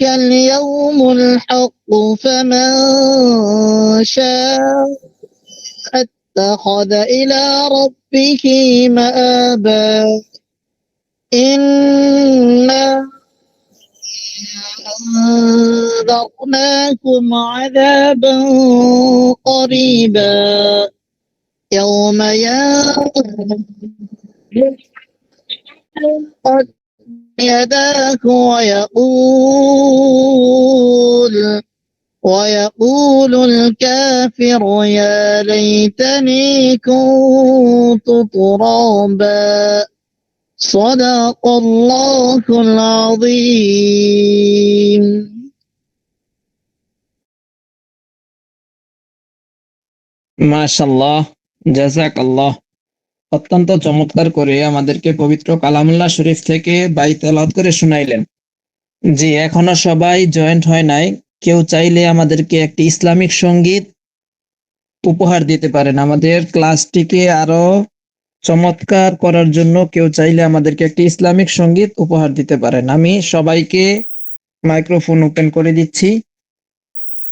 اليوم الحق فمن شاء اتخذ إلى ربه مآبا إنا أنذرناكم عذابا قريبا يوم ينقض يداك ويقول الكافر يا ليتني كنت ترابا صدق الله العظيم মাশাআল্লাহ, জাযাকাল্লাহ। অত্যন্ত চমৎকার করে আমাদেরকে পবিত্র কালামুল্লাহ শরীফ থেকে বাই তেলাওয়াত করে শুনাইলেন। জি, এখনো সবাই জয়েন্ট হয় নাই। কেউ চাইলে আমাদেরকে একটি ইসলামিক সঙ্গীত উপহার দিতে পারেন। আমাদের ক্লাসটিকে আরো চমৎকার করার জন্য কেউ চাইলে আমাদেরকে একটি ইসলামিক সঙ্গীত উপহার দিতে পারেন। আমি সবাইকে মাইক্রোফোন ওপেন করে দিচ্ছি।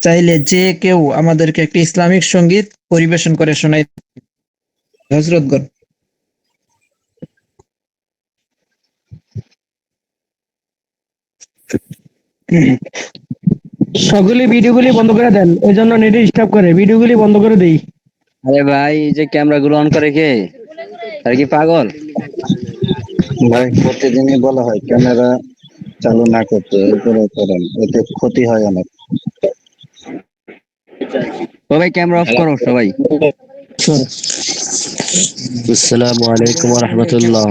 চাইলে যে কেউ আমাদেরকে একটি ইসলামিক সঙ্গীত পরিবেশন করে শোনাই। হযরতগণ, সকলে ভিডিওগুলি বন্ধ করে দেন, ওই জন্য নেট ডিস্টার্ব করে। ভিডিওগুলি বন্ধ করে দেই। আরে ভাই, এই যে ক্যামেরা গুলো অন করে কে? আর কি পাগল? ভাই প্রতিদিনই বলা হয় ক্যামেরা চালু না করতে, এরপরে করেন, এতে ক্ষতি হয় অনেক। সবাই ক্যামেরা অফ করো সবাই। আসসালামু আলাইকুম ওয়া রাহমাতুল্লাহ।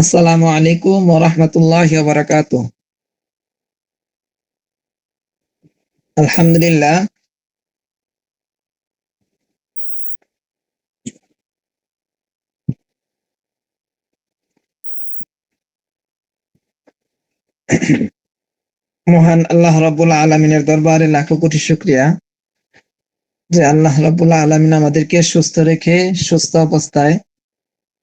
আসসালামু আলাইকুম ওয়া রাহমাতুল্লাহি ওয়া বারাকাতুহু। আলহামদুলিল্লাহ, মহান আল্লাহ রাব্বুল আলামিনের দরবারে লাখো কোটি শুকরিয়া যে আল্লাহ রাব্বুল আলামিন আমাদেরকে সুস্থ রেখে সুস্থ অবস্থায়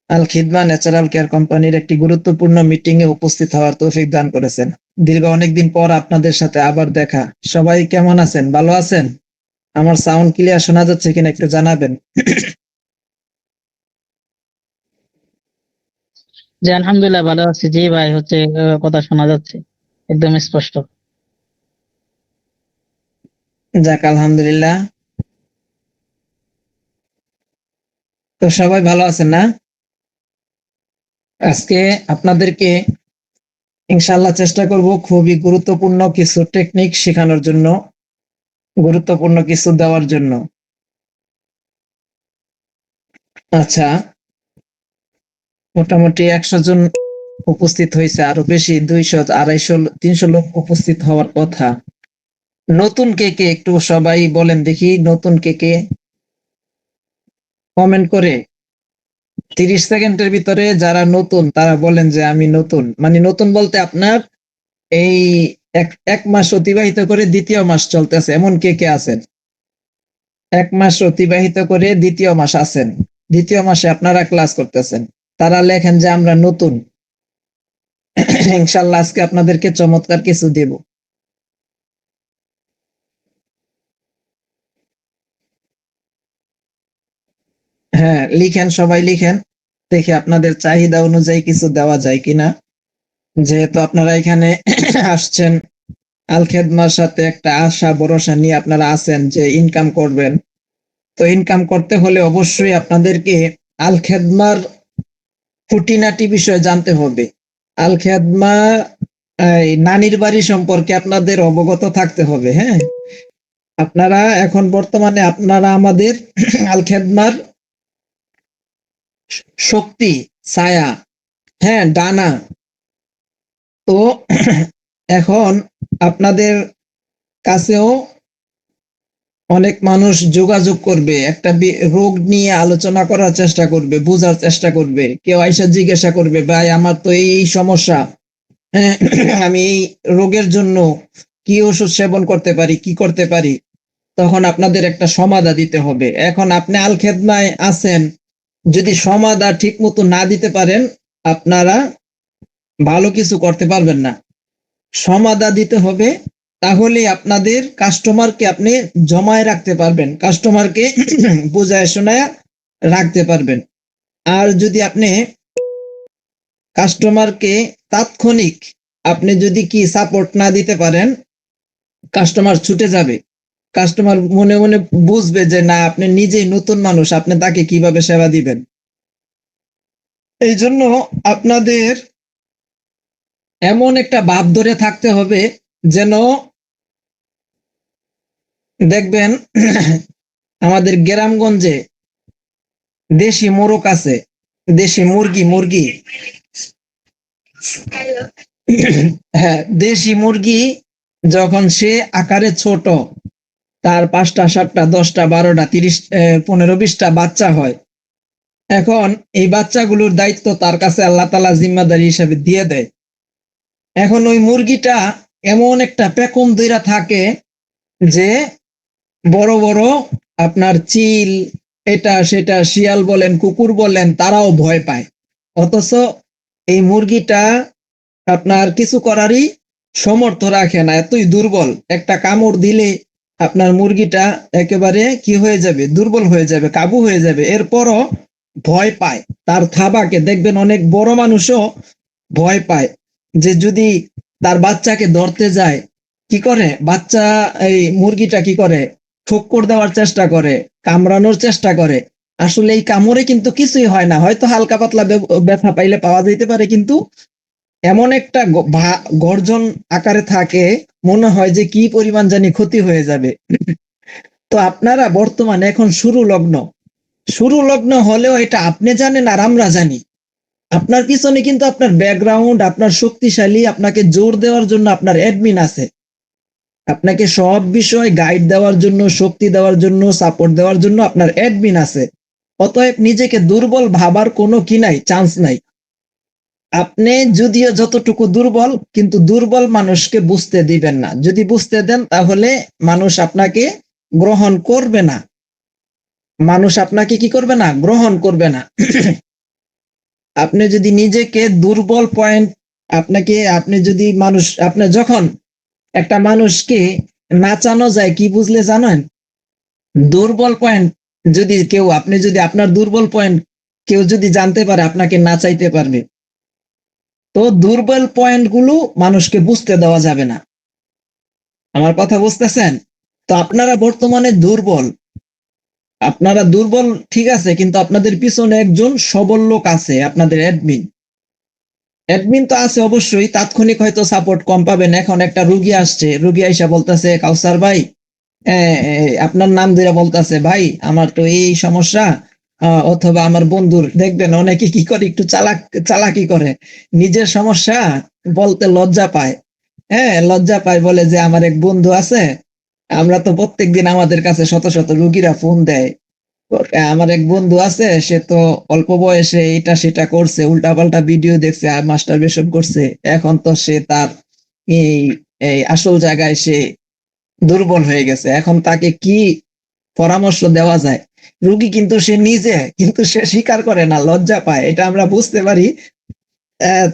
আল খিদমা ন্যাচারাল কেয়ার কোম্পানির একটি গুরুত্বপূর্ণ মিটিং এ উপস্থিত হওয়ার তৌফিক দান করেছেন। দীর্ঘ অনেকদিন পর আপনাদের সাথে আবার দেখা। সবাই কেমন আছেন? ভালো আছেন? আমার সাউন্ড ক্লিয়ার শোনা যাচ্ছে কিনা একটু জানাবেন। জি আলহামদুলিল্লাহ ভালো আছি। জি ভাই, হচ্ছে কথা শোনা যাচ্ছে একদম স্পষ্ট। যাক আলহামদুলিল্লাহ। তো সবাই ভালো আছেন না? আজকে আপনাদেরকে ইনশাআল্লাহ চেষ্টা করব খুবই গুরুত্বপূর্ণ কিছু টেকনিক শেখানোর জন্য, গুরুত্বপূর্ণ কিছু দেওয়ার জন্য। আচ্ছা, মোটামুটি 100 জন উপস্থিত হয়েছে, আরো বেশি 200, 250, 300 লোক উপস্থিত হওয়ার কথা। নতুন কে কে একটু সবাই বলেন দেখি, নতুন কে কে কমেন্ট করে 30 সেকেন্ডের ভিতরে যারা নতুন তারা বলেন যে আমি নতুন। মানে নতুন বলতে আপনার এই এক মাস অতিবাহিত করে দ্বিতীয় মাস চলতেছে এমন কে কে আছেন? 1 মাস অতিবাহিত করে দ্বিতীয় মাস আছেন, দ্বিতীয় মাসে আপনারা ক্লাস করতেছেন, তারা লেখেন যে আমরা নতুন। ইনশাআল্লাহ আজকে আপনাদেরকে চমৎকার কিছু দেব। হ্যাঁ লিখেন, সবাই লিখেন, দেখি আপনাদের চাহিদা অনুযায়ী কিছু দেওয়া যায় কিনা। যেহেতু আপনারা এখানে আসছেন আল খেদমার সাথে একটা আশা ভরসা নিয়ে আপনারা আছেন যে ইনকাম করবেন, তো ইনকাম করতে হলে অবশ্যই আপনাদেরকে আল খেদমার খুঁটিনাটি বিষয় জানতে হবে। আল খেদমা নানির বাড়ি সম্পর্কে আপনাদের অবগত থাকতে হবে। হ্যাঁ, আপনারা এখন বর্তমানে আপনারা আমাদের আল খেদমার শক্তি, ছায়া, হ্যাঁ ডানা। তো এখন আপনাদের কাছেও অনেক মানুষ যোগাযোগ করবে, একটা রোগ নিয়ে আলোচনা করার চেষ্টা করবে, বোঝার চেষ্টা করবে। কেউ আইসা জিজ্ঞাসা করবে, ভাই আমার তো এই সমস্যা, হ্যাঁ, আমি এই রোগের জন্য কি ওষুধ সেবন করতে পারি, কি করতে পারি। তখন আপনাদের একটা সমাধা দিতে হবে। এখন আপনি আল খেদমায় আছেন, যদি সমাধা ঠিক মতো না দিতে পারেন, আপনারা ভালো কিছু করতে পারবেন না। সমাধা দিতে হবে, তাহলে আপনাদের কাস্টমারকে আপনি জমায় রাখতে পারবেন, কাস্টমারকে বোঝায় শোনায় রাখতে পারবেন। আর যদি আপনি কাস্টমারকে তাৎক্ষণিক আপনি যদি কি সাপোর্ট না দিতে পারেন, কাস্টমার ছুটে যাবে। কাস্টমার মনে মনে বুঝবে যে না, আপনি নিজেই নতুন মানুষ, আপনি তাকে কিভাবে সেবা দিবেন। এই জন্য আপনাদের এমন একটা ভাব ধরে থাকতে হবে যেন দেখবেন আমাদের গ্রামগঞ্জে দেশি মোরগ আছে, দেশি মুরগি। হ্যাঁ, দেশি মুরগি যখন সে আকারে ছোট, তার 5টা 7টা 10টা 12টা 30 15 20টা বাচ্চা হয়। এখন এই বাচ্চাগুলোর দায়িত্ব তার কাছে আল্লাহ তাআলা জিম্মাদারি হিসেবে দিয়ে দেয়। এখন ওই মুরগিটা এমন একটা পেখম ধইরা থাকে যে বড় বড় আপনার চিল, এটা সেটা, শিয়াল বলেন কুকুর বলেন, তারাও ভয় পায়। অথচ এই মুরগিটা আপনার কিছু করারই সমর্থ রাখে না, এতই দুর্বল। একটা কামড় দিলে আপনার মুরগিটা একেবারে কি হয়ে যাবে, দুর্বল হয়ে যাবে, কাবু হয়ে যাবে। এরপরও ভয় পায় তার থাবাকে। দেখবেন অনেক বড় মানুষও ভয় পায় যে যদি তার বাচ্চাকে ধরতে যায়, কি করে বাচ্চা, এই মুরগিটা কি করে, ঠোক্কর দেওয়ার চেষ্টা করে, কামড়ানোর চেষ্টা করে। আসলে এই কামড়ে কিন্তু কিছুই হয় না, হয়তো হালকা পাতলা ব্যথা পাইলে পাওয়া যেতে পারে, কিন্তু এমন একটা গর্জন আকারে থাকে, মনে হয় যে কি পরিমাণ জানি ক্ষতি হয়ে যাবে। তো আপনারা বর্তমানে এখন শুরু লগ্ন হলেও এটা আপনি জানেন আর আমরা জানি। আপনার পিছনে কিন্তু আপনার ব্যাকগ্রাউন্ড, আপনার শক্তিশালী, আপনাকে জোর দেওয়ার জন্য আপনার অ্যাডমিন আছে, আপনাকে সব বিষয় গাইড দেওয়ার জন্য, শক্তি দেওয়ার জন্য, সাপোর্ট দেওয়ার জন্য আপনার অ্যাডমিন আছে। অতএব নিজেকে দুর্বল ভাবার কোনো কি নাই, চান্স নাই। আপনি যদিও যতটুকু দুর্বল, কিন্তু দুর্বল মানুষকে বুঝতে দিবেন না। যদি বুঝতে দেন তাহলে মানুষ আপনাকে গ্রহণ করবে না, মানুষ আপনাকে কি করবে না, গ্রহণ করবে না। আপনি যদি নিজেকে দুর্বল পয়েন্ট, আপনি যদি আপনি যখন একটা মানুষকে নাচানো যায় কি বুঝলে জানেন, দুর্বল পয়েন্ট যদি কেউ, আপনি যদি আপনার দুর্বল পয়েন্ট কেউ যদি জানতে পারে, আপনাকে নাচাইতে পারবে। তো দুর্বল পয়েন্ট গুলো মানুষকে বুঝতে দেওয়া যাবে না। আমার কথা বুঝতেছেন? তো আপনারা বর্তমানে দুর্বল, আপনারা দুর্বল ঠিক আছে, কিন্তু আপনাদের পিছনে একজন সবল লোক আছে, আপনাদের অ্যাডমিন তো আছে অবশ্যই। তাৎক্ষণিক হয়তো সাপোর্ট কম পাবেন। এখন একটা রুগী আসছে, রুগী আইসা বলতেছে, কাউসার ভাই, আপনার নাম ধরে বলতেছে, ভাই আমার তো এই সমস্যা। অথবা আমার বন্ধুর, দেখবেন অনেকে কি করে, একটু চালাকি করে, নিজের সমস্যা বলতে লজ্জা পায়। হ্যাঁ, লজ্জা পায়, বলে যে আমার এক বন্ধু আছে, আমরা তো প্রত্যেকদিন আমাদের কাছে শত শত রুগীরা ফোন দেয়, আমার এক বন্ধু আছে, সে তো অল্প বয়সে এটা সেটা করছে, উল্টাপাল্টা ভিডিও দেখছে আর মাস্টারবেশন করছে, এখন তো সে তার এই এই আসল জায়গায় সে দুর্বল হয়ে গেছে। এখন তাকে কি পরামর্শ দেওয়া যায়? রুগী কিন্তু সে নিজে, কিন্তু সে স্বীকার করে না, লজ্জা পায়, এটা আমরা বুঝতে পারি।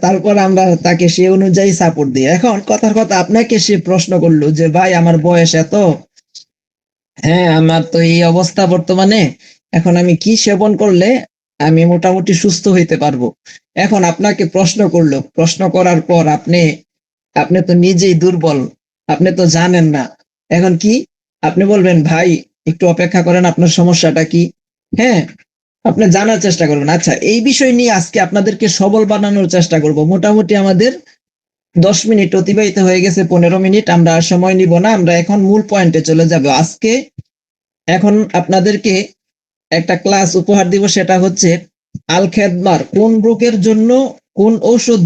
তারপর আমরা তাকে সে অনুযায়ী সাপোর্ট দিই। এখন কথার কথা, আপনাকে সে প্রশ্ন করলো যে ভাই আমার বয়স এত, হ্যাঁ আমার তো এই অবস্থা বর্তমানে, এখন আমি কি সেবন করলে আমি মোটামুটি সুস্থ হইতে পারবো। এখন আপনাকে প্রশ্ন করলো, প্রশ্ন করার পর আপনি আপনি তো নিজেই দুর্বল, আপনি তো জানেন না। এখন কি আপনি বলবেন, ভাই একটু অপেক্ষা করেন, আপনার সমস্যাটা কি? হ্যাঁ, আপনি জানার চেষ্টা করবেন। আচ্ছা, এই বিষয় নিয়ে আজকে আপনাদেরকে সবল বানানোর চেষ্টা করব। মোটামুটি আমাদের 10 মিনিট অতিবাহিত হয়ে গেছে, 15 মিনিট। আমরা আর সময় নিব না, আমরা এখন মূল পয়েন্টে চলে যাব। আজকে এখন আপনাদেরকে একটা ক্লাস উপহার দিব, সেটা হচ্ছে আল খেদমার কোন রোগের জন্য কোন ঔষধ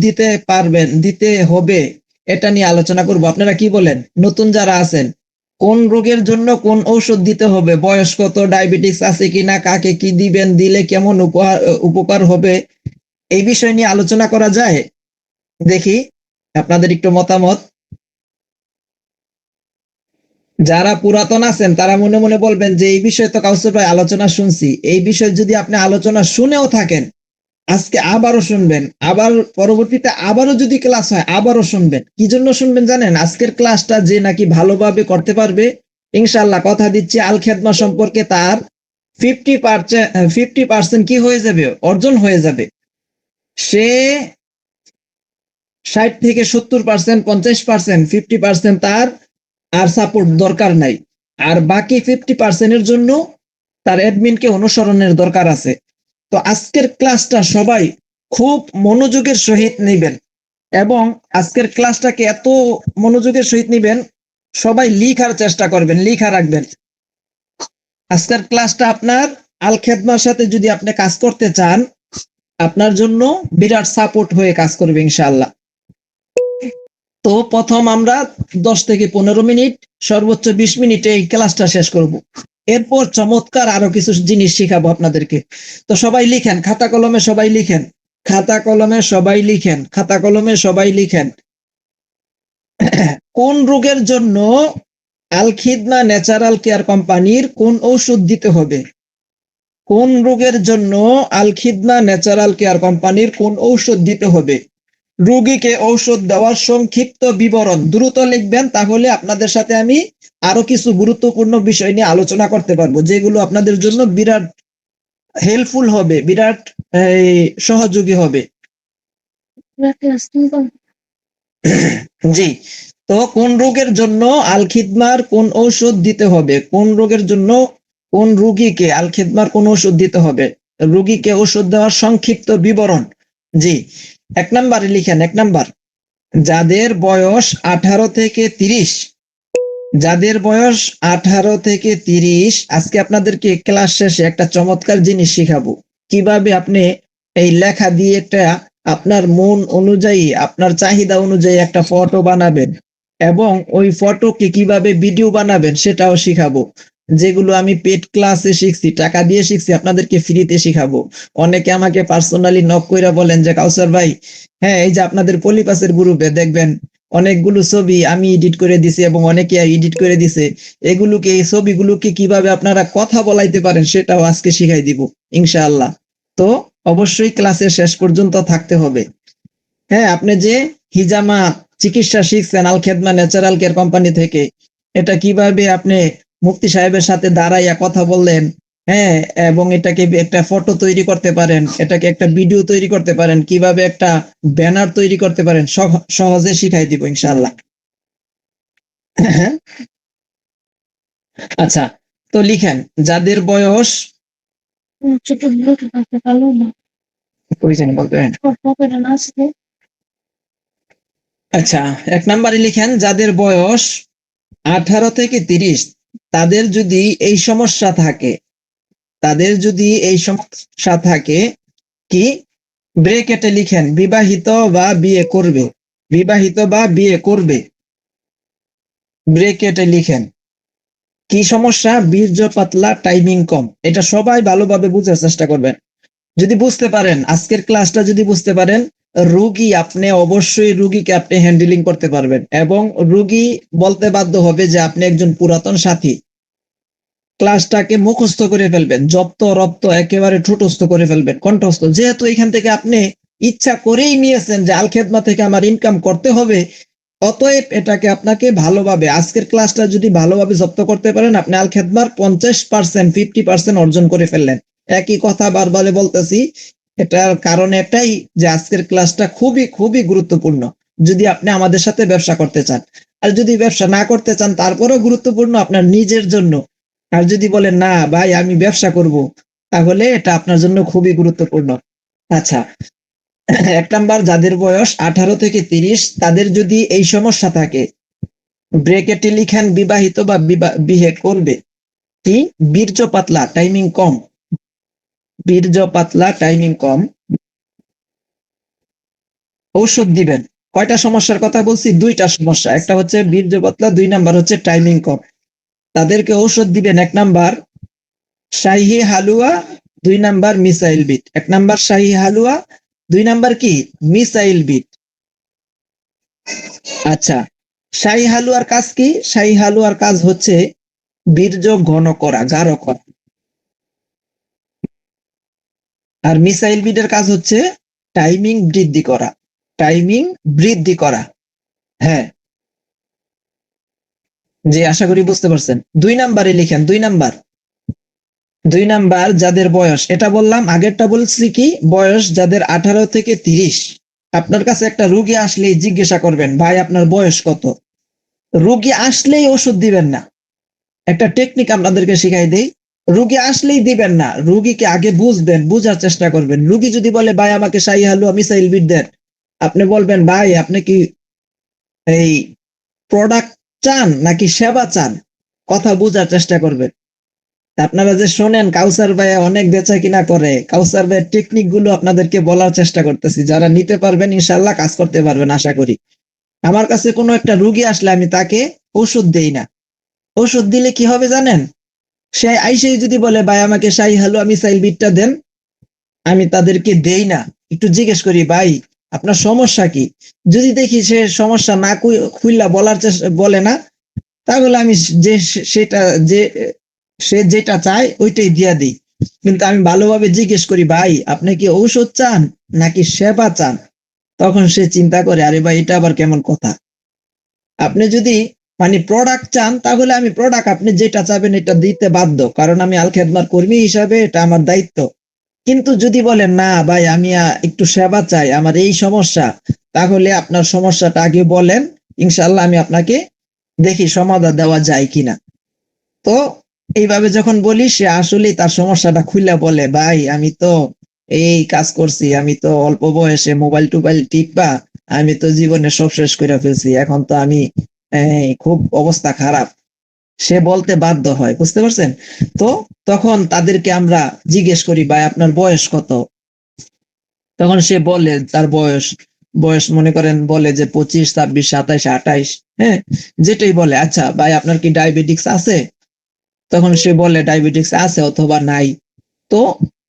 দিতে হবে এটা নিয়ে আলোচনা করব। আপনারা কি বলেন? নতুন যারা আছেন, কোন রোগের জন্য কোন ঔষধ দিতে হবে, বয়স কত, ডায়াবেটিস আছে কিনা, কাকে কি দিবেন, দিলে কেমন উপকার হবে, এই বিষয় নিয়ে আলোচনা করা যায়? দেখি আপনাদের একটু মতামত। যারা পুরাতন আছেন তারা মনে মনে বলবেন যে এই বিষয়ে তো কাউসার ভাই আলোচনা শুনছি। এই বিষয়ে যদি আপনি আলোচনা শুনেও থাকেন, আজকে আবারও শুনবেন, আবার পরবর্তীতে আবারও যদি ক্লাস হয় আবারও শুনবেন। কি জন্য শুনবেন জানেন? আজকের ক্লাসটা যে নাকি ভালোভাবে করতে পারবে, ইনশাআল্লাহ কথা দিচ্ছি, আল খেদমা সম্পর্কে তার 50% কি হয়ে যাবে, অর্জন হয়ে যাবে। সে 60 থেকে 70%, 50%, 50% তার আর সাপোর্ট দরকার নাই। আর বাকি 50% জন্য তার অ্যাডমিনকে অনুসরণের দরকার আছে। তো আজকের ক্লাসটা সবাই খুব মনোযোগের সহিত নেবেন, এবং আজকের ক্লাসটাকে এত মনোযোগের সহিত নেবেন, সবাই লিখার চেষ্টা করবেন, লিখা রাখবেন। আজকের ক্লাসটা আপনার আল খেদমার সাথে যদি আপনি কাজ করতে চান, আপনার জন্য বিরাট সাপোর্ট হয়ে কাজ করবে ইনশাআল্লাহ। তো প্রথম আমরা 10 থেকে 15 মিনিট, সর্বোচ্চ 20 মিনিটে এই ক্লাসটা শেষ করব। এরপর চমৎকার আরো কিছু জিনিস শিখাবো আপনাদেরকে। তো সবাই লিখেন, খাতা কলমে সবাই লিখেন, খাতা কলমে সবাই লিখেন, খাতা কলমে সবাই লিখেন। কোন রোগের জন্য আল খিদমা ন্যাচারাল কেয়ার কোম্পানির কোন ঔষধ দিতে হবে? কোন রোগের জন্য আল খিদমা ন্যাচারাল কেয়ার কোম্পানির কোন ঔষধ দিতে হবে? রোগীকে ঔষধ দেওয়ার সংক্ষিপ্ত বিবরণ দ্রুত লিখবেন, তাহলে আপনাদের সাথে আমি আরো কিছু গুরুত্বপূর্ণ বিষয় নিয়ে আলোচনা করতে পারবো, যেগুলো আপনাদের জন্য বিরাট হেল্পফুল হবে, বিরাট সহযোগী হবে। জি, তো কোন রোগের জন্য আল খিদমার কোন ঔষধ দিতে হবে? কোন রোগের জন্য কোন রোগীকে আল খিদমার কোন ঔষধ দিতে হবে? রোগীকে ঔষধ দেওয়ার সংক্ষিপ্ত বিবরণ। জি, 1 নম্বরে লিখেন, 1 নাম্বার, যাদের বয়স 18 থেকে 30, যাদের বয়স 18 থেকে 30, আজকে আপনাদেরকে ক্লাস শেষে একটা চমৎকার জিনিস শিখাবো, কিভাবে আপনি এই লেখা দিয়ে একটা আপনার মন অনুযায়ী, আপনার চাহিদা অনুযায়ী একটা ফটো বানাবেন, এবং ওই ফটোকে কিভাবে ভিডিও বানাবেন সেটাও শিখাবো। যেগুলো আমি পেড ক্লাসে শিখছি, টাকা দিয়ে শিখছি, আপনাদেরকে ফ্রিতে শিখাবো। অনেকে আমাকে পার্সোনালি নক কইরা বলেন যে কাউসার ভাই, হ্যাঁ এই যে আপনাদের পলিপাসের গ্রুপে দেখবেন অনেকগুলো ছবি আমি এডিট করে দিছি এবং অনেকে এডিট করে দিছে, এগুলোকে, এই ছবিগুলোকে কিভাবে আপনারা কথা বলাইতে পারেন সেটাও আজকে শিখাই দিব ইনশাআল্লাহ। তো অবশ্যই ক্লাসের শেষ পর্যন্ত থাকতে হবে। হ্যাঁ, আপনি যে হিজামা চিকিৎসা শিখছেন আল খেদমা ন্যাচারাল কেয়ার কোম্পানি থেকে, এটা কিভাবে আপনি মুফতি সাহেবের সাথে দাঁড়াইয়া কথা বললেন, হ্যাঁ, এবং এটাকে একটা ফটো তৈরি করতে পারেন, এটাকে একটা ভিডিও তৈরি করতে পারেন, কিভাবে একটা ব্যানার তৈরি করতে পারেন, সহজে শিখাই দিব ইনশাআল্লাহ। আচ্ছা, তো লিখেন, যাদের বয়স আচ্ছা, 1 নম্বরে লিখেন, যাদের বয়স 18 থেকে 30, তাদের যদি এই সমস্যা থাকে, তাদের যদি এই সমস্যা থাকে, কি ব্রেকেটে লিখেন বিবাহিত বা বিয়ে করবে, বিবাহিত বা বিয়ে করবে, ব্রেকেটে লিখেন। কি সমস্যা? বীর্য পাতলা, টাইমিং কম। এটা সবাই ভালোভাবে বুঝার চেষ্টা করবেন। যদি বুঝতে পারেন, আজকের ক্লাসটা যদি বুঝতে পারেন, রোগী আপনি অবশ্যই রোগীকে আপনি হ্যান্ডেলিং করতে পারবেন, এবং রোগী বলতে বাধ্য হবে যে আপনি একজন পুরাতন সাথী। ক্লাসটাকে মুখস্থ করে ফেলবেন, জপ্ত রপ্ত একেবারে ঠোঁটস্থ করে ফেলবেন, কণ্ঠস্থ। যেহেতু এখান থেকে আপনি ইচ্ছা করেই নিয়েছেন যে আল খেদমা থেকে আমার ইনকাম করতে হবে, অতএব এটাকে আপনাকে ভালোভাবে, আজকের ক্লাসটা যদি ভালোভাবে জব্দ করতে পারেন, আপনি আল খেদমার 50%, 50% অর্জন করে ফেললেন। একই কথা বারবার বলতেছি, এটার কারণ এটাই যে আজকের ক্লাসটা খুবই খুবই গুরুত্বপূর্ণ যদি আপনি আমাদের সাথে ব্যবসা করতে চান। আর যদি ব্যবসা না করতে চান তারপরেও গুরুত্বপূর্ণ আপনার নিজের জন্য। আর যদি বলেন না ভাই আমি ব্যবসা করব, তাহলে এটা আপনার জন্য খুবই গুরুত্বপূর্ণ। আচ্ছা, 1 নাম্বার, যাদের বয়স 18 থেকে 30, তাদের যদি এই সমস্যা থাকে, ব্রেকেটে লিখেন বিবাহিত বা বিয়ে করবে। কি? বীর্য পাতলা, টাইমিং কম, বীর্য পাতলা, টাইমিং কম। ঔষধ দিবেন, কয়টা সমস্যার কথা বলছি? 2টা সমস্যা। একটা হচ্ছে বীর্য পাতলা, 2 নাম্বার হচ্ছে টাইমিং কম। তাদেরকে ঔষধ দিবেন 1 নাম্বার শাহী হালুয়া, 2 নাম্বার মিসাইল বিট। 1 নাম্বার শাহী হালুয়া, 2 নাম্বার কি মিসাইল বিট। আচ্ছা, শাহী হালুয়ার কাজ কি? শাহী হালুয়ার কাজ হচ্ছে বীর্য ঘন করা, গাঢ় করা। আর মিসাইল বিটের কাজ হচ্ছে টাইমিং বৃদ্ধি করা, টাইমিং বৃদ্ধি করা। হ্যাঁ, জি, আশা করি বুঝতে পারছেন। 2 নাম্বারে লিখেন, 2 নাম্বার। 2 নাম্বার যাদের বয়স, এটা বললাম, আগেরটা বলছি কি বয়স যাদের 18 থেকে 30। আপনার কাছে একটা রোগী আসলেই জিজ্ঞাসা করবেন, ভাই আপনার বয়স কত? রোগী আসলেই ওষুধ দিবেন না। একটা টেকনিক আপনাদেরকে শিখাই দেই। রোগী আসলেই দিবেন না, রোগীকে আগে বুঝবেন, বুঝার চেষ্টা করবেন। রোগী যদি বলে ভাই আমাকে শাহী হালুয়া মিসাইল বিট দেন, আপনি বলবেন ভাই আপনি কি এই প্রোডাক্ট চান নাকি সেবা চান? কথা বুঝার চেষ্টা করবেন। আপনারা যে শোনেন কাউসার ভাই অনেক বেচা কিনা করে, কাউসার ভাইয়ের টেকনিক গুলো আপনাদেরকে বলার চেষ্টা করতেছি। যারা নিতে পারবেন ইনশাল্লাহ কাজ করতে পারবেন আশা করি। আমার কাছে কোনো একটা রোগী আসলে আমি তাকে ওষুধ দেই না। ওষুধ দিলে কি হবে জানেন? সে আইসেই যদি বলে ভাই আমাকে শাহী হালুয়া মিসাইল বিটটা দেন, আমি তাদেরকে দেই না। একটু জিজ্ঞেস করি ভাই আপনার সমস্যা কি? যদি দেখি সে সমস্যা না খুইলা বলার চেষ্টা বলে না, তাহলে আমি যে সেটা যে সে যেটা চায় ওইটাই দিয়া দিই। কিন্তু আমি ভালোভাবে জিজ্ঞেস করি ভাই আপনি কি ঔষধ চান নাকি সেবা চান? তখন সে চিন্তা করে আরে ভাই এটা আবার কেমন কথা। আপনি যদি মানে প্রোডাক্ট চান তাহলে আমি প্রোডাক্ট আপনি যেটা চাবেন এটা দিতে বাধ্য, কারণ আমি আল খেদমার কর্মী হিসাবে এটা আমার দায়িত্ব। কিন্তু যদি বলেন না ভাই আমি একটু সেবা চাই, আমার এই সমস্যা, তাহলে আপনার সমস্যাটা আগে বলেন, ইনশাল্লাহ আমি আপনাকে দেখি সমাধান দেওয়া যায় কিনা। তো এইভাবে যখন বলি সে আসলে তার সমস্যাটা খুলে বলে ভাই আমি তো এই কাজ করছি, আমি তো অল্প বয়সে মোবাইল টোবাইল টিপা আমি তো জীবনে সব শেষ করে ফেলছি, এখন তো আমি খুব অবস্থা খারাপ। সে বলতে বাধ্য হয়, বুঝতে পারছেন? তো তখন তাদেরকে আমরা জিজ্ঞেস করি ভাই আপনার বয়স কত? তখন সে বলে তার বয়স বয়স মনে করেন বলে যে 25, 26, 27, 28। হ্যাঁ, যেটাই বলে। আচ্ছা ভাই আপনার কি ডায়াবেটিক্স আছে? তখন সে বলে ডায়াবেটিক্স আছে অথবা নাই। তো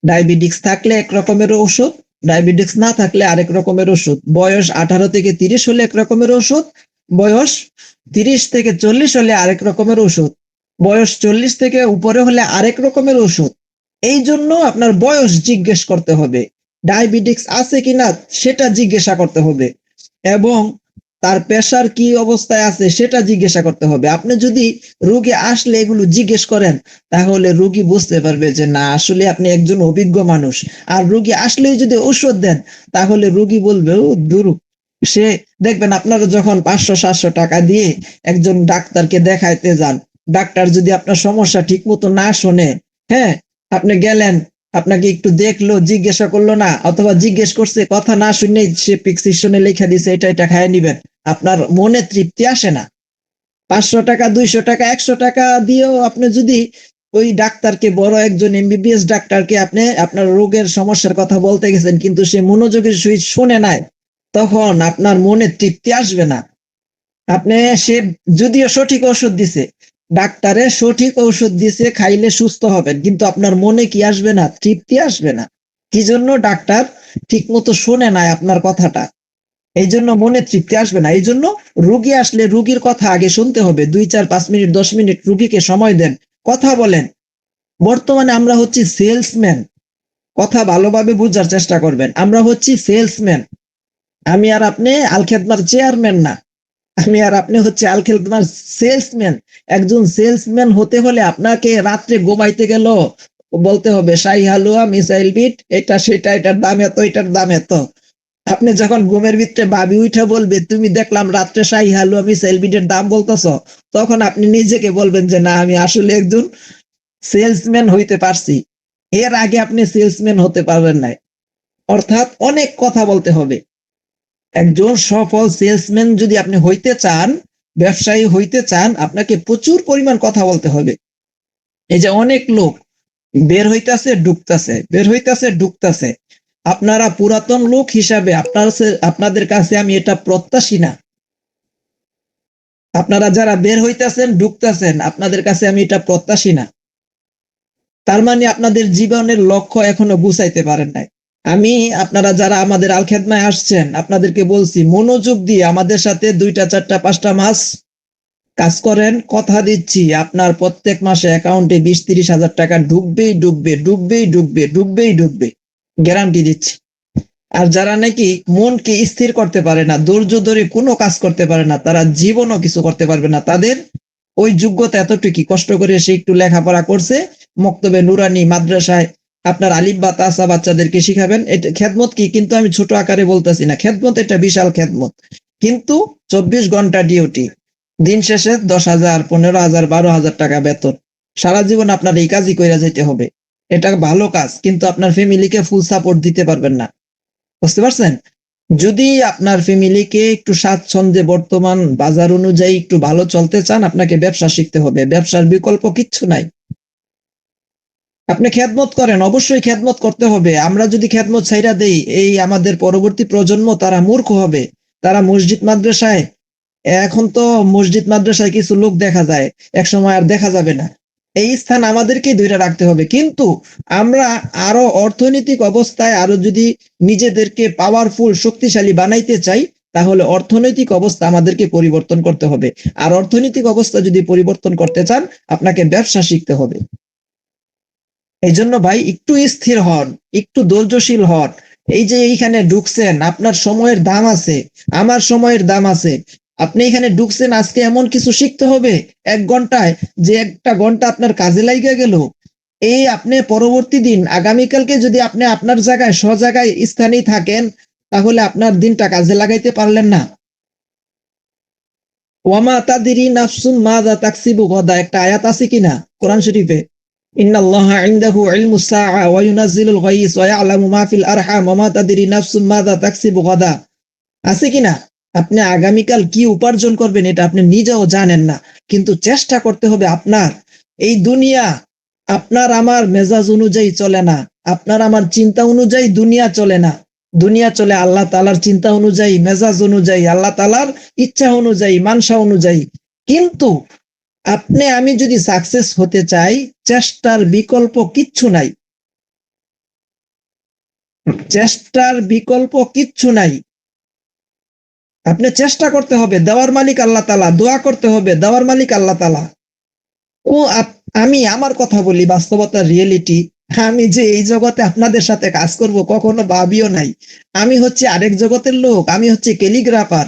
ডায়াবেটিক্স থাকলে এক রকমের ওষুধ, ডায়াবেটিক্স না থাকলে আরেক রকমের ওষুধ। বয়স 18 থেকে 30 হলে এক রকমের ওষুধ, বয়স 30 থেকে 40 হলে আরেক রকমের ওষুধ, বয়স 40 থেকে উপরে হলে আরেক রকমের ওষুধ। এই জন্য আপনার বয়স জিজ্ঞেস করতে হবে, ডায়াবেটিক্স আছে কিনা সেটা জিজ্ঞাসা করতে হবে, এবং তার প্রেশার কি অবস্থায় আছে সেটা জিজ্ঞাসা করতে হবে। আপনি যদি রোগী আসলে এগুলো জিজ্ঞেস করেন তাহলে রোগী বুঝতে পারবে যে না আসলে আপনি একজন অভিজ্ঞ মানুষ। আর রোগী আসলেই যদি ঔষধ দেন তাহলে রোগী বলবে ও দূর। সে দেখবেন আপনারা যখন 500-700 টাকা দিয়ে একজন ডাক্তারকে দেখাইতে যান, ডাক্তার যদি আপনার সমস্যা ঠিক মতো না শোনে, হ্যাঁ, আপনি গেলেন, আপনাকে একটু দেখলো, জিজ্ঞাসা করলো না, অথবা জিজ্ঞেস করছে কথা না শুনে সে প্রেসক্রিপশনে লিখে দিছে এটা এটা খাইয়ে নিবেন, আপনার মনে তৃপ্তি আসে না। 500 টাকা, 200 টাকা, 100 টাকা দিয়েও আপনি যদি ওই ডাক্তারকে, বড় একজন এমবিবিএস ডাক্তারকে আপনি আপনার রোগের সমস্যার কথা বলতে গেছেন কিন্তু সে মনোযোগের সহিত শুনে নাই, তখন আপনার মনে তৃপ্তি আসবে না। আপনি সে যদিও সঠিক ঔষধ দিছে, ডাক্তারে সঠিক ঔষধ দিছে খাইলে সুস্থ হবেন, কিন্তু আপনার মনে কি আসবে না? তৃপ্তি আসবে না। কি জন্য? ডাক্তার ঠিক মতো শুনে নাই আপনার কথাটা, এই জন্য মনে তৃপ্তি আসবে না। এই জন্য রুগী আসলে রুগীর কথা আগে শুনতে হবে। 2, 4, 5 মিনিট 10 মিনিট রুগীকে সময় দেন, কথা বলেন। বর্তমানে আমরা হচ্ছি সেলসম্যান, কথা ভালোভাবে বুঝার চেষ্টা করবেন। আমরা হচ্ছি সেলসম্যান। আমি আর আপনি আল খেদমার চেয়ারম্যান না, আমি আর আপনি হচ্ছে আল খেদমার সেলসম্যান। একজন সেলসম্যান হতে হলে আপনাকে রাত্রে ঘুমাইতে গেল বলতে হবে শাহী হালুয়া মিসাইল বিট এটা সেটা, এটার দাম এত, এটার দাম এত। আপনি যখন ঘুমের ভিতরে ভাবি উঠে বলবে তুমি দেখলাম রাত্রে শাহী হালুয়া মিসাইল বিটের দাম বলতেছ, তখন আপনি নিজেকে বলবেন যে না আমি আসলে একজন সেলসম্যান হইতে পারছি। এর আগে আপনি সেলসম্যান হতে পারবেন না। অর্থাৎ অনেক কথা বলতে হবে। একজন সফল সেলসম্যান যদি আপনি হইতে চান, ব্যবসায়ী হইতে চান, আপনাকে প্রচুর পরিমাণ কথা বলতে হবে। এই যে অনেক লোক বের হইতাছে ঢুকতাছে, বের হইতাছে ঢুকতাছে, আপনারা পুরাতন লোক হিসাবে আপনাদের কাছে আমি এটা প্রত্যাশী না। আপনারা যারা বের হইতেছেন ঢুকতেছেন, আপনাদের কাছে আমি এটা প্রত্যাশী না। তার মানে আপনাদের জীবনের লক্ষ্য এখনো গুছাইতে পারেন নাই। আমি আপনারা যারা আমাদের আল খেদমায় আসছেন আপনাদেরকে বলছি, মনোযোগ দিয়ে আমাদের সাথে 2টা 4টা 5টা মাস কাজ করেন। কথা দিচ্ছি আপনার প্রত্যেক মাসে অ্যাকাউন্টে 20-30 হাজার টাকা ঢুকবেই ঢুকবে, ঢুকবেই ঢুকবে, ঢুকবেই ঢুকবে, গ্যারান্টি দিচ্ছি। আর যারা নাকি মনকে স্থির করতে পারে না, ধৈর্য ধরে কোনো কাজ করতে পারে না, তারা জীবনও কিছু করতে পারবে না। তাদের ওই যোগ্যতা এতটুকু, কষ্ট করে সে একটু লেখাপড়া করছে, মক্তবে নুরানি মাদ্রাসায় আপনার আলিফ বা তাসা বাচ্চাদেরকে শিখাবেন। এটা খেদমত কি, কিন্তু আমি ছোট আকারে বলতেছি না, খেদমত এটা বিশাল খেদমত। কিন্তু 24 ঘন্টা ডিউটি, দিন শেষে 10,000, 15,000, 12,000 টাকা বেতন। সারা জীবন আপনার এই কাজই কইরা যেতে হবে। এটা ভালো কাজ, কিন্তু আপনার ফ্যামিলিকে ফুল সাপোর্ট দিতে পারবেন না। বুঝতে পারছেন? যদি আপনার ফ্যামিলিকে একটু স্বাচ্ছন্দ্যে বর্তমান বাজার অনুযায়ী একটু ভালো চলতে চান, আপনাকে ব্যবসা শিখতে হবে। ব্যবসার বিকল্প কিচ্ছু নাই। আপনি খেদমত করেন, অবশ্যই খেদমত করতে হবে। আমরা যদি খেদমত ছাইরা দেই, এই আমাদের পরবর্তী প্রজন্ম তারা মূর্খ হবে। তারা মসজিদ মাদ্রাসায়, এখন তো মসজিদ মাদ্রাসায় কিছু লোক দেখা যায়, এক সময় আর দেখা যাবে না। এই স্থান আমাদেরকেই ধরে রাখতে হবে। কিন্তু আমরা আরো অর্থনৈতিক অবস্থায় আরো যদি নিজেদেরকে পাওয়ারফুল, শক্তিশালী বানাইতে চাই, তাহলে অর্থনৈতিক অবস্থা আমাদেরকে পরিবর্তন করতে হবে। আর অর্থনৈতিক অবস্থা যদি পরিবর্তন করতে চান, আপনাকে ব্যবসা শিখতে হবে। এই জন্য ভাই একটু স্থির হন, একটু ধৈর্যশীল হন। এই যে এইখানে ঢুকছেন, আপনার সময়ের দাম আছে, আমার সময়ের দাম আছে। আপনি এখানে ঢুকছেন, আজকে এমন কিছু শিখতে হবে 1 ঘন্টায়, যে 1টা ঘন্টা আপনার কাজে লাগিয়ে গেল। এই আপনি পরবর্তী দিন, আগামীকালকে যদি আপনি আপনার জায়গায় স্বজায়গায় স্থানেই থাকেন, তাহলে আপনার দিনটা কাজে লাগাইতে পারলেন না। ওয়ামা তাদরি নাফসুম মাযা তাকসিবু গাদা, একটা আয়াত আছে কিনা কোরআন শরীফে? ইন্নাল্লাহা ইনদাহু ইলমুস সাআ ওয়া ইউনাজ্জিলুল গায়স ওয়া ইয়ালামু মা ফিল আরহাম ওয়া মা তাদরি নাফসুম মাযা তাকসিবু গাদা, আছে কিনা? আপনি আগামীকাল কি উপার্জন করবেন এটা আপনি নিজেও জানেন না, কিন্তু চেষ্টা করতে হবে আপনার। এই দুনিয়া আপনার আমার মেজাজ অনুযায়ী চলে না, আপনার আমার চিন্তা অনুযায়ী দুনিয়া চলে না। দুনিয়া চলে আল্লাহ তাআলার চিন্তা অনুযায়ী, মেজাজ অনুযায়ী, আল্লাহ তাআলার ইচ্ছা অনুযায়ী, মানসা অনুযায়ী। কিন্তু আপনি আমি যদি সাকসেস হতে চাই, চেষ্টার বিকল্প কিচ্ছু নাই। চেষ্টার বিকল্প কিচ্ছু নাই। আপনি চেষ্টা করতে হবে, দেওয়ার মালিক আল্লাহ তাআলা, দোয়া করতে হবে, দেওয়ার মালিক আল্লাহ তাআলা। আমি আমার কথা বলি, বাস্তবতার রিয়েলিটি। আমি যে এই জগতে আপনাদের সাথে কাজ করব কখনো ভাবিও নাই। আমি হচ্ছে আরেক জগতের লোক, আমি হচ্ছে ক্যালিগ্রাফার।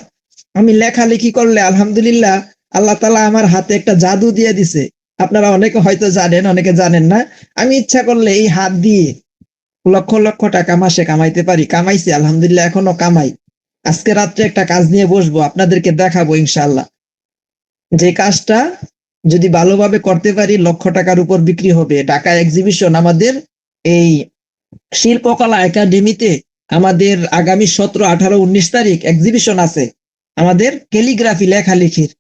আমি লেখালেখি করলে আলহামদুলিল্লাহ আল্লাহ তাআলা আমার হাতে একটা জাদু দিয়ে দিছে। আপনারা অনেকে হয়তো জানেন, অনেকে জানেন না। আমি ইচ্ছা করলে এই হাত দিয়ে লক্ষ লক্ষ টাকা মাসে কামাইতে পারি, কামাইছি আলহামদুলিল্লাহ, এখনো কামাই। আজকে রাত্রে একটা কাজ নিয়ে বসবো, আপনাদেরকে দেখাবো ইনশাআল্লাহ। যে কাজটা যদি ভালোভাবে করতে পারি, লক্ষ টাকার উপর বিক্রি হবে। ঢাকা এক্সিবিশন, আমাদের এই শিল্পকলা একাডেমিতে আমাদের আগামী 17, 18, 19 তারিখ এক্সিবিশন আছে আমাদের ক্যালিগ্রাফি, লেখালেখির।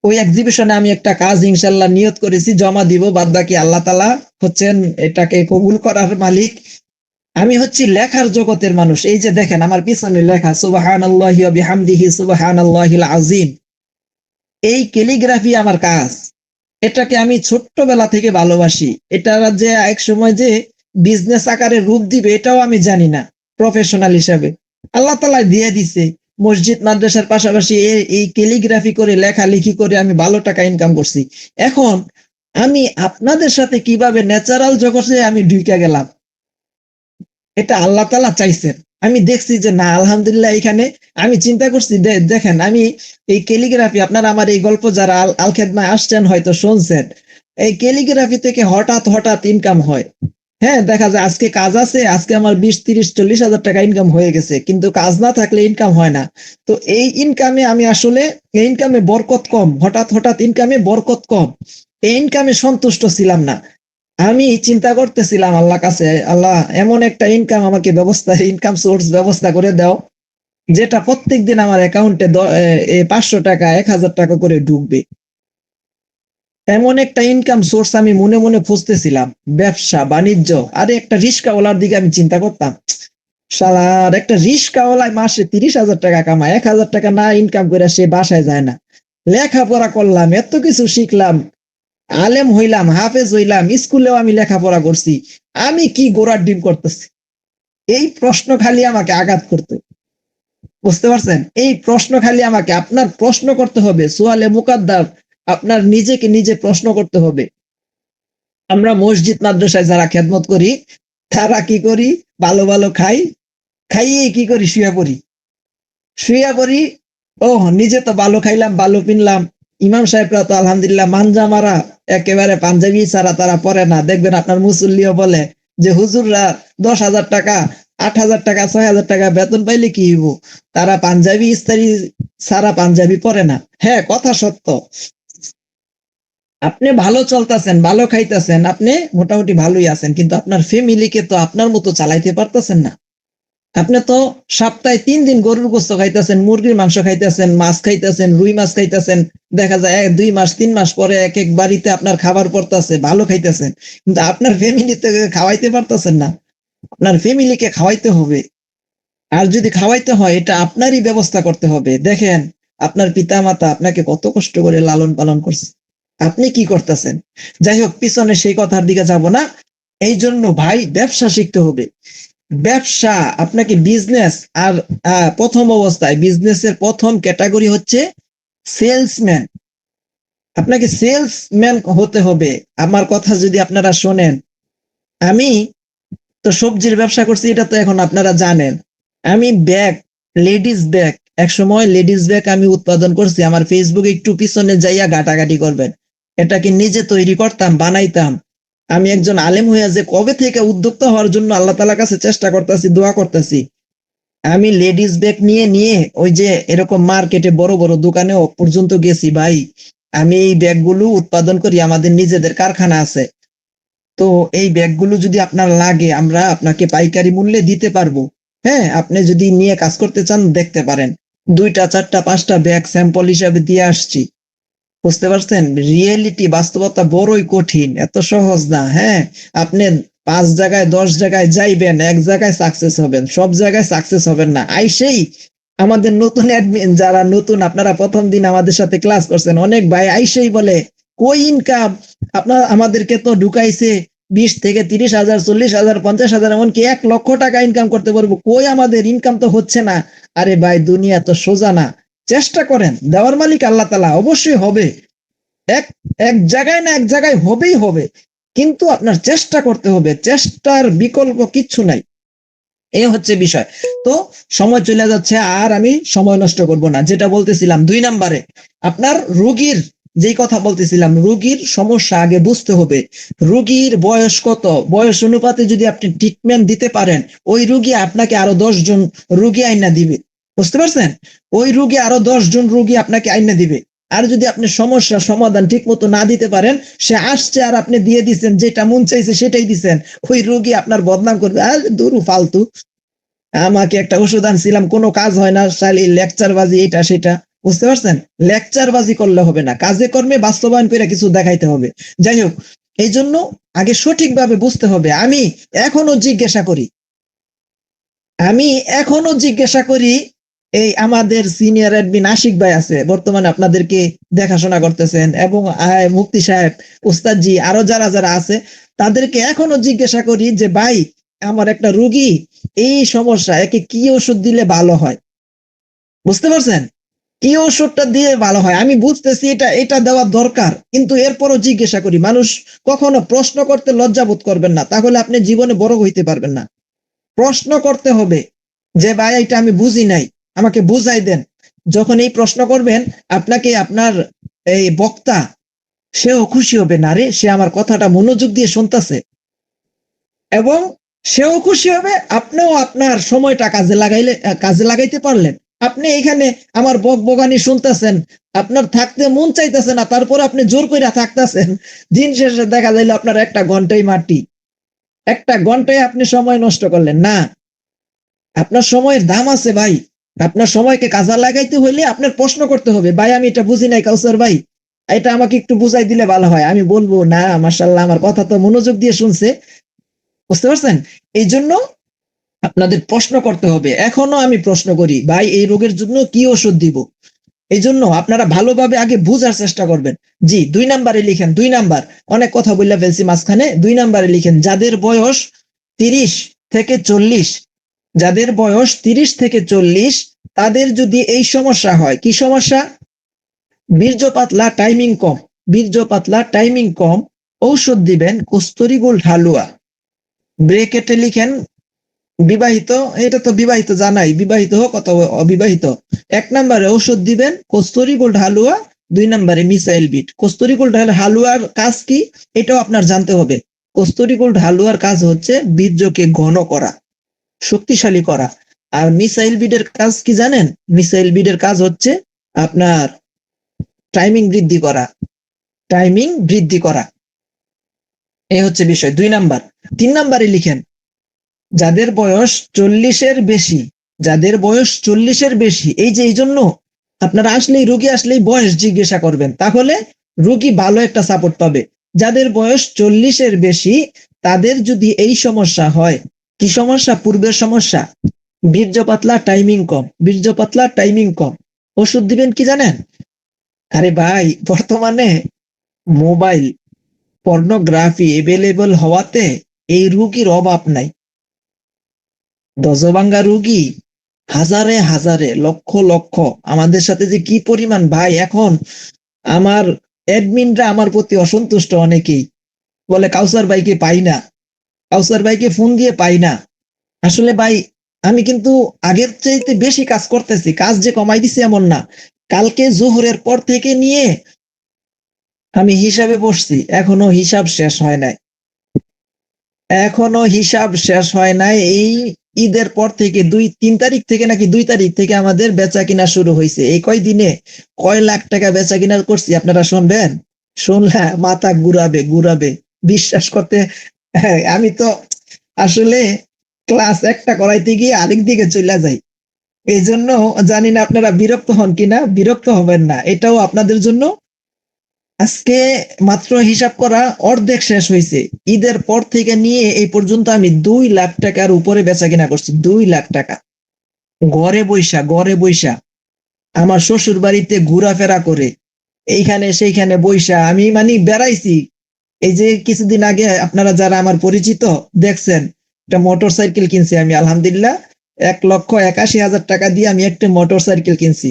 ওই এক্সিবিশনে আমি একটা কাজ ইনশাল্লাহ নিয়ত করেছি, জমা দিব। বাদ বাকি আল্লাহ তাআলা হচ্ছেন এটাকে কবুল করার মালিক। আমি হচ্ছি লেখার জগতের মানুষ। এই যে দেখেন আমার পিছনে লেখা সুবহানাল্লাহি ওয়া বিহামদিহি সুবহানাল্লাহিল আযীম। এই ক্যালিগ্রাফি আমার কাজ। এটাকে আমি ছোট্টবেলা থেকে ভালোবাসি। এটা যে এক সময় যে বিজনেস আকারে রূপ দিবে এটাও আমি জানি না। প্রফেশনাল হিসাবে আল্লাহ তাআলা দিয়ে দিছে। মসজিদ মাদ্রাসার পাশাপাশি এই ক্যালিগ্রাফি করে, লেখালেখি করে আমি ভালো টাকা ইনকাম করছি। এখন আমি আপনাদের সাথে কিভাবে ন্যাচারাল জগতে আমি ঢুকে গেলাম, এটা আল্লাহ তাআলা চাইছেন। আমি দেখছি যে না, আলহামদুলিল্লাহ। এখানে আমি চিন্তা করছি, দেখেন আমি এই ক্যালিগ্রাফি, আপনারা আমার এই গল্প যারা আল খেদমায় আসছেন হয়তো শুনছেন, এই ক্যালিগ্রাফি থেকে হঠাৎ হঠাৎ ইনকাম হয়। হ্যাঁ, দেখা যায় আজকে কাজ আছে, আজকে আমার 20, 30, 40 হাজার টাকা ইনকাম হয়ে গেছে, কিন্তু কাজ না থাকলে ইনকাম হয় না। তো এই ইনকামে আমি আসলে, এই ইনকামে বরকত কম, হঠাৎ হঠাৎ ইনকামে বরকত কম, এই ইনকামে সন্তুষ্ট ছিলাম না। আমি চিন্তা করতেছিলাম আল্লাহ কাছে, আল্লাহ এমন একটা ইনকাম আমাকে ইনকাম সোর্স ব্যবস্থা করে দাও, যেটা প্রত্যেকদিন আমার অ্যাকাউন্টে 500 টাকা, 1000 টাকা করে ঢুকবে। এমন একটা ইনকাম সোর্স আমি মনে মনে খুঁজতেছিলাম। ব্যবসা বাণিজ্য, আরে একটা রিস্কাওয়ালার দিকে আমি চিন্তা করতাম। শালার একটা রিস্কাওয়ালায় মাসে 30,000 টাকা কামায়, 1,000 টাকা না ইনকাম করে সে বাসায় যায় না। লেখাপড়া করলাম, এত কিছু শিখলাম, আলেম হইলাম, হাফেজ হইলাম, স্কুলেও আমি লেখাপড়া করছি, আমি কি গোড়ার ডিম করতেছি? এই প্রশ্ন খালি আমাকে আঘাত করতো। বুঝতে পারছেন? এই প্রশ্ন খালি আমাকে, আপনার প্রশ্ন করতে হবে, সোয়ালে মুকাদ্দার, আপনার নিজেকে নিজে প্রশ্ন করতে হবে। আমরা মসজিদ মাদ্রাসায় যারা খেদমত করি, তারা কি করি? ভালো ভালো খাই, খাইয়ে কি করি? শুয়ে পড়ি। ও, নিজে তো ভালো খাইলাম, ভালো পিনলাম, ইমাম সাহেবরা তো আলহামদুলিল্লাহ মানজা মারা, একেবারে পাঞ্জাবি ছাড়া তারা পরে না। দেখবেন আপনার মুসল্লিও বলে যে হুজুররা 10,000 টাকা, 8,000 টাকা, 6,000 টাকা বেতন পাইলে কি হইব, তারা পাঞ্জাবি ইস্তারি ছাড়া পাঞ্জাবি পরে না। হ্যাঁ, কথা সত্য। আপনি ভালো চলতেছেন, ভালো খাইতেছেন, আপনি মোটামুটি ভালোই আছেন, কিন্তু আপনার ফ্যামিলিকে তো আপনার মতো চালাইতে পারতেছেন না। আপনি তো সপ্তাহে 3 দিন গরুর গোস্ত খাইতেছেন, মুরগির মাংস খাইতেছেন, মাছ খাইতেছেন, রুই মাছ খাইতেছেন। দেখা যায় 2 মাস 3 মাস পরে এক এক বাড়িতে আপনার খাবার পড়তেছে, ভালো খাইতেছেন, কিন্তু আপনার ফ্যামিলিতে খাওয়াইতে পারতেছেন না। আপনার ফ্যামিলিকে খাওয়াইতে হবে। আর যদি খাওয়াইতে হয়, এটা আপনারই ব্যবস্থা করতে হবে। দেখেন, আপনার পিতা মাতা আপনাকে কত কষ্ট করে লালন পালন করছে, আপনি কি করতেছেন? যাই হোক, পিছনে সেই কথার দিকে যাব না। এই জন্য ভাই, ব্যবসা শিখতে হবে। ব্যবসা, আপনাকে বিজনেস, আর প্রথম অবস্থায় বিজনেসের প্রথম ক্যাটাগরি হচ্ছে সেলসম্যান। আপনাকে সেলসম্যান হতে হবে। আমার কথা যদি আপনারা শোনেন, আমি তো সবজির ব্যবসা করছি, এটা তো এখন আপনারা জানেন। আমি ব্যাগ, লেডিস ব্যাগ, এক সময় লেডিস ব্যাগ আমি উৎপাদন করছি। আমার ফেসবুকে একটু পিছনে যাইয়া ঘাটাঘাটি করবেন। এটাকে নিজে তৈরি করতাম, বানাইতাম। আমি একজন আলেম হইয়া যে কবে থেকে উদ্যোক্তা হওয়ার জন্য আল্লাহ তাআলার কাছে চেষ্টা করতেছি, দোয়া করতেছি। আমি লেডিস ব্যাগ নিয়ে নিয়ে ওই যে এরকম মার্কেটে বড় বড় দোকানেও পর্যন্ত গেছি ভাই। আমি এই ব্যাগগুলো উৎপাদন করি, আমাদের নিজেদের কারখানা আছে। তো এই ব্যাগগুলো যদি আপনার লাগে, আমরা আপনাকে পাইকারি মূল্যে দিতে পারবো। হ্যাঁ, আপনি যদি নিয়ে কাজ করতে চান, দেখতে পারেন। 2টা 4টা 5টা ব্যাগ স্যাম্পল হিসাবে দিয়ে আসছি। বুঝতে পারছেন? রিয়েলিটি, বাস্তবতা বড়ই কঠিন, এত সহজ না। হ্যাঁ, আপনি 5 জায়গায় 10 জায়গায় যাইবেন, এক জায়গায় সাকসেস হবেন, সব জায়গায় সাকসেস হবেন না। আইসেই আমাদের নতুন অ্যাডমিন যারা নতুন, আপনারা প্রথম দিন আমাদের সাথে ক্লাস করছেন, অনেক ভাই আইসেই বলে কই ইনকাম, আপনার আমাদেরকে তো ঢুকাইছে 20 থেকে 30,000, 40,000, 50,000, এমনকি 1 লক্ষ টাকা ইনকাম করতে পারবো, কই আমাদের ইনকাম তো হচ্ছে না। আরে ভাই, দুনিয়া তো সোজা না। চেষ্টা করেন, দেওয়ার মালিক আল্লাহ তাআলা, অবশ্যই হবে। এক এক জায়গায় না এক জায়গায় হবেই হবে, কিন্তু আপনার চেষ্টা করতে হবে, চেষ্টার বিকল্প কিচ্ছু নাই। এই হচ্ছে বিষয়। তো সময় চলে যাচ্ছে, আর আমি সময় নষ্ট করব না। যেটা বলতেছিলাম, 2 নম্বরে আপনার রোগীর, যেই কথা বলতেছিলাম, রোগীর সমস্যা আগে বুঝতে হবে। রোগীর বয়স কত, বয়স অনুপাতে যদি আপনি ট্রিটমেন্ট দিতে পারেন, ওই রোগী আপনাকে আরো 10 জন রোগী আইনা দিবে। বুঝতে পারছেন? ওই রোগী আরো 10 জন রোগী আপনাকে আইনা দিবে। আর যদি আপনি সমস্যার সমাধান ঠিক মতো না দিতে পারেন, সে আসছে আর আপনি দিয়ে দিচ্ছেন, যেটা মন চাইছে সেটাই দিচ্ছেন, ওই রোগী আপনার বদনাম করবে, আর দূর ফালতু, আমাকে একটা ওষুধ আনছিলাম, কোনো কাজ হয় না, শালি লেকচার বাজি, এটা সেটা। বুঝতে পারছেন? লেকচার বাজি করলে হবে না, কাজে কর্মে বাস্তবায়ন করে কিছু দেখাইতে হবে। যাই হোক, এই জন্য আগে সঠিকভাবে বুঝতে হবে। আমি এখনো জিজ্ঞাসা করি, আমি এখনো জিজ্ঞাসা করি, এই আমাদের সিনিয়র অ্যাডমিন আশিক ভাই আছে, বর্তমানে আপনাদেরকে দেখাশোনা করতেছেন, এবং মুফতি সাহেব, উস্তাদজি, আরো যারা যারা আছে, তাদেরকে এখনো জিজ্ঞাসা করি যে ভাই, আমার একটা রোগী এই সমস্যা, একে কি ওষুধ দিলে ভালো হয়? বুঝতে পারছেন? কি ওষুধটা দিয়ে ভালো হয়? আমি বুঝতেছি এটা এটা দেওয়া দরকার, কিন্তু এরপরও জিজ্ঞাসা করি। মানুষ কখনো প্রশ্ন করতে লজ্জাবোধ করবেন না, তাহলে আপনি জীবনে বড় হইতে পারবেন না। প্রশ্ন করতে হবে যে ভাই, এটা আমি বুঝি নাই, আমাকে বুঝাই দেন। যখন এই প্রশ্ন করবেন, আপনাকে আপনার এই বক্তা, সেও খুশি হবে, না রে, সে আমার কথাটা মনোযোগ দিয়ে শুনতেছে, এবং সেও খুশি হবে, আপনিও আপনার সময়টা কাজে লাগাইতে পারলেন। আপনি এখানে আমার বকবকানি শুনতেছেন, আপনার থাকতে মন চাইতেছে না, তারপর আপনি জোর কইরা থাকতেছেন, দিন শেষে দেখা যাইলো আপনার 1 ঘন্টাই মাটি, 1 ঘন্টায় আপনি সময় নষ্ট করলেন না। আপনার সময়ের দাম আছে ভাই। আপনার সময়কে কাজে লাগাইতে হইলে আপনার প্রশ্ন করতে হবে, ভাই আমি এটা বুঝি নাই, কাউসার ভাই এটা আমাকে একটু বুঝাই দিলে ভালো হয়। আমি বলবো, না মাশাআল্লাহ, আমার কথা তো মনোযোগ দিয়ে শুনছে। বুঝতে পারছেন? এই জন্য আপনাদের প্রশ্ন করতে হবে। এখনো আমি প্রশ্ন করি, ভাই এই রোগের জন্য কি ওষুধ দিব? এই জন্য আপনারা ভালোভাবে আগে বুঝার চেষ্টা করবেন। জি, 2 নাম্বারে লিখেন, 2 নাম্বার। অনেক কথা বললা ফেলছি মাঝখানে। 2 নাম্বারে লিখেন, যাদের বয়স 30 থেকে 40, যাদের বয়স 30 থেকে 40, তাদের যদি এই সমস্যা হয়, কি সমস্যা? বীর্য পাতলা, টাইমিং কম, বীর্য পাতলা, টাইমিং কম, ঔষধ দিবেন কস্তুরী গোল্ড হালুয়া। ব্রেকেটে লিখেন বিবাহিত, এটা তো বিবাহিত জানাই, বিবাহিত হোক অথবা অবিবাহিত। 1 নম্বরে ঔষধ দিবেন কস্তুরী গোল্ড হালুয়া, 2 নম্বরে মিসাইল বিট। কস্তুরী গোল্ড হালুয়ার কাজ কি এটাও আপনার জানতে হবে। কস্তুরী গোল্ড হালুয়ার কাজ হচ্ছে বীর্যকে ঘন করা, শক্তিশালী করা। আর মিসাইল বিটের কাজ কি জানেন? মিসাইল বিটের কাজ হচ্ছে আপনার টাইমিং বৃদ্ধি করা, টাইমিং বৃদ্ধি করা। এই হচ্ছে বিষয় 2 নাম্বার। 3 নাম্বারে লিখেন, যাদের বয়স 40-এর বেশি, যাদের বয়স 40-এর বেশি, এই যে এই জন্য আপনারা আসলেই, রোগী আসলেই বয়স জিজ্ঞাসা করবেন, তাহলে রোগী ভালো একটা সাপোর্ট পাবে। যাদের বয়স 40-এর বেশি, তাদের যদি এই সমস্যা হয়, কি সমস্যা? পূর্বের সমস্যা, বীর্য পাতলা, টাইমিং কম, বীর্য পাতলা, টাইমিং কম, ওষুধ দিবেন কি জানেন? আরে ভাই, বর্তমানে মোবাইল পর্নোগ্রাফি এভেলেবল হওয়াতে এই রোগীর অভাব নাই। দজভাঙ্গা রোগী হাজারে হাজারে, লক্ষ লক্ষ। আমাদের সাথে যে কি পরিমাণ ভাই, এখন আমার অ্যাডমিনরা আমার প্রতি অসন্তুষ্ট অনেকেই, বলে কাউসার ভাইকে পাই না, কাউসার ভাইকে ফোন দিয়ে পাই না। আসলে ভাই আমি কিন্তু আগের চাইতে বেশি কাজ করতেছি, কাজ যে কমাই দিছি এমন না। কালকে জোহরের পর থেকে নিয়ে আমি হিসাবে বসছি, এখনো হিসাব শেষ হয় নাই, এখনো হিসাব শেষ হয় নাই। এই ঈদের পর থেকে 2-3 তারিখ থেকে নাকি 2 তারিখ থেকে আমাদের বেচা কিনা শুরু হয়েছে। এই কয়দিনে কয় লাখ টাকা বেচা কিনা করছি আপনারা শুনবেন, শুনলে মাথা ঘুরাবে ঘুরাবে, বিশ্বাস করতে। হ্যাঁ, আমি তো আসলে ক্লাস একটা করাইতে গিয়ে আরেক দিকে চলে যাই। এই জন্য জানি না আপনারা বিরক্ত হন কিনা, বিরক্ত হবেন না, এটাও আপনাদের জন্য। আজকে মাত্র হিসাব করা অর্ধেক শেষ হয়েছে। ঈদের পর থেকে নিয়ে এই পর্যন্ত আমি 2 লাখ টাকার উপরে বেচা কিনা করছি, 2 লাখ টাকা। ঘরে বৈশা, ঘরে বৈশা, আমার শ্বশুর বাড়িতে ঘোরাফেরা করে, এইখানে সেইখানে বৈশা আমি মানে বেড়াইছি। এই যে কিছুদিন আগে আপনারা যারা আমার পরিচিত দেখছেন, একটা মোটর সাইকেল কিনছি আমি, আলহামদুলিল্লাহ। 1,81,000 টাকা দিয়ে আমি একটা মোটর সাইকেল কিনছি।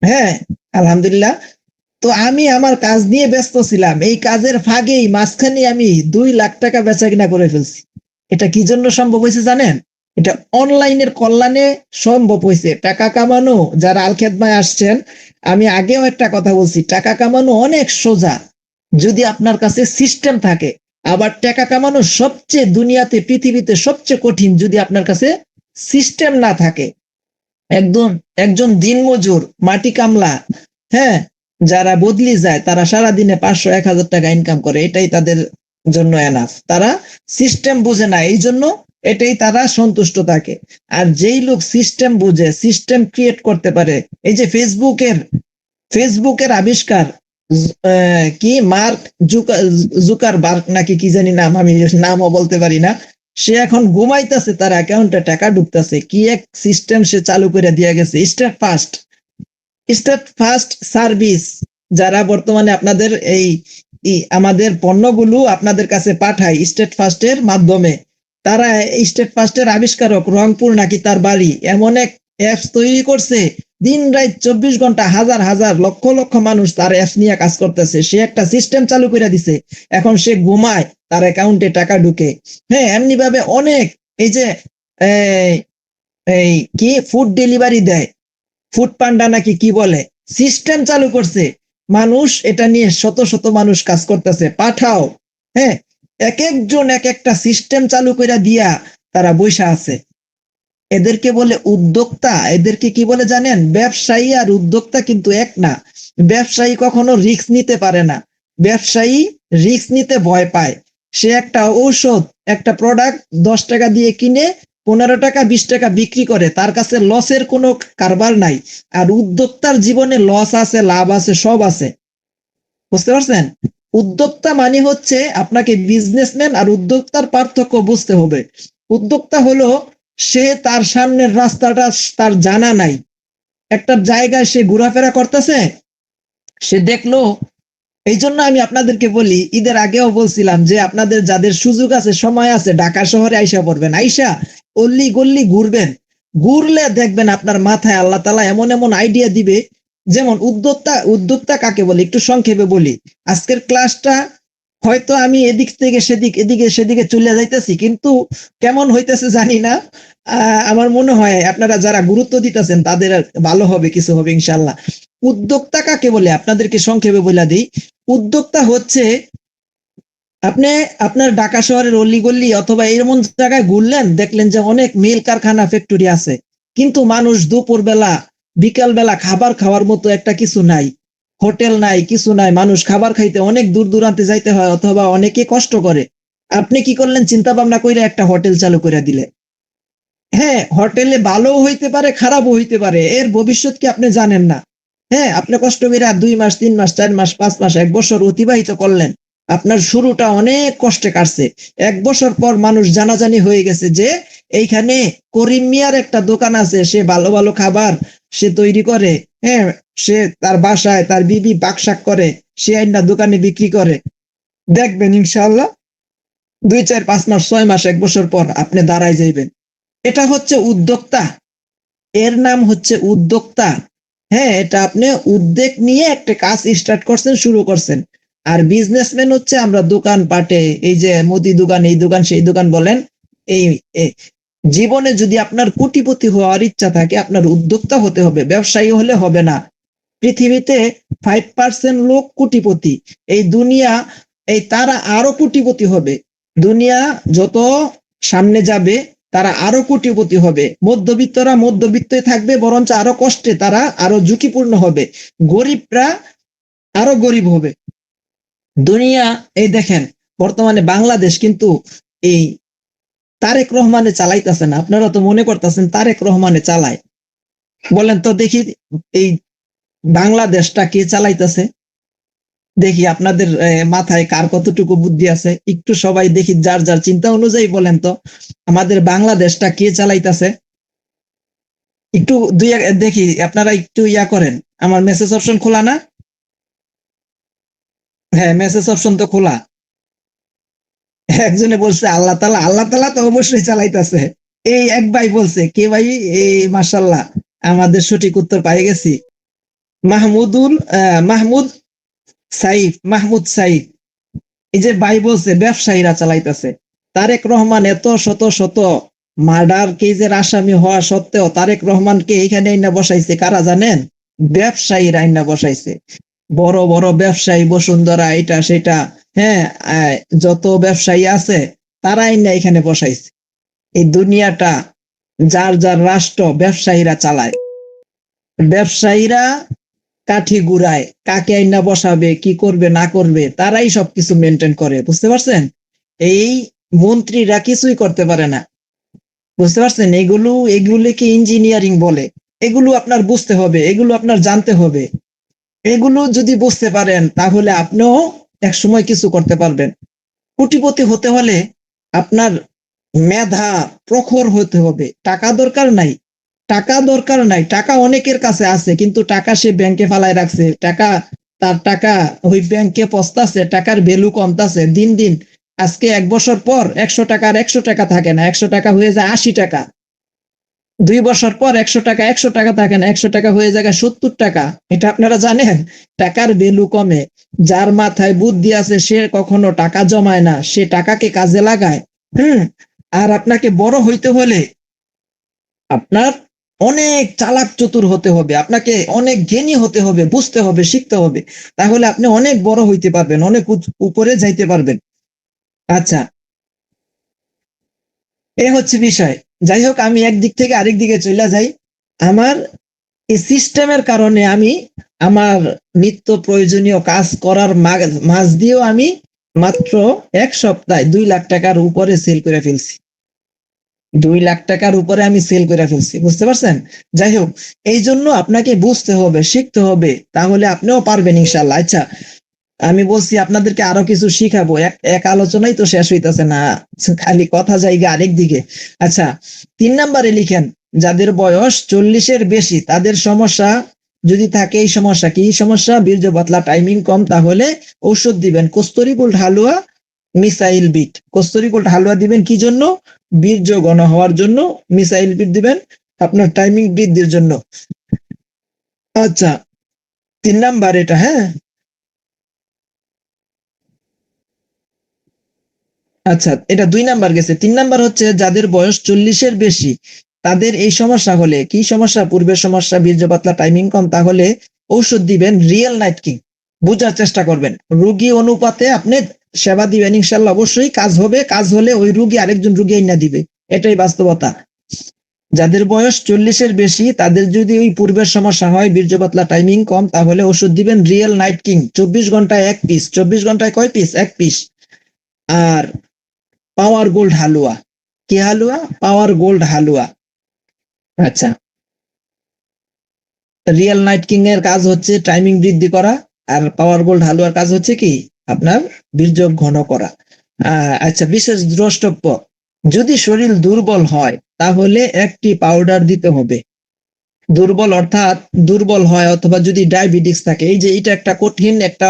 হ্যাঁ, আলহামদুলিল্লাহ। তো আমি আমার কাজ নিয়ে ব্যস্ত ছিলাম, এই কাজের ফাঁকেই মাঝখানে আমি 2 লাখ টাকা বেচা কিনা করে ফেলছি। এটা কি জন্য সম্ভব হয়েছে জানেন? এটা অনলাইনের কল্যাণে সম্ভব হয়েছে। টাকা কামানো, যারা আল খেদমায় আসছেন, আমি আগেও একটা কথা বলছি, টাকা কামানো অনেক সোজা যদি আপনার কাছে সিস্টেম থাকে। আবার টাকা কামানো সবচেয়ে দুনিয়াতে, পৃথিবীতে সবচেয়ে কঠিন যদি আপনার কাছে সিস্টেম না থাকে। একদম একজন দিনমজুর, মাটি কামলা, হ্যাঁ, যারা বদলি যায়, তারা সারাদিনে 500-1000 টাকা ইনকাম করে, এটাই তাদের জন্য এনাফ। তারা সিস্টেম বুঝে না, এই জন্য এটাই তারা সন্তুষ্ট থাকে। আর যেই লোক সিস্টেম বুঝে, সিস্টেম ক্রিয়েট করতে পারে, এই যে ফেসবুকের আবিষ্কার, কি মার্ক জুকারবার্গ নাকি কি জানি নাম, আমি নামও বলতে পারি না। সে এখন ঘুমাইতেছে, তার অ্যাকাউন্টে টাকা ঢুকতেছে, কি এক সিস্টেম সে চালু করে দিয়ে গেছে। স্টেট ফার্স্ট সার্ভিস, যারা বর্তমানে আপনাদের আমাদের পণ্যগুলো আপনাদের কাছে পাঠায় স্টেট ফার্স্টের মাধ্যমে, তারা স্টেট ফার্স্টের আবিষ্কারক, রংপুর নাকি তার বাড়ি, এমন এক অ্যাপস তৈরি করছে, দিন রাত 24 ঘন্টা হাজার হাজার লক্ষ লক্ষ মানুষ তার অ্যাপস নিয়ে কাজ করতেছে। সে একটা সিস্টেম চালু করে দিছে, এখন সে ঘুমায়, তার অ্যাকাউন্টে টাকা ঢুকে। হ্যাঁ, এমনি ভাবে অনেক, এই যে এই কি ফুড ডেলিভারি দেয়, ফুড পান্ডা নাকি কি বলে, সিস্টেম চালু করছে মানুষ, এটা নিয়ে শত শত মানুষ কাজ করতেছে, পাঠাও। হ্যাঁ, এক একজন এক একটা সিস্টেম চালু করে দিয়া তারা বৈশা আছে। এদেরকে বলে উদ্যোক্তা। এদেরকে কি বলে জানেন? ব্যবসায়ী আর উদ্যোক্তা কিন্তু এক না। ব্যবসায়ী কখনো রিস্ক নিতে পারে না, ব্যবসায়ী রিস্ক নিতে ভয় পায়। সে একটা ঔষধ, একটা প্রোডাক্ট 10 টাকা দিয়ে কিনে 15 টাকা 20 টাকা বিক্রি করে, তার কাছে লসের কোনো কারবার নাই। আর উদ্যোক্তার জীবনে লস আছে, লাভ আছে, সব আছে। বুঝতে পারছেন? উদ্যোক্তা মানে হচ্ছে, আপনাকে বিজনেসম্যান আর উদ্যোক্তার পার্থক্য বুঝতে হবে। উদ্যোক্তা হলো সে তার সামনের রাস্তাটা তার জানা নাই, একটা জায়গায় সে ঘোরাফেরা করতেছে, সে দেখলো। এই জন্য আমি আপনাদেরকে বলি, ঈদের আগেও বলছিলাম যে আপনাদের যাদের সুযোগ আছে, সময় আছে, ঢাকা শহরে আইসা পড়বেন, আইসা অল্লি গল্লি ঘুরবেন। ঘুরলে দেখবেন আপনার মাথায় আল্লাহ তাআলা এমন এমন আইডিয়া দিবে। যেমন উদ্যোক্তা, উদ্যোক্তা কাকে বলে একটু সংক্ষেপে বলি। আজকের ক্লাসটা হয়তো আমি এদিক থেকে সেদিক, এদিকে সেদিকে চলে যাইতেছি, কিন্তু কেমন হইতেছে জানি না। আমার মনে হয় আপনারা যারা গুরুত্ব দিতেছেন তাদের ভালো হবে, কিছু হবে ইনশাল্লাহ। উদ্যোক্তা কাকে বলে আপনাদেরকে সংক্ষেপে বলে দিই। উদ্যোক্তা হচ্ছে আপনি আপনার ঢাকা শহরের অলিগলি অথবা এমন জায়গায় ঘুরলেন, দেখলেন যে অনেক মিল কারখানা ফ্যাক্টরি আছে, কিন্তু মানুষ দুপুর বেলা বিকাল বেলা খাবার খাওয়ার মতো একটা কিছু নাই, হোটেল নাই, কিছু নাই, মানুষ খাবার খাইতে অনেক দূর দূরান্তে যাইতে হয় অথবা অনেকে কষ্ট করে। আপনি কি করলেন, চিন্তা ভাবনা করে একটা হোটেল চালু করে দিলে। হ্যাঁ, হোটেলে ভালোও হইতে পারে, খারাপও হইতে পারে, এর ভবিষ্যৎ কি আপনি জানেন না। হ্যাঁ, আপনি কষ্ট করে 2 মাস 3 মাস 4 মাস 5 মাস 1 বছর অতিবাহিত করলেন, আপনার শুরুটা অনেক কষ্টে কাটছে। 1 বছর পর মানুষ জানাজানি হয়ে গেছে যে এইখানে করিম মিয়ার একটা দোকান আছে, সে ভালো ভালো খাবার সে তৈরি করে। হ্যাঁ, সে তার বাসায় তার বিবি পাকশাক করে, সে আইনা দোকানে বিক্রি করে। দেখবেন ইনশাআল্লাহ 2 4 5 মাস 6 মাস 1 বছর পর আপনি দাঁড়ায় যাইবেন। এটা হচ্ছে উদ্যোক্তা, এর নাম হচ্ছে উদ্যোক্তা। হ্যাঁ, এটা আপনি উদ্যোগ নিয়ে একটা কাজ স্টার্ট করছেন, শুরু করছেন। আর বিজনেসম্যান হচ্ছে আমরা দোকান পাটে, এই যে মুদি দোকান, এই দোকান সেই দোকান বলেন, এই জীবনে যদি আপনার কোটিপতি হওয়ার ইচ্ছা থাকে, আপনার উদ্যোক্তা হতে হবে, ব্যবসায়ী হলে হবে না। পৃথিবীতে 5% লোক কোটিপতি, এই দুনিয়া, এই তারা আরো কোটিপতি হবে। দুনিয়া যত সামনে যাবে তারা আরো কোটিপতি হবে। মধ্যবিত্তরা মধ্যবিত্তই থাকবে, বরঞ্চ আরো কষ্টে তারা আরো ঝুঁকিপূর্ণ হবে। গরিবরা আরো গরিব হবে। দুনিয়া, এই দেখেন বর্তমানে বাংলাদেশ কিন্তু এই তারেক রহমানে চালাইতেছে না। আপনারা তো মনে করতেছেন তারেক রহমানে চালায়, বলেন তো দেখি এই বাংলাদেশটা কে চালাইতেছে? দেখি আপনাদের মাথায় কার কতটুকু বুদ্ধি আছে, একটু সবাই দেখি যার যার চিন্তা অনুযায়ী বলেন তো, আমাদের বাংলাদেশটা কে চালাইতেছে? একটু দেখি, আপনারা একটু ইয়া করেন। আমার মেসেজ অপশন খোলা না? হ্যাঁ, মেসেজ অপশন তো খোলা। একজনে বলছে আল্লাহ তাআলা, আল্লাহ তাআলা তো অবশ্যই চালাইতেছে। এই এক ভাই বলছে, কে ভাই? এই মাশাআল্লাহ, আমাদের সঠিক উত্তর পাই গেছি। মাহমুদ মাহমুদ সাইফ। এই যে ভাই বলছে ব্যবসায়ীরা চালাইতেছে। তারেক রহমান এত শত শত মার্ডার কেজের আসামি হওয়া সত্ত্বেও তারেক রহমানকে এখানে আইনা বসাইছে কারা জানেন? ব্যবসায়ীরা আইনা বসাইছে। বড় বড় ব্যবসায়ী, বসুন্ধরা, এটা সেটা, হ্যাঁ, যত ব্যবসায়ী আছে তারা আইনা এখানে বসাইছে। এই দুনিয়াটা যার যার রাষ্ট্র ব্যবসায়ীরা চালায়। ব্যবসায়ীরা কাঠি গুড়ায়, কাকে আইনা বসাবে, কি করবে না করবে, তারাই সবকিছু মেনটেন করে। বুঝতে পারছেন? এই মন্ত্রীরা কিছুই করতে পারে না। বুঝতে পারছেন? এগুলিকে ইঞ্জিনিয়ারিং বলে। এগুলো আপনার বুঝতে হবে, এগুলো আপনার জানতে হবে। এগুলো যদি বুঝতে পারেন তাহলে আপনিও এক সময় কিছু করতে পারবেন। কোটিপতি হতে হলে আপনার মেধা প্রখর হতে হবে। টাকা দরকার নাই, টাকা দরকার নাই, টাকা অনেকের কাছে আছে, কিন্তু টাকা সে ব্যাংকে ফালায় রাখছে। তার টাকা ওই ব্যাংকে পচতাছে, টাকার ভ্যালু কমতাছে দিন দিন। আজকে 1 বছর পর 100 টাকার 100 টাকা থাকে না, 100 টাকা হয়ে যায় 80 টাকা। 2 বছর পর 100 টাকা 100 টাকা থাকে না, 100 টাকা হয়ে যায় 70 টাকা। এটা আপনারা জানেন? টাকার ভ্যালু কমে। যার মাথায় বুদ্ধি আছে সে কখনো টাকা জমায় না, সে টাকাকে কাজে লাগায়। আর আপনাকে বড় হইতে হলে আপনার অনেক চালাক চতুর হতে হবে, আপনাকে অনেক জ্ঞানী হতে হবে, বুঝতে হবে, শিখতে হবে। তাহলে আপনি অনেক বড় হইতে পারবেন, অনেক উপরে যাইতে পারবেন। আচ্ছা, এ হচ্ছে বিষয়। যাই হোক, আমি একদিক থেকে আরেক দিকে চলে যাই। আমার এই সিস্টেমের কারণে আমি আমার নিত্য প্রয়োজনীয় কাজ করার মাঝ দিয়েও আমি মাত্র 1 সপ্তাহে 2 লাখ টাকার উপরে সেল করে ফেলছি। 2 লাখ টাকার উপরে আমি সেল করে ফেলছি। বুঝতে পারছেন? যাই হোক, এই জন্য আপনাকে বুঝতে হবে, শিখতে হবে, তাহলে আপনিও পারবেন ইনশাল্লাহ। আচ্ছা, আমি বলছি আপনাদেরকে আরো কিছু শিখাবো, এক আলোচনায় তো শেষ হইতাছে না, খালি কথা জায়গা আরেক দিকে। আচ্ছা, 3 নম্বরে লিখেন, যাদের বয়স 40-এর বেশি তাদের সমস্যা যদি থাকে, এই সমস্যা কি সমস্যা? বীর্য পাতলা, টাইমিং কম, তাহলে ঔষধ দিবেন কস্তুরী গোল্ড হালুয়া, মিসাইল বিট। কস্তুরী গোল্ড হালুয়া দিবেন কি জন্য? বীর্য ঘন হওয়ার জন্য। মিসাইল বিট দিবেন আপনার টাইমিং বৃদ্ধির জন্য। আচ্ছা, 3 নাম্বার এটা। হ্যাঁ, আচ্ছা, এটা 2 নাম্বার গেছে। 3 নাম্বার হচ্ছে যাদের বয়স 40-এর বেশি তাদের এই সমস্যা হলে, কি সমস্যা? পূর্বের সমস্যা, বীর্য পাতলা, টাইমিং কম, তাহলে ঔষধ দিবেন রিয়েল নাইট কিং। বুঝার চেষ্টা করবেন, রোগী অনুপাতে আপনি সেবা দিবেন, ইনশাল্লাহ অবশ্যই কাজ হবে। কাজ হলে ওই রোগী আরেকজন রোগী আইনা দিবে, এটাই বাস্তবতা। যাদের বয়স 40-এর বেশি তাদের যদি ওই পূর্বের সমস্যা হয়, বীর্য পাতলা, টাইমিং কম, তাহলে ওষুধ দিবেন রিয়েল নাইট কিং। 24 ঘন্টায় 1 পিস। 24 ঘন্টায় কয় পিস? 1 পিস। আর পাওয়ার গোল্ড হালুয়া। কি হালুয়া? পাওয়ার গোল্ড হালুয়া। আচ্ছা, রিয়েল নাইট কিং এর কাজ হচ্ছে টাইমিং বৃদ্ধি করা, আর পাওয়ার গোল্ড হালুয়ার কাজ হচ্ছে কি আপনার বীর্য ঘন করা। আচ্ছা, বিশেষ দ্রষ্টব্য, যদি শরীর দুর্বল হয় তাহলে একটি পাউডার দিতে হবে। দুর্বল অর্থাৎ দুর্বল হয়, অথবা যদি ডায়াবেটিস থাকে, এই যে এটা একটা কঠিন একটা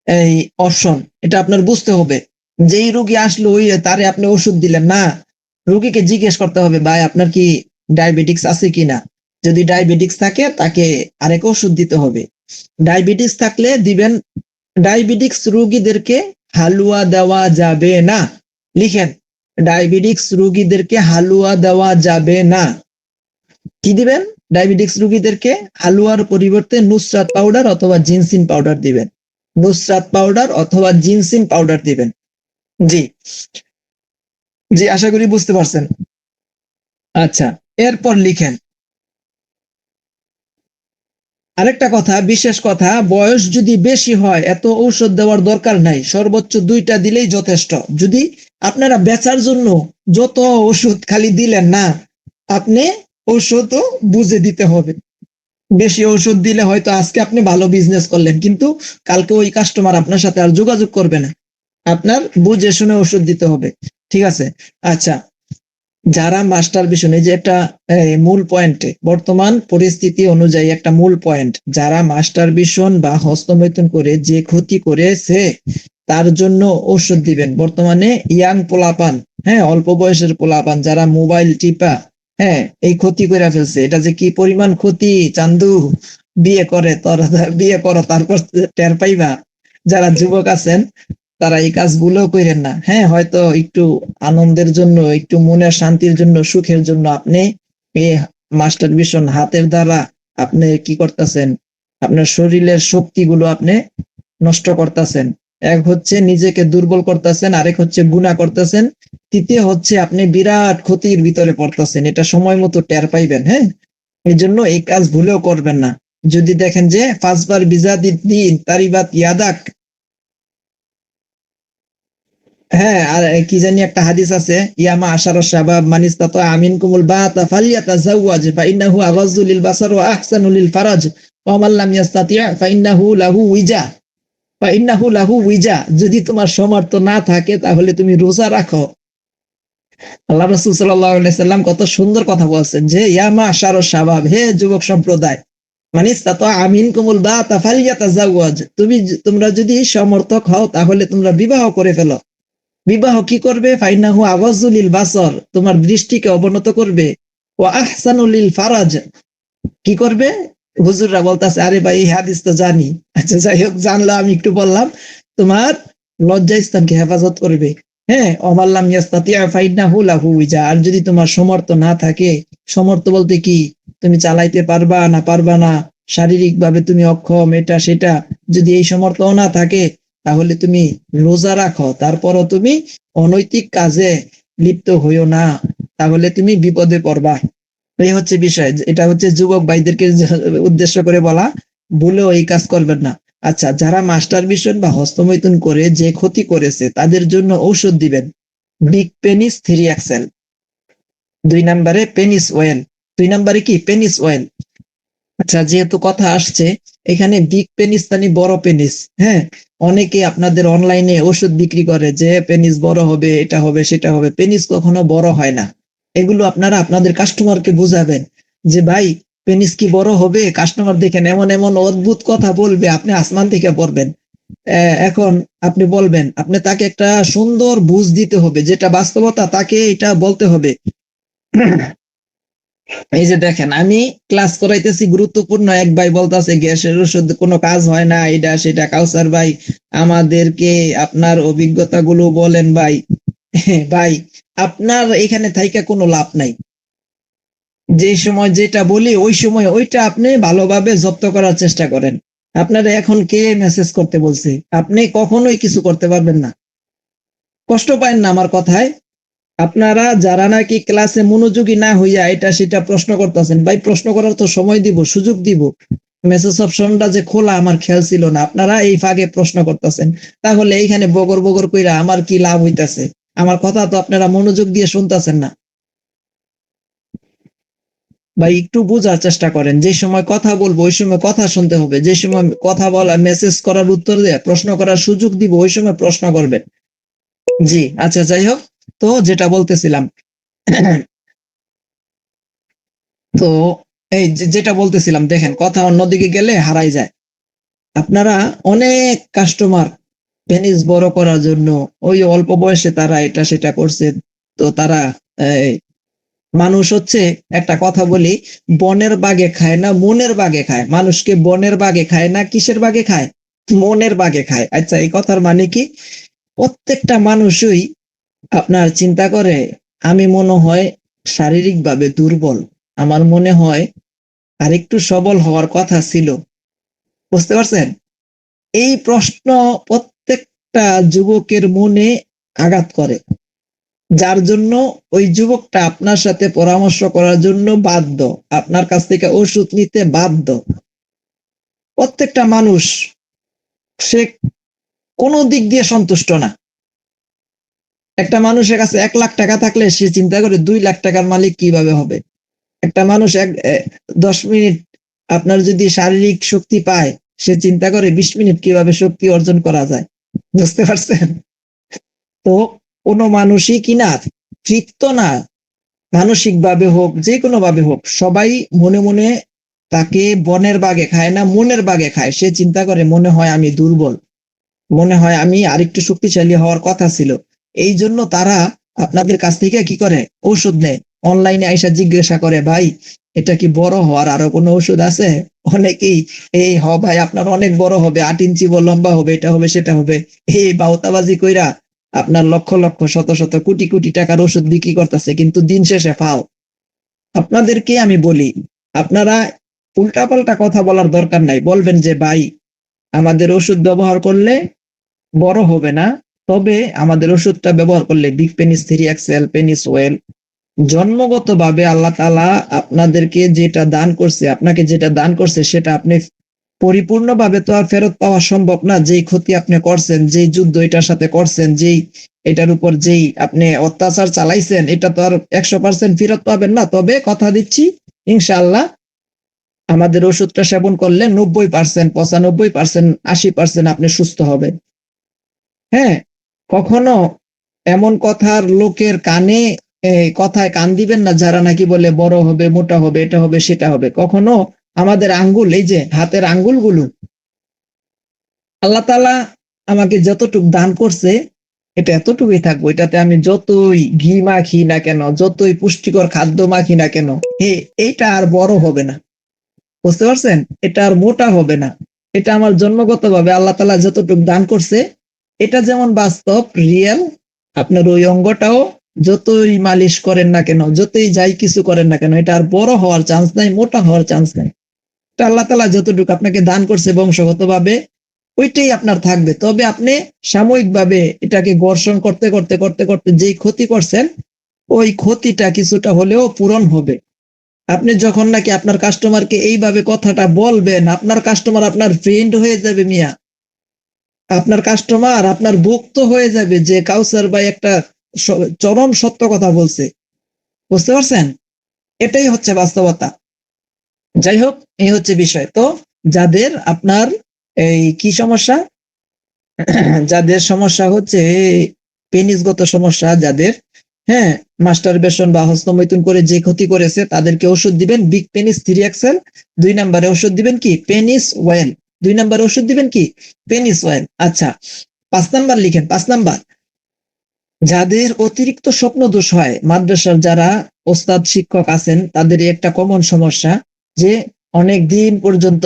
এই অপশন, এটা আপনার বুঝতে হবে। যেই রোগী আসলো ওই তারে আপনি ওষুধ দিলেন না, রোগীকে জিজ্ঞেস করতে হবে ভাই আপনার কি ডায়াবেটিস আছে কিনা। যদি ডায়াবেটিস থাকে তাকে আরেক ওষুধ দিতে হবে। ডায়াবেটিস থাকলে দিবেন। ডায়াবেটিস রোগীদেরকে হালুয়া দেওয়া যাবে না। লিখেন, ডায়াবেটিস রোগীদেরকে হালুয়া দেওয়া যাবে না। কি দিবেন? ডায়াবেটিস রোগীদেরকে হালুয়ার পরিবর্তে নুসরাত পাউডার অথবা জিনসিন পাউডার দিবেন। নুসরাত পাউডার অথবা জিনসিন পাউডার দিবেন। জি জি, আশা করি বুঝতে পারছেন। আচ্ছা, এরপর লিখেন আরেকটা কথা, বিশেষ কথা, বয়স যদি বেশি হয় এত ঔষধ দেওয়ার দরকার নাই, সর্বোচ্চ 2টা দিলেই যথেষ্ট। যদি আপনারা বেচার জন্য যত ওষুধ খালি দিলেন না, আপনি ঔষধও বুঝে দিতে হবে। বেশি ওষুধ দিলে হয়তো আজকে আপনি ভালো বিজনেস করলেন, কিন্তু কালকে ওই কাস্টমার আপনার সাথে আর যোগাযোগ করবে না। আপনার বুঝে শুনে ওষুধ দিতে হবে, ঠিক আছে? আচ্ছা, যারা মাস্টার ভিশন, এই যে একটা মূল পয়েন্টে, বর্তমান পরিস্থিতি অনুযায়ী একটা মূল পয়েন্ট, যারা মাস্টার ভিশন বা হস্তমৈথুন করে যে ক্ষতি করেছে তার জন্য ওষুধ দিবেন। বর্তমানে ইয়াং পোলাপান, হ্যাঁ, অল্প বয়সের পোলাপান যারা মোবাইল টিপা, হ্যাঁ, এই ক্ষতি করে ফেলছে। এটা যে কি পরিমাণ ক্ষতি, চান্দু বিয়ে করো তারপর টের পাইবা। যারা যুবক আছেন তারা এই কাজগুলো করেন না। হ্যাঁ, হয়তো একটু আনন্দের জন্য, একটু মনের শান্তির জন্য, সুখের জন্য আপনি এই মাস্টার ভিশন হাতের দ্বারা আপনি কি করতেছেন? আপনার শরীরের শক্তিগুলো আপনি নষ্ট করতেছেন। এক হচ্ছে নিজেকে দুর্বল করতেছেন, আরেক হচ্ছে গুনাহ করতেছেন, তৃতীয় হচ্ছে আপনি বিরাট ক্ষতির ভিতরে পড়তেছেন। এটা সময় মতো টের পাইবেন। হ্যাঁ, এই জন্য এই কাজ ভুলেও করবেন না। যদি দেখেন যে 5 বার বিজাদিদ্দিন তারিবাত ইয়াদাক, হ্যাঁ, আর কি জানি একটা হাদিস আছে, ইয়ামা আশারা শাবাব মান ইসতাতা আমিনকুমুল বাতা ফালিয়াতাজাওয়াজ ফাইন্নাহু আগাযযু লিল বাসার ওয়া আহসানু লিল ফারাজ ওয়া মান লাম ইস্তাতি' ফাইন্নাহু লাহু উইজা। যদি তোমার সামর্থ্য না থাকে তাহলে তুমি রোজা রাখো। আল্লাহ রাসূল সাল্লাল্লাহু আলাইহি সাল্লাম কত সুন্দর কথা বলছেন যে ইয়ামা আশারা শাবাব, হে যুবক সম্প্রদায়, মান ইসতাতা আমিনকুমুল বাতা ফালিয়াতাজাওয়াজ, তোমরা যদি সমর্থক হও তাহলে তোমরা বিবাহ করে ফেলো। বিবাহ কি করবে? ফাইন্নাহু আগাযযু লিল বাসার, তোমার দৃষ্টিকে অবনত করবে। ওয়া আহসানু লিল ফারাজ, কি করবে? হুজুররা বলতাছে আরে ভাই এই হাদিস তো জানি। আচ্ছা, যাই হোক, জানলাম, আমি একটু বললাম। তোমার লজ্জাস্থানকে হেফাজত করবে। হ্যাঁ, অমাল্লাম ইয়াস্তাতি' ফাইন্নাহু লাহু উইজা, আর যদি তোমার সামর্থ্য না থাকে, সামর্থ্য বলতে কি, তুমি চালাইতে পারবা না, শারীরিক ভাবে তুমি অক্ষম, এটা সেটা, যদি এই সামর্থ্য না থাকে তাহলে তুমি রোজা রাখো, তারপরও তুমি অনৈতিক কাজে লিপ্ত হইও না, তাহলে তুমি বিপদে পড়বা। এই হচ্ছে বিষয়। এটা হচ্ছে যুবক ভাইদেরকে উদ্দেশ্য করে বলা, ভুলেও এই কাজ করবেন না। আচ্ছা, যারা মাস্টার ভিশন বা হস্তমৈথুন করে যে ক্ষতি করেছে তাদের জন্য ঔষধ দিবেন বিগ পেনিস 3 এক্সেল। 2 নম্বরে পেনিস অয়েল। 2 নম্বরে কি? Penis oil. আচ্ছা, যেহেতু কথা আসছে এখানে বিগ পেনিস মানে বড় পেনিস, হ্যাঁ, অনেকে আপনাদের অনলাইনে ওষুধ বিক্রি করে যে পেনিস বড় হবে, এটা হবে, সেটা হবে। পেনিস কখনো বড় হয় না। এগুলো আপনারা আপনাদের কাস্টমারকে বুঝাবেন যে ভাই পেনিস কি বড় হবে? কাস্টমার দেখেন এমন এমন অদ্ভুত কথা বলবে, আপনি আসমান থেকে পড়বেন। এখন আপনি বলবেন, আপনি তাকে একটা সুন্দর বুঝ দিতে হবে, যেটা বাস্তবতা তাকে এটা বলতে হবে। এই যে দেখেন, আমি ক্লাস করাইতেছি গুরুত্বপূর্ণ, এক ভাই বলতেছে গ্যাসের ওষুধ কোনো কাজ হয় না, এটা সেটা। কাউসার ভাই, আমাদেরকে আপনার অভিজ্ঞতাগুলো বলেন ভাই। ভাই, আপনার এখানে থাইকা কোনো লাভ নাই। যে সময় যেটা বলি ওই সময় ওইটা আপনি ভালোভাবে জব্দ করার চেষ্টা করেন। আপনারা এখন কে মেসেজ করতে বলছে? আপনি কখনোই কিছু করতে পারবেন না। কষ্ট পায় না আমার কথায়? আপনারা যারা নাকি ক্লাসে মনোযোগী না হইয়া এটা সেটা প্রশ্ন করতেছেন, ভাই প্রশ্ন করার তো সময় দিব, সুযোগ দিব। মেসেজ অপশনটা যে খোলা আমার খেয়াল ছিল না, আপনারা এই ফাঁকে প্রশ্ন করতেছেন। তাহলে এইখানে বগর বগর কইরা আমার কি লাভ হইতাছে? আমার কথা তো আপনারা মনোযোগ দিয়ে শুনতেছেন না। ভাই একটু বোঝার চেষ্টা করেন, যে সময় কথা বলবো ওই সময় কথা শুনতে হবে, যে সময় কথা বলা, মেসেজ করার উত্তর দেয়া, প্রশ্ন করার সুযোগ দিব, ওই সময় প্রশ্ন করবেন। জি আচ্ছা, যাই হোক, তো যেটা বলতেছিলাম, তো এই যেটা বলতেছিলাম, দেখেন কথা অন্যদিকে গেলে হারাই যায়। আপনারা অনেক কাস্টমার পেনিস বড় করার জন্য ওই অল্প বয়সে তারা এটা সেটা করছে। তো তারা এই, মানুষ হচ্ছে, একটা কথা বলি, বনের বাগে খায় না মনের বাগে খায়। মানুষকে বনের বাগে খায় না কিসের বাগে খায়? মনের বাগে খায়। আচ্ছা, এই কথার মানে কি? প্রত্যেকটা মানুষই আপনার চিন্তা করে আমি মনে হয় শারীরিকভাবে দুর্বল, আমার মনে হয় আরেকটু সবল হওয়ার কথা ছিল। বুঝতে পারছেন? এই প্রশ্ন প্রত্যেকটা যুবকের মনে আঘাত করে, যার জন্য ওই যুবকটা আপনার সাথে পরামর্শ করার জন্য বাধ্য, আপনার কাছ থেকে ওষুধ নিতে বাধ্য। প্রত্যেকটা মানুষ সে কোনো দিক দিয়ে সন্তুষ্ট না। একটা মানুষের কাছে 1,00,000 টাকা থাকলে সে চিন্তা করে 2,00,000 টাকার মালিক কিভাবে হবে। একটা মানুষ 10 মিনিট আপনার যদি শারীরিক শক্তি পায়, সে চিন্তা করে 20 মিনিট কিভাবে শক্তি অর্জন করা যায়। বুঝতে পারছেন? তো কোনো মানুষই কিনা তৃপ্ত না, মানসিক ভাবে হোক যে কোনো ভাবে হোক, সবাই মনে মনে তাকে বনের বাগে খায় না মনের বাগে খায়। সে চিন্তা করে মনে হয় আমি দুর্বল, মনে হয় আমি আরেকটু শক্তিশালী হওয়ার কথা ছিল। এই জন্য তারা আপনাদের কাছ থেকে কি করে? ওষুধ নেয়। অনলাইনে আইসা জিজ্ঞাসা করে, ভাই এটা কি বড় হওয়ার আরো কোনো ওষুধ আছে? অনেকেই এই ভাই আপনার অনেক বড় হবে, 8 ইঞ্চি লম্বা হবে, এটা হবে সেটা হবে, এই বাউতাবাজি কইরা আপনার লক্ষ লক্ষ শত শত কোটি কোটি টাকার ওষুধ বিক্রি করতেছে, কিন্তু দিন শেষে ফাও। আপনাদেরকে আমি বলি, আপনারা উল্টাপাল্টা কথা বলার দরকার নাই। বলবেন যে ভাই আমাদের ওষুধ ব্যবহার করলে বড় হবে না, তবে আমাদের ওষুধটা ব্যবহার করলে big penis 3 XL penis oil, জন্মগতভাবে আল্লাহ তাআলা আপনাদেরকে যেটা দান করছে, আপনাকে যেটা দান করছে, সেটা আপনি পরিপূর্ণভাবে তো আর ফেরত পাওয়া সম্ভব না। যেই ক্ষতি আপনি করছেন, যেই যুদ্ধ এটার সাথে করছেন, যেই এটার উপর যেই আপনি অত্যাচার চালাইছেন, এটা তো আর 100% ফেরত পাবেন না। তবে কথা দিচ্ছি, ইনশাআল্লাহ আমাদের ওষুধটা সেবন করলে 90%, 95%, 80% আপনি সুস্থ হবেন। হ্যাঁ, কখনো এমন কথার লোকের কানে কথায় কান দিবেন না, যারা নাকি বলে বড় হবে, মোটা হবে, এটা হবে, সেটা হবে। কখনো আমাদের আঙ্গুল, এই যে হাতের আঙ্গুলগুলো, আল্লাহ তাআলা আমাকে যতটুকু দান করছে এটা এতটুকুই থাকবো। এটাতে আমি যতই ঘি মাখি না কেন, যতই পুষ্টিকর খাদ্য মাখি না কেন, এইটা আর বড় হবে না। বুঝতে পারছেন? এটা আর মোটা হবে না। এটা আমার জন্মগতভাবে আল্লাহ তাআলা যতটুকু দান করছে, এটা যেমন বাস্তব রিয়েল, আপনার ওই অঙ্গটাও যতই মালিশ করেন না কেন, যতই যাই কিছু করেন না কেন, এটা আর বড় হওয়ার চান্স নাই, মোটা হওয়ার চান্স নাই। এটা আল্লাহ তাআলা যতটুকু আপনাকে দান করছে বংশগতভাবে, ওইটাই আপনার থাকবে। তবে আপনি সাময়িকভাবে এটাকে ঘর্ষণ করতে করতে করতে করতে যেই ক্ষতি করছেন, ওই ক্ষতিটা কিছুটা হলেও পূরণ হবে। আপনি যখন নাকি আপনার কাস্টমারকে এইভাবে কথাটা বলবেন, আপনার কাস্টমার আপনার ফ্রেন্ড হয়ে যাবে মিয়া। আপনার কাস্টমার আপনার ভক্ত হয়ে যাবে, যে কাউসার ভাই একটা চরম সত্য কথা বলছে। বুঝতে পারছেন? এটাই হচ্ছে বাস্তবতা। যাই হোক, এই হচ্ছে বিষয়। তো যাদের আপনার এই কি সমস্যা, যাদের সমস্যা হচ্ছে পেনিসগত সমস্যা, যাদের হ্যাঁ মাস্টারবেশন বা হস্তমৈথুন করে যে ক্ষতি করেছে, তাদেরকে ওষুধ দিবেন বিগ পেনিস 3XL। 2 নম্বরে ওষুধ দিবেন কি পেনিস অয়েল। 2 নম্বরে ওষুধ দিবেন কি পেনিস অয়েল। আচ্ছা, 5 নাম্বার লিখেন। 5 নাম্বার, যাদের অতিরিক্ত স্বপ্ন দোষ হয়, মাদ্রাসার যারা ওস্তাদ শিক্ষক আছেন তাদের একটা কমন সমস্যা যে অনেক দিন পর্যন্ত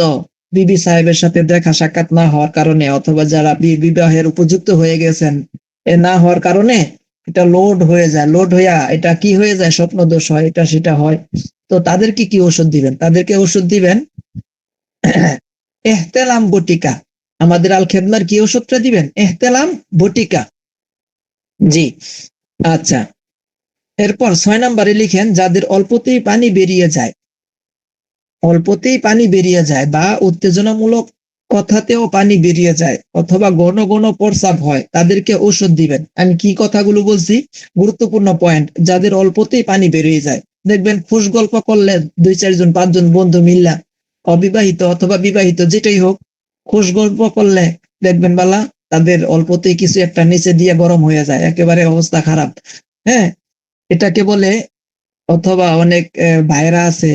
বিবি সাহেবের সাথে দেখা সাক্ষাৎ না হওয়ার কারণে, অথবা যারা বিবাহের উপযুক্ত হয়ে গেছেন এ না হওয়ার কারণে এটা লোড হয়ে যায়, লোড হইয়া এটা কি হয়ে যায়, স্বপ্ন দোষ হয়, এটা সেটা হয়। তো তাদেরকে কি ওষুধ দিবেন? তাদেরকে ওষুধ দিবেন এহতেলাম বটিকা। আমাদের আল খেদমার কি ওষুধটা দিবেন? এহতেলাম বটিকা। জি, আচ্ছা। এরপর 6 নম্বরে লিখেন, যাদের অল্পতেই পানি বেরিয়ে যায়, অল্পতেই পানি বেরিয়ে যায় বা উত্তেজনামূলক কথাতেও পানি বেরিয়ে যায়, অথবা ঘন ঘন প্রস্রাব হয়, তাদেরকে ওষুধ দিবেন। আমি কি কথাগুলো বলছি, গুরুত্বপূর্ণ পয়েন্ট। যাদের অল্পতেই পানি বেরিয়ে যায়, দেখবেন খুশ গল্প করলে 2-4 জন 5 জন বন্ধু মিল্লা, অবিবাহিত অথবা বিবাহিত যেটাই হোক, খুশ গল্প করলে দেখবেন বালা তাদের অল্পতেই কিছু একটা নিচে দিয়ে গরম হয়ে যায়, একেবারে অবস্থা খারাপ। হ্যাঁ, এটাকে বলে, অথবা অনেক ভাইরা আছে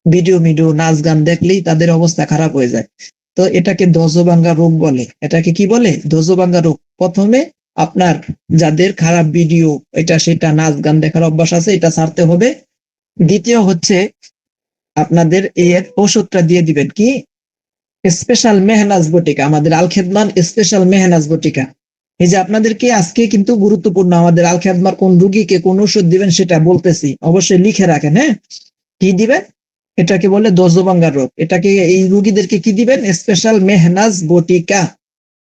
ভিডিও ভিডিও নাচ গান দেখলেই তাদের অবস্থা খারাপ হয়ে যায়। তো এটাকে ধ্বজভাঙ্গা রোগ বলে। এটাকে কি বলে? ধ্বজভাঙ্গা রোগ। প্রথমে আপনার যাদের খারাপ ভিডিও এটা সেটা নাচ গান দেখার অভ্যাস আছে, এটা ছাড়তে হবে। দ্বিতীয় হচ্ছে আপনাদের এর ওষুধটা দিয়ে দিবেন কি স্পেশাল মেহনাজ বটিকা, আমাদের আল খেদমান স্পেশাল মেহনাজ বটিকা। এই যে আপনাদেরকে আজকে কিন্তু গুরুত্বপূর্ণ, আমাদের আল খেদমার কোন রুগীকে কোন ওষুধ দিবেন সেটা বলতেছি, অবশ্যই লিখে রাখেন। হ্যাঁ, কি দিবেন? এটাকে বলে দজভাঙ্গা রোগ। এটাকে এই রুগীদেরকে কি দিবেন? স্পেশাল মেহনাজ বটিকা।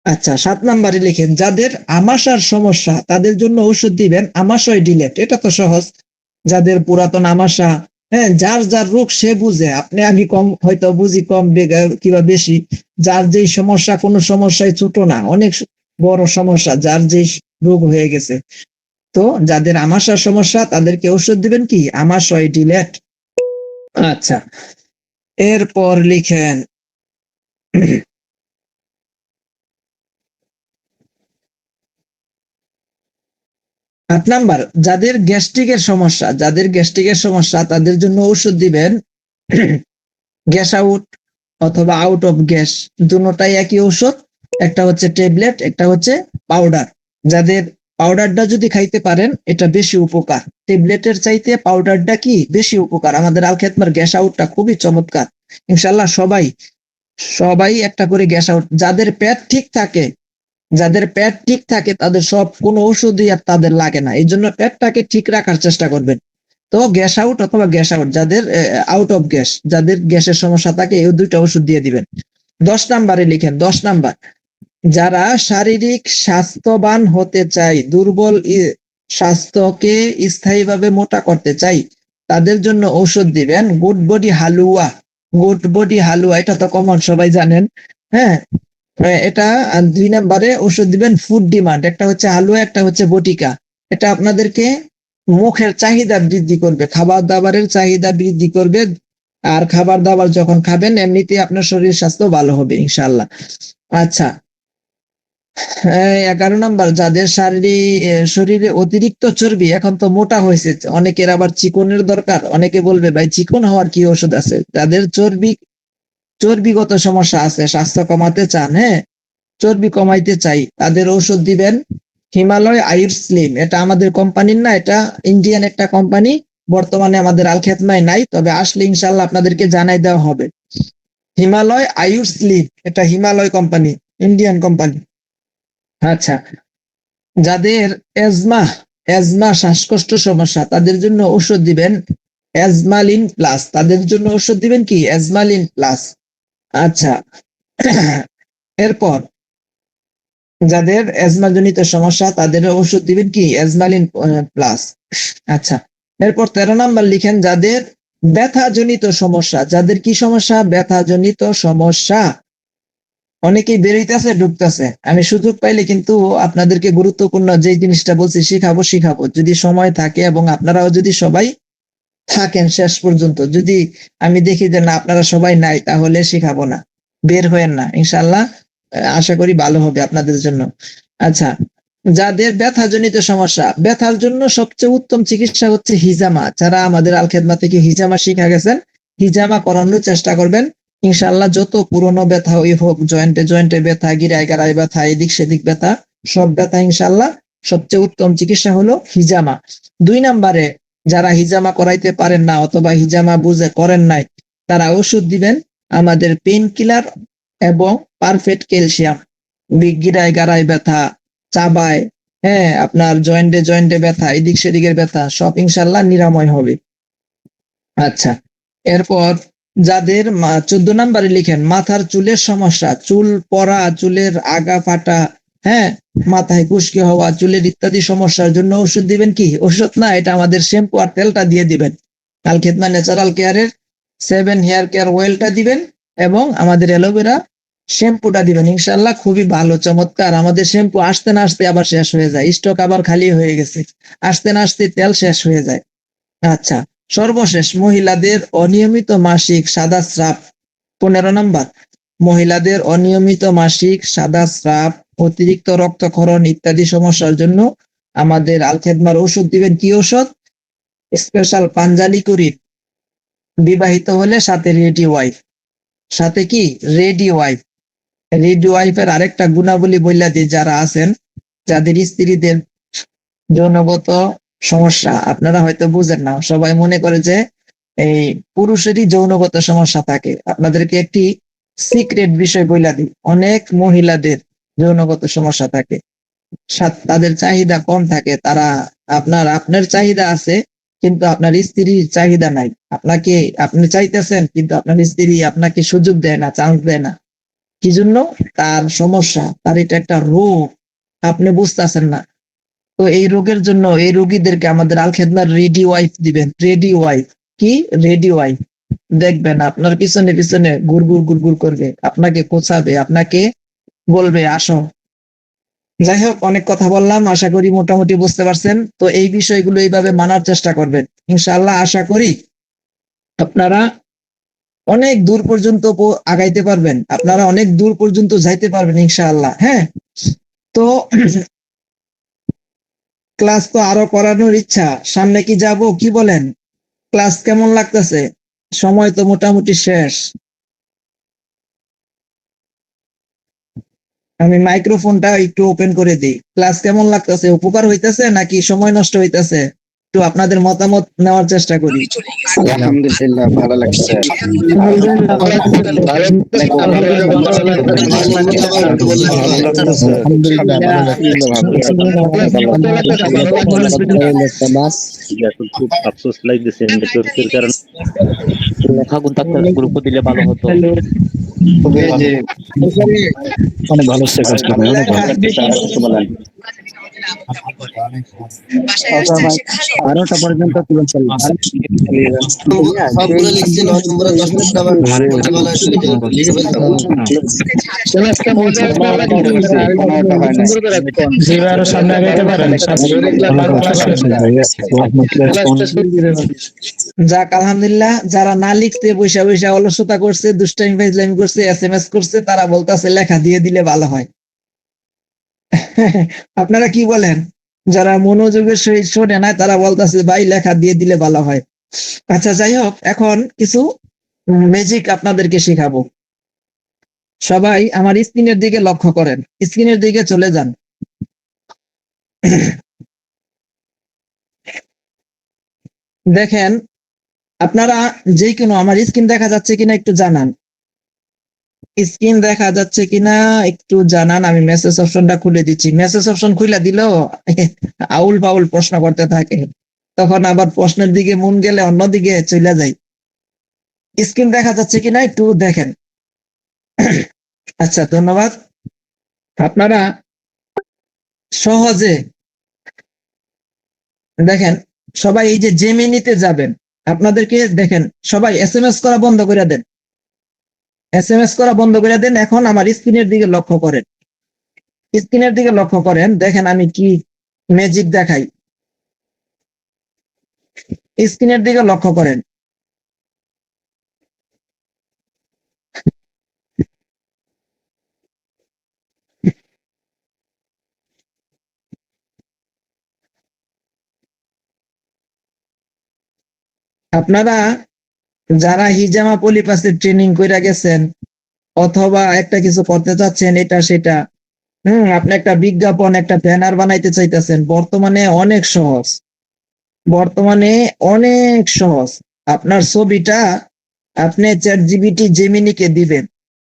আচ্ছা, 7 নম্বরে লিখেন, যাদের আমাশার সমস্যা তাদের জন্য ওষুধ দিবেন আমাশয় ডিলেট। এটা তো সহজ। যাদের পুরাতন আমাশা, হ্যাঁ, যার যার রোগ সে বুঝে। আপনি আমি কম হয়তো বুঝি, কম কিংবা বেশি। যার যেই সমস্যা, কোনো সমস্যায় ছোট না, অনেক বড় সমস্যা, যার যেই রোগ হয়ে গেছে। তো যাদের আমাশার সমস্যা তাদেরকে ওষুধ দিবেন কি আমাশয় ডিলেট। আচ্ছা, এরপর লিখেন 8 নাম্বার, যাদের গ্যাস্ট্রিকের সমস্যা, যাদের গ্যাস্ট্রিকের সমস্যা তাদের জন্য ওষুধ দিবেন গ্যাস আউট অথবা আউট অফ গ্যাস। দুটোটাই একই ঔষধ, একটা হচ্ছে ট্যাবলেট, একটা হচ্ছে পাউডার। যাদের পাউডারটা যদি খাইতে পারেন এটা বেশি উপকার, ট্যাবলেটের চাইতে পাউডারটা কি বেশি উপকার। আমাদের আল খেদমার গ্যাস আউটটা খুবই চমৎকার। ইনশাল্লাহ সবাই সবাই একটা করে গ্যাস আউট। যাদের পেট ঠিক থাকে, যাদের পেট ঠিক থাকে তাদের সব কোনো ওষুধই আর তাদের লাগে না। এই জন্য পেটটাকে ঠিক রাখার চেষ্টা করবেন। তো গ্যাস আউট অথবা গ্যাস আউট, যাদের আউট অফ গ্যাস, যাদের গ্যাসের সমস্যা থাকে, এই দুইটা ওষুধ দিয়ে দিবেন। 10 নম্বরে লিখেন, 10 নাম্বার, যারা শারীরিক স্বাস্থ্যবান হতে চায়, দুর্বল স্বাস্থ্যকে স্থায়ীভাবে মোটা করতে চাই, তাদের জন্য ঔষধ দিবেন গুড বডি হালুয়া। গুড বডি হালুয়া এটা তো কমন, সবাই জানেন। হ্যাঁ, এটা 2 নম্বরে ওষুধ দিবেন ফুড ডিমান্ড। একটা হচ্ছে হালুয়া, একটা হচ্ছে বটিকা। এটা আপনাদেরকে মুখের চাহিদা বৃদ্ধি করবে, খাবার দাবারের চাহিদা বৃদ্ধি করবে। আর খাবার দাবার যখন খাবেন এমনিতে আপনার শরীর স্বাস্থ্য ভালো হবে ইনশাল্লাহ। আচ্ছা, 11 নম্বর, যাদের শরীরে অতিরিক্ত চর্বি, এখন তো মোটা হয়েছে অনেকের, আবার চিকনের দরকার। অনেকে বলবে ভাই চিকন হওয়ার কি ওষুধ আছে? যাদের চর্বিগত সমস্যা আছে, স্বাস্থ্য কমাতে চান, হ্যাঁ চর্বি কমাইতে চাই, তাদের ঔষধ দিবেন হিমালয় আয়ুর স্লিম। এটা আমাদের কোম্পানির না, এটা ইন্ডিয়ান একটা কোম্পানি। বর্তমানে আমাদের আল খেদমায় নাই, তবে আসলে ইনশাল্লাহ আপনাদেরকে জানাই দেওয়া হবে। হিমালয় আয়ুর স্লিম, এটা হিমালয় কোম্পানি, ইন্ডিয়ান কোম্পানি। আচ্ছা, যাদের এজমা এজমা শ্বাসকষ্ট সমস্যা তাদের জন্য ওষুধ দিবেন এজমালিন প্লাস। তাদের জন্য ওষুধ দিবেন কি এজমালিন প্লাস। আচ্ছা, এরপর যাদের এজমা জনিত সমস্যা তাদের ওষুধ দিবেন কি এজমালিন প্লাস। আচ্ছা, এরপর 13 নম্বর লিখেন, যাদের ব্যথা জনিত সমস্যা। যাদের কি সমস্যা? ব্যথা জনিত সমস্যা। অনেকেই বেরোইতেছে ঢুকতেছে, আমি সুযোগ পাইলে কিন্তু আপনাদেরকে গুরুত্বপূর্ণ যে জিনিসটা বলছি শিখাবো যদি সময় থাকে, এবং আপনারাও যদি সবাই থাকেন শেষ পর্যন্ত। যদি আমি দেখি যে না আপনারা সবাই নাই, তাহলে শিখাবো না, বের হয়েন না ইনশাল্লাহ। আশা করি ভালো হবে আপনাদের জন্য। আচ্ছা, যাদের ব্যথাজনিত সমস্যা, ব্যথার জন্য সবচেয়ে উত্তম চিকিৎসা হচ্ছে হিজামা। যারা আমাদের আল খেদমা থেকে হিজামা শিখে গেছেন, হিজামা করানোর চেষ্টা করবেন। ইনশাআল্লাহ যত পুরনো ব্যথা ওই হোক, জয়েন্টে জয়েন্টে ব্যথা, গিরায় গারায় ব্যথা, এদিক সেদিক ব্যথা, সব ব্যথা ইনশাআল্লাহ সবচেয়ে উত্তম চিকিৎসা হলো হিজামা। 2 নম্বরে, যারা হিজামা করাইতে পারেন না অথবা হিজামা বুঝে করেন নাই, তারা ওষুধ দিবেন আমাদের পেইন কিলার এবং পারফেক্ট ক্যালসিয়াম। গিরায় গারায় ব্যথা, চাবায়, হ্যাঁ আপনার জয়েন্টে জয়েন্টে ব্যথা, এদিক সেদিকের ব্যথা সব ইনশাল্লাহ নিরাময় হবে। আচ্ছা, এরপর যাদের 14 নম্বরে লিখেন মাথার চুলের সমস্যা, চুল পড়া, চুলের আগা ফাটা, হ্যাঁ মাথায় খুশকি হওয়া, চুলের ইত্যাদি সমস্যার জন্য ওষুধ দিবেন কি? ওষুধ না, এটা আমাদের শ্যাম্পু আর তেলটা দিয়ে দিবেন। আল খেদমা ন্যাচারাল কেয়ারের 7 হেয়ার কেয়ার অয়েলটা দিবেন এবং আমাদের অ্যালোভেরা শ্যাম্পুটা দিবেন। ইনশাল্লাহ খুবই ভালো, চমৎকার। আমাদের শ্যাম্পু আসতে না আসতে আবার শেষ হয়ে যায়, স্টক আবার খালি হয়ে গেছে, আসতে না আসতে তেল শেষ হয়ে যায়। আচ্ছা, সর্বশেষ মহিলাদের অনিয়মিত মাসিক, সাদা স্রাব। 15 নম্বর, মহিলাদের অনিয়মিত মাসিক, সাদা স্রাব, অতিরিক্ত রক্তক্ষরণ ইত্যাদি সমস্যার জন্য আমাদের আল খেদমার ওষুধ দিবেন। কি ওষুধ? স্পেশাল পাঞ্জালি কুরিন। বিবাহিত হলে সাথে রেডি ওয়াইফ। সাথে কি? Ready wife. রেডি ওয়াইফের আরেকটা গুণাবলী বইলা দিই, যারা আছেন যাদের স্ত্রীদের যৌনগত সমস্যা, আপনারা হয়তো বুঝেন না, সবাই মনে করে যে এই পুরুষেরই যৌনগত সমস্যা থাকে। আপনাদেরকে একটি সিক্রেট বিষয় বইলা দিই, অনেক মহিলাদের যৌনগত সমস্যা থাকে, তাদের চাহিদা কম থাকে। তারা আপনার চাহিদা আছে কিন্তু আপনার স্ত্রীর চাহিদা নাই। আপনি চাইতেছেন কিন্তু আপনার স্ত্রী আপনাকে সুযোগ দেয় না, চান্স দেয় না। কি জন্য? তার সমস্যা, তার এটা একটা রোগ, আপনি বুঝতেছেন না। তো এই রোগের জন্য এই রোগীদেরকে আমাদের আল খেদমার রেডি ওয়াইফ দিবেন। রেডি ওয়াইফ কি? Ready wife. দেখবেন আপনার পিছনে পিছনে গুড়গুড় গুড়গুড় করবে, আপনাকে কোচাবে, আপনাকে বলবে আসো। যাই হোক, অনেক কথা বললাম, আশা করি মোটামুটি বুঝতে পারছেন। তো এই বিষয়গুলো এইভাবে মানার চেষ্টা করবেন, ইনশাআল্লাহ আশা করি আপনারা অনেক দূর পর্যন্ত আগাইতে পারবেন, আপনারা অনেক দূর পর্যন্ত যাইতে পারবেন ইনশাআল্লাহ। হ্যাঁ, তো ক্লাস তো আরো করানোর ইচ্ছা, সামনে কি যাব, কি বলেন? ক্লাস কেমন লাগতেছে? সময় তো মোটামুটি শেষ। আমি মাইক্রোফোনটা একটু ওপেন করে দিই। ক্লাস কেমন লাগতেছে? উপকার হইতেছে নাকি সময় নষ্ট হইতেছে? একটু আপনাদের মতামত নেওয়ার চেষ্টা করি। আলহামদুলিল্লাহ, ভালো লাগছে। ভালো লাগতেছে। এখন খুব আফসোস লাগতেছে নেটওয়ার্কের কারণে লেখাগুলো গ্রুপে দিলে ভালো হতো। অনেক ভালো হচ্ছে কাজটা, ভাই, অনেক ভালো। বারোটা পর্যন্ত ক্লাস চলবে। সবগুলো লিখছি, 9 নম্বরে 10 মিনিট আবার সচিবালয়ে এসে লিখে ফেলতে হবে। সামনে আগাইতে পারেন। যাক, আলহামদুলিল্লাহ। যারা না লিখতে বৈশা বৈশা অলসতা করছে, দুষ্টামি ফাইজলামি করছে, SMS করছে, তারা বলতেছে লেখা দিয়ে দিলে ভালো হয়। আপনারা কি বলেন? যারা মনোযোগের সহিত শোনে না, তারা বলতেছে ভাই লেখা দিয়ে দিলে ভালো হয়। আচ্ছা, যাই হোক, এখন কিছু ম্যাজিক আপনাদেরকে শেখাবো। সবাই আমার স্ক্রিনের দিকে লক্ষ্য করেন, স্ক্রিনের দিকে চলে যান। দেখেন, আপনারা যে কোনো, আমার স্ক্রিন দেখা যাচ্ছে কিনা একটু জানান। স্ক্রিন দেখা যাচ্ছে কিনা একটু জানান। আমি মেসেজ অপশনটা খুলে দিচ্ছি। মেসেজ অপশন খুলে দিলেও আউল ফাউল প্রশ্ন করতে থাকে, তখন আবার প্রশ্নের দিকে মন গেলে অন্যদিকে চলে যায়। স্ক্রিন দেখা যাচ্ছে কিনা একটু দেখেন। আচ্ছা, ধন্যবাদ। আপনারা সহজে দেখেন, সবাই এই যে জেমিনিতে যাবেন, আপনাদেরকে দেখেন সবাই SMS করা বন্ধ করে দেন, SMS করা বন্ধ করে দেন। এখন আমার স্ক্রিনের দিকে লক্ষ্য করেন, স্ক্রিনের দিকে লক্ষ্য করেন। দেখেন আমি কি ম্যাজিক দেখাই। স্ক্রিনের দিকে লক্ষ্য করেন। আপনারা যারা হিজামা পলিপাসের ট্রেনিং কইরা গেছেন অথবা একটা কিছু করতে চাচ্ছেন এটা সেটা, আপনি একটা বিজ্ঞাপন একটা ব্যানার বানাইতে চাইতেছেন, বর্তমানে অনেক সহজ। বর্তমানে অনেক সহজ। আপনার ছবিটা আপনি চ্যাট জিপিটি জেমিনিকে দিবেন,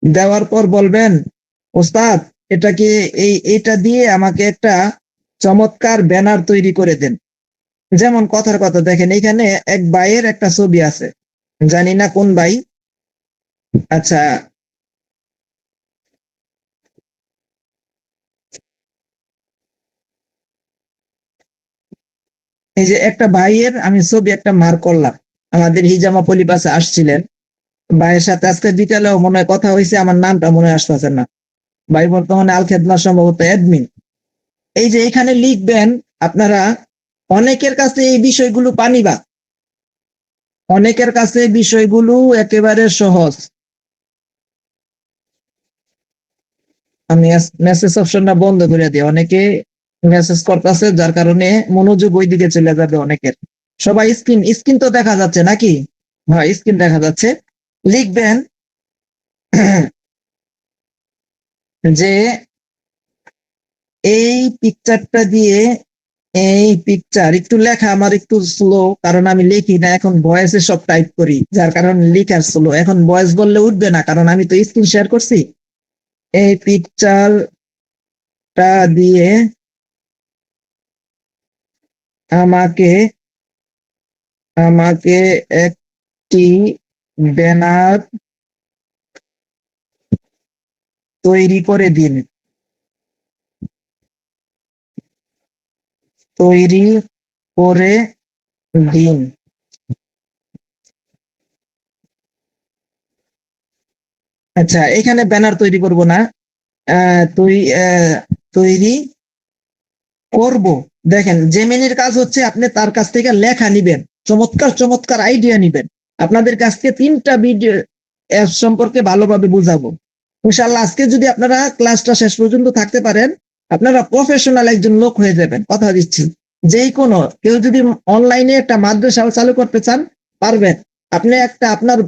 দেওয়ার পর বলবেন ওস্তাদ এটাকে এটা দিয়ে আমাকে একটা চমৎকার ব্যানার তৈরি করে দেন। যেমন কথার কথা দেখেন, এখানে এক ভাইয়ের একটা ছবি আছে, জানি না কোন ভাই। আচ্ছা, এই যে একটা ভাইয়ের আমি ছবি একটা মার্ক করলাম, আমাদের হিজামা পলিপাসে আসছিলেন ভাইয়ের সাথে আজকে বিকালেও মনে হয় কথা হয়েছে, আমার নামটা মনে আসতেছে না। ভাই বর্তমানে আল খেদমা সম্ভবত অ্যাডমিন। এই যে এখানে লিখবেন আপনারা, অনেকের কাছে এই বিষয়গুলো পানিবা, অনেকের কাছে বিষয়গুলো একেবারে সহজ। আমি মেসেজ অপশনটা বন্ধ করে দিই, অনেকে মেসেজ করতেছে যার কারণে মনোযোগ ওই দিকে চলে যাবে অনেকের। সবাই স্ক্রিন তো দেখা যাচ্ছে নাকি? হ্যাঁ, স্ক্রিন দেখা যাচ্ছে। লিখবেন যে এই পিকচারটা দিয়ে, এই পিকচার একটু লেখা আমার একটু স্লো, কারণ আমি লিখি না এখন, ভয়েসে সব টাইপ করি, যার কারণে লেখার স্লো। এখন ভয়েস বললে উঠবে না, কারণ আমি তো স্ক্রিন শেয়ার করছি। এই পিকচারটা দিয়ে আমাকে আমাকে একটি ব্যানার তৈরি করে দিন, তৈরি করে দিন। আচ্ছা, এখানে ব্যানার তৈরি করব না, তৈরি করব। দেখেন জেমিনির কাজ হচ্ছে আপনি তার কাছ থেকে লেখা নিবেন, চমৎকার চমৎকার আইডিয়া নিবেন। আপনাদের কাছ থেকে 3টা ভিডিও অ্যাপ সম্পর্কে ভালোভাবে বুঝাবো ইনশাআল্লাহ। আজকে যদি আপনারা ক্লাসটা শেষ পর্যন্ত থাকতে পারেন, আপনারা প্রফেশনাল একজন লোক হয়ে যাবেন, কথা দিচ্ছি। যেই কোনো কেউ যদি অনলাইনে একটা মাদ্রাসা চালু করতে চান পারবেন। আপনি আপনার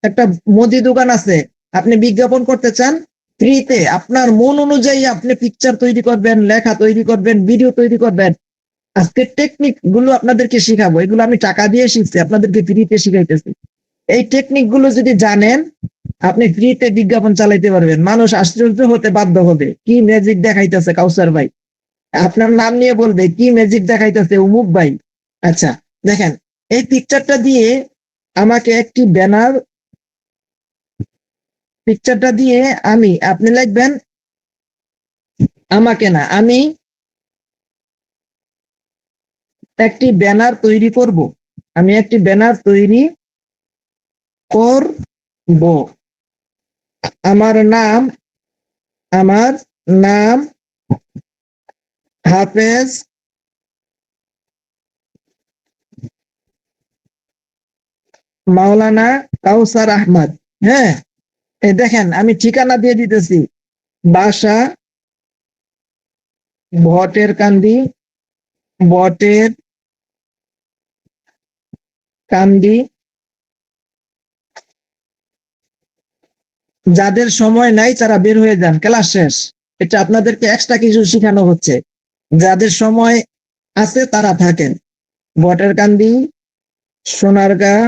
একটা মুদি দোকান আছে, আপনি বিজ্ঞাপন করতে চান ফ্রিতে, আপনার মন অনুযায়ী আপনি পিকচার তৈরি করবেন, লেখা তৈরি করবেন, ভিডিও তৈরি করবেন। আজকের টেকনিক গুলো আপনাদেরকে শিখাবো, এগুলো আমি টাকা দিয়ে শিখছি, আপনাদেরকে ফ্রিতে শিখাইতেছি। এই টেকনিক গুলো যদি জানেন আপনি ফ্রিতে বিজ্ঞাপন চালাইতে পারবেন, মানুষ আশ্চর্য হতে বাধ্য হবে, কি ম্যাজিক দেখাইতেছে কাউসার ভাই, আপনার নাম নিয়ে বলবে কি ম্যাজিক দেখাইতেছে অমুক ভাই। আচ্ছা দেখেন, এই পিকচারটা দিয়ে আমাকে একটি ব্যানার, পিকচারটা দিয়ে আপনি লিখবেন আমাকে না, আমি একটি ব্যানার তৈরি করব, আমি একটি ব্যানার তৈরি করব। আমার নাম, আমার নাম হাফেজ মাওলানা কাউসার আহমদ। হ্যাঁ, এই দেখেন আমি ঠিকানা দিয়ে দিতেছি, বাসা ভটের কান্দি, বটের কান্দি। যাদের সময় নাই তারা বের হয়ে যান, ক্লাস শেষ। এটা আপনাদেরকে এক্সট্রা কিছু শেখানো হচ্ছে, যাদের সময় আছে তারা থাকেন। বটের কান্দি, সোনারগাঁ,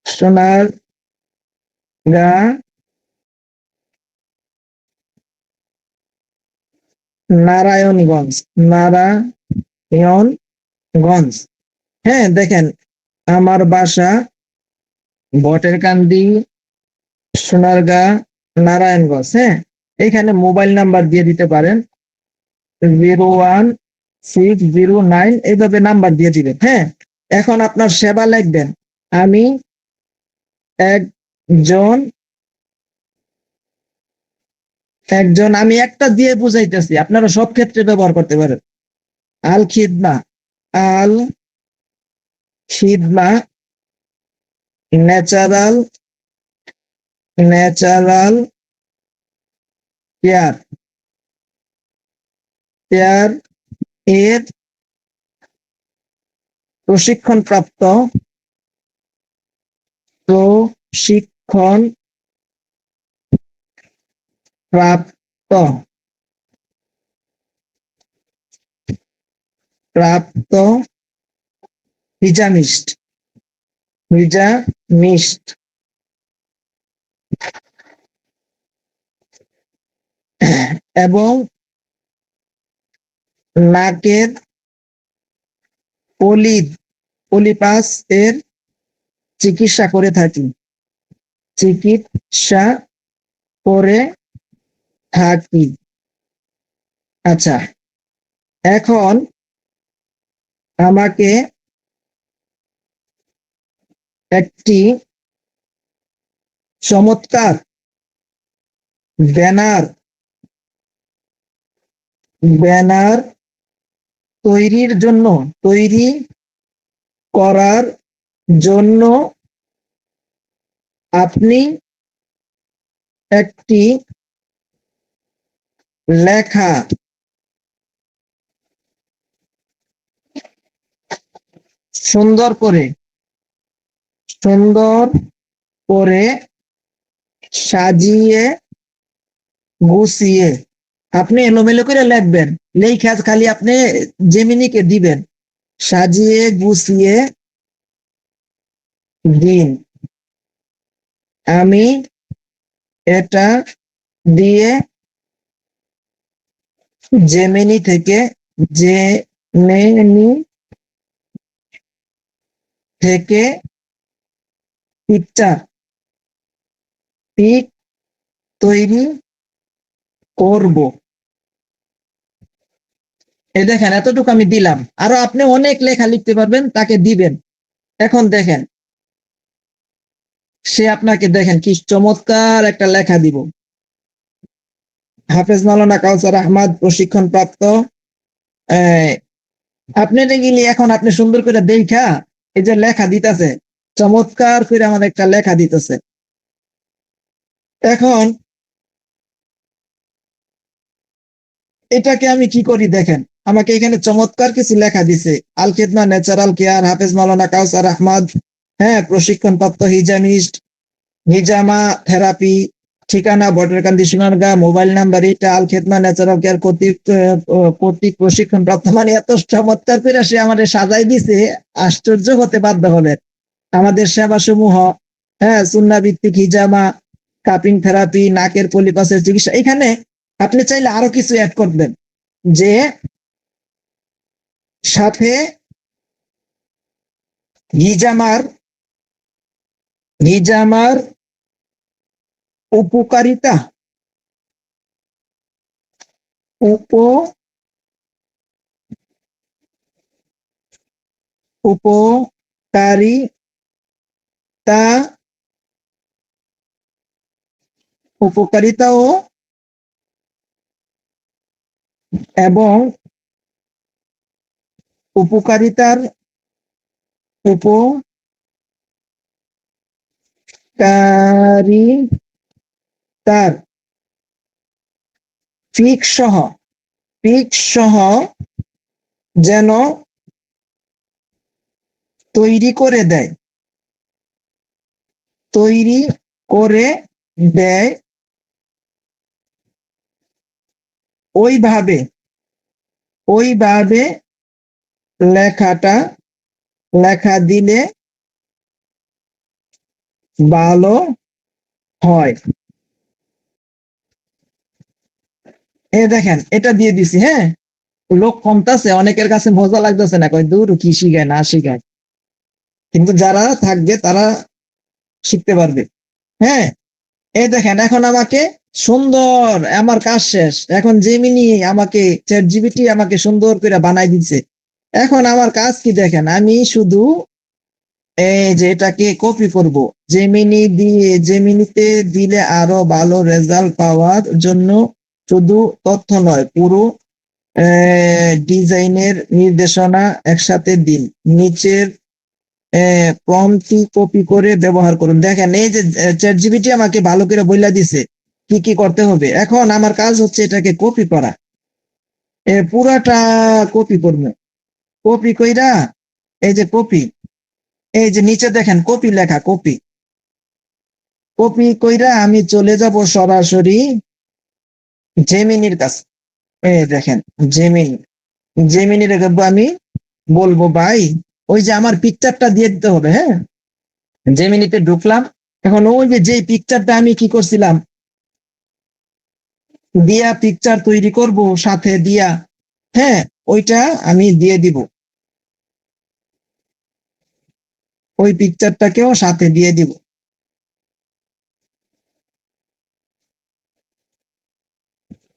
সোনারগাঁ, নারায়ণগঞ্জ, নারায়ণগঞ্জ। হ্যাঁ দেখেন, আমার বাসা বটের কান্দি, সোনারগাঁ, নারায়ণগঞ্জ। হ্যাঁ, এখানে মোবাইল নাম্বার দিয়ে দিতে পারেন 01609, এইভাবে নাম্বার দিয়ে দিবেন। হ্যাঁ, এখন আপনার সেবা লিখবেন, আমি একজন একজন আমি একটা দিয়ে বুঝাইতেছি, আপনারা সব ক্ষেত্রে ব্যবহার করতে পারেন। আল খিদমা, আল খিদমা, ন্যাচারাল, ন্যাচারাল কেয়ার, কেয়ার এর প্রশিক্ষণপ্রাপ্ত প্রশিক্ষণ প্রাপ্ত প্রাপ্ত হিজামিস্ট এবং নাকের পলিপাস এর চিকিৎসা করে থাকি। আচ্ছা, এখন আমাকে একটি চমৎকার ব্যানার তৈরি করার জন্য আপনি একটি লেখা সুন্দর করে সাজিয়ে গুছিয়ে আপনি এলোমেলো করে লিখবেন, লেখা খালি আপনি জেমিনিকে দিবেন, সাজিয়ে গুছিয়ে দিন। আমি এটা দিয়ে জেমিনি থেকে পিক তৈরি করব। এই দেখেন, এতটুকু আমি দিলাম। আরো আপনি অনেক লেখা লিখতে পারবেন, তাকে দিবেন। এখন দেখেন, সে আপনাকে দেখেন কি চমৎকার একটা লেখা দিব। হাফেজ মাওলানা কাউসার আহমদ, প্রশিক্ষণ প্রাপ্ত। আপনি গেলে এখন আপনি সুন্দর করে দেখা এই যে লেখা দিতেছে, চমৎকার করে আমাদের একটা লেখা দিতেছে। এখন এটাকে আমি কি করি দেখেন, আমাকে এখানে চমৎকার কিছু লেখা দিছে। আল খিদমা ন্যাচারাল কেয়ার, হাফেজ মাওলানা কাউসার আহমদ, হ্যাঁ, প্রশিক্ষণপ্রাপ্ত হিজামিস্ট, হিজামা থেরাপি, ঠিকানা বর্ডারকান্দি সোনারগাঁ, মোবাইল নাম্বার এটা, আল খিদমা ন্যাচারাল কেয়ার কর্তৃক প্রশিক্ষণপ্রাপ্ত। মানে এত চমৎকার করে সে আমাদের সাজাই দিছে, আশ্চর্য হতে বাধ্য হবেন। আমাদের সেবা সমূহ, হ্যাঁ, সুন্নাহ ভিত্তিক হিজামা, কাপিং থেরাপি, নাকের পলিপাসের চিকিৎসা। এখানে আপনি চাইলে আরো কিছু অ্যাড করবেন, যে সাথে হিজামার উপকারিতা উপকারিতাও এবং উপকারিতার পিক সহ যেন তৈরি করে দেয় ওইভাবে লেখা দিলে ভালো হয়। দেখেন, এটা দিয়ে দিছি। হ্যাঁ, লোক কমতাছে, অনেকের কাছে মজা লাগতেছে না, কয় দূর কি শিখায় না শিখায়, কিন্তু যারা থাকবে তারা শিখতে পারবে। হ্যাঁ, দেখেন, এখন আমাকে সুন্দর, আমার কাজ শেষ। এখন জেমিনি আমাকে, চ্যাট জিপিটি আমাকে সুন্দর করে বানাই দিচ্ছে। এখন আমার কাজ কি দেখেন, আমি শুধু এই যে এটাকে কপি করব, জেমিনিতে দিলে আরো ভালো রেজাল্ট পাওয়ার জন্য শুধু তথ্য নয়, পুরো ডিজাইনের নির্দেশনা একসাথে দিন। নিচের প্রম্পটটি কপি করে ব্যবহার করুন। দেখেন, এই যে চ্যাট জিপিটি আমাকে ভালো করে বইলা দিছে কি কি করতে হবে। এখন আমার কাজ হচ্ছে এটাকে কপি করা, পুরাটা কপি করবো। কপি কইরা এই যে কপি, এই যে নিচে দেখেন কপি লেখা, কপি কপি কইরা আমি চলে যাব সরাসরি জেমিনির কাছে। এই দেখেন জেমিনি, জেমিনির আমি বলবো ভাই ওই যে আমার পিকচারটা দিয়ে দিতে হবে। হ্যাঁ, জেমিনিতে ঢুকলাম। এখন ওই যে পিকচারটা আমি কি করছিলাম, দিয়া পিকচার তৈরি করব সাথে দিয়া, হ্যাঁ ওইটা আমি দিয়ে দিব, ওই পিকচারটাকেও সাথে দিয়ে দিব।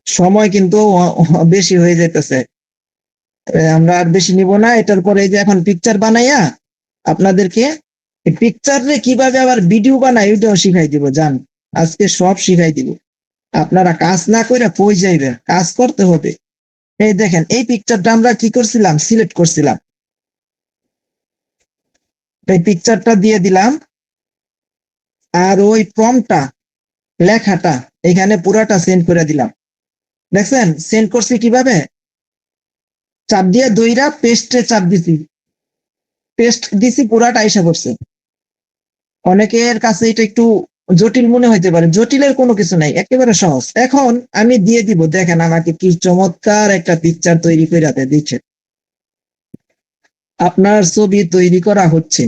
সময় কিন্তু বেশি হয়ে যাইতেছে, আমরা আর বেশি নিব না। এটার পরে এই যে এখন পিকচার বানাইয়া আপনাদেরকে পিকচারে কিভাবে আবার ভিডিও বানাই ওইটাও শিখাই দিব। জান, আজকে সব শিখাই দিব। আপনারা কাজ না করে কই যাইবেন, কাজ করতে হবে। এই দেখেন এই পিকচারটা আমরা কি করছিলাম, সিলেক্ট করছিলাম, এই পিকচারটা দিয়ে দিলাম। আর ওই প্রম্পটটা, লেখাটা এখানে পুরাটা সেন্ড করে দিলাম। দেখছেন সেন্ড করছি কিভাবে, চাপ দিয়ে দইরা পেস্টে চাপ দিছি, পেস্ট দিছি, পুরাটা আইসা পড়ছে। অনেকের কাছে এটা একটু জটিল মনে হইতে পারে, জটিলের কোনো কিছু নাই, একেবারে সহজ। এখন আমি দিয়ে দিব, দেখেন আমাকে কি চমৎকার একটা পিকচার তৈরি করে দিচ্ছে। আপনার ছবি তৈরি করা হচ্ছে।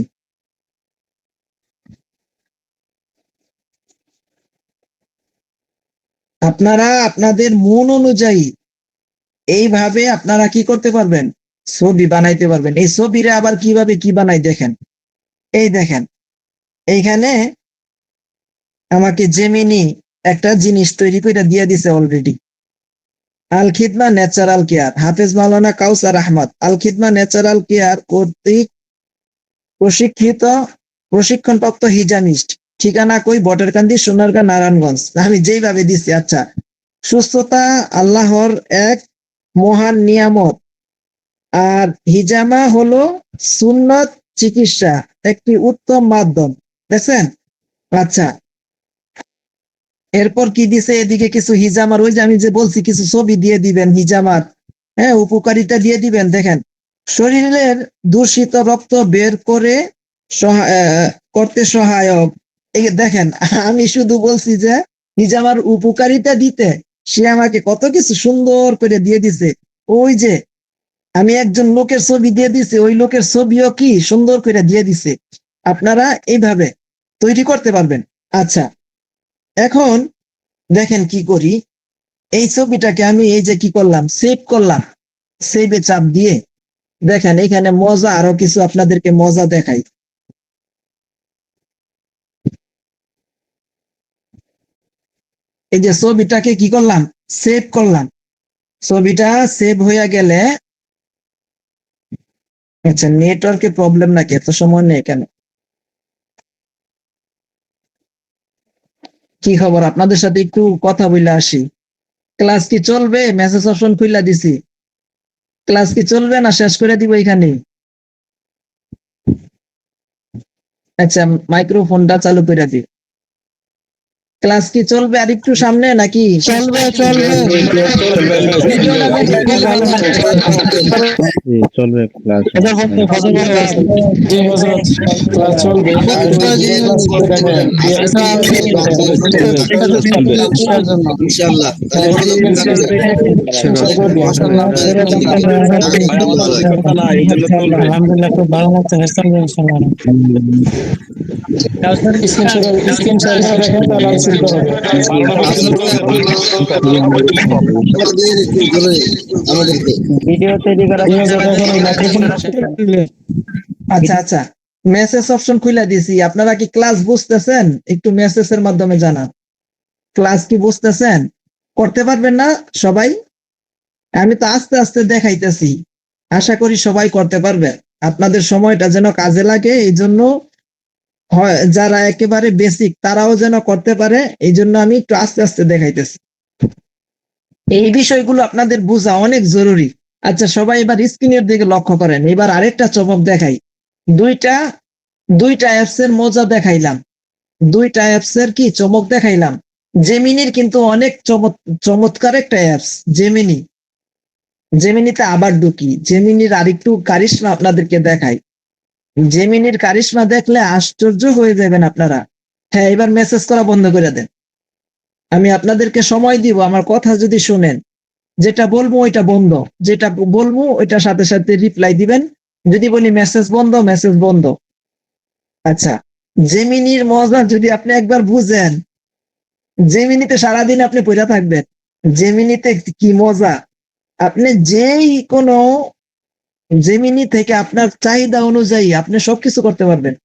আপনারা আপনাদের মন অনুযায়ী এইভাবে আপনারা কি করতে পারবেন, ছবি বানাইতে পারবেন। এই ছবিরে আবার কিভাবে কি বানাই দেখেন, এই দেখেন এইখানে আমাকে জেমিনি একটা জিনিস তৈরি করে দিয়ে দিছে অলরেডি। আল খিদমা ন্যাচারাল কেয়ার, হাফেজ মাওলানা কাউসার আহমদ, আল খিদমা ন্যাচারাল কেয়ার কর্তৃক প্রশিক্ষণপ্রাপ্ত হিজামিস্ট, ঠিকানা কই, বটেরকান্দি, সোনারগাঁ, নারায়ণগঞ্জ। আমি যেইভাবে দিচ্ছি। আচ্ছা, সুস্থতা আল্লাহর এক মহান নিয়ামত, আর হিজামা হলো সুন্নত চিকিৎসা একটি উত্তম মাধ্যম। দেখছেন? আচ্ছা, এরপর কি দিছে, এদিকে কিছু হিজামার, ওই যে আমি যে বলছি কিছু ছবি দিয়ে দিবেন হিজামার, হ্যাঁ উপকারিতা দিয়ে দিবেন। দেখেন, শরীরের দূষিত রক্ত বের করে করতে সহায়ক। এই দেখেন, আমি শুধু বলছি যে হিজামার উপকারিতা দিতে, সে আমাকে কত কিছু সুন্দর করে দিয়ে দিছে। ওই যে আমি একজন লোকের ছবি দিয়ে দিছি, ওই লোকের ছবিও কি সুন্দর করে দিয়ে দিছে। আপনারা এইভাবে তৈরি করতে পারবেন। আচ্ছা, এখন দেখেন কি করি, এই ছবিটাকে আমি এই যে কি করলাম, সেভ করলাম, সেভে চাপ দিয়ে দেখেন এখানে মজা, আরো কিছু আপনাদেরকে মজা দেখাই। এই যে ছবিটাকে কি করলাম, সেভ করলাম। ছবিটা সেভ হয়ে গেলে, আচ্ছা নেটওয়ার্কের প্রবলেম নাকি, এত সময় নেই কেন, কি খবর? আপনাদের সাথে একটু কথা বলে আসি। ক্লাস কি চলবে? মেসেজ অপশন খুলে দিছি। ক্লাস কি চলবে না শেষ করে দিব এখানে? আচ্ছা, মাইক্রোফোনটা চালু করে দিই। ক্লাস কি চলবে আর একটু সামনে নাকি? চলবে চলবে চলবে ক্লাস। ইনশাআল্লাহ আলহামদুলিল্লাহ, খুব ভালো লাগছে। আমাদেরকে ভিডিও তৈরি করা। আচ্ছা আচ্ছা, মেসেজ অপশন খুলে দিছি। আপনারা কি ক্লাস বুঝতেছেন? একটু মেসেজের মাধ্যমে জানান ক্লাস কি বুঝতেছেন। করতে পারবেন না সবাই? আমি তো আস্তে আস্তে দেখাইতেছি, আশা করি সবাই করতে পারবে। আপনাদের সময়টা যেন কাজে লাগে, এই জন্য যারা একেবারে বেসিক তারাও যেন করতে পারে, এই জন্য আমি একটু আস্তে আস্তে দেখাইতেছি। এই বিষয়গুলো আপনাদের বোঝা অনেক জরুরি। আচ্ছা, সবাই এবার স্ক্রিনের দিকে লক্ষ্য করেন। এবার আরেকটা চমক দেখাই। দুইটা অ্যাপস এর মজা দেখাইলাম, দুইটা অ্যাপস এর কি চমক দেখাইলাম। জেমিনির কিন্তু অনেক চমৎকার একটা অ্যাপস জেমিনি। জেমিনিতে আবার ঢুকি, জেমিনির আরেকটু কারিশমা আপনাদেরকে দেখাই। জেমিনির কারিশমা দেখলে আশ্চর্য হয়ে যাবেন আপনারা। হ্যাঁ, এবার মেসেজ করা বন্ধ করে দেন। আমি আপনাদেরকে সময় দিব, আমার কথা যদি শুনেন, যেটা বলবো ওইটা বন্ধ, যেটা বলবো ওইটার সাথে সাথে রিপ্লাই দিবেন। যদি বলি মেসেজ বন্ধ, মেসেজ বন্ধ। আচ্ছা, জেমিনির মজা যদি আপনি একবার বুঝেন, জেমিনিতে সারাদিন আপনি পড়ে থাকবেন। জেমিনিতে কি মজা! আপনি যেই কোনো জেমিনি থেকে আপনার চাহিদা অনুযায়ী আপনি সবকিছু করতে পারবেন।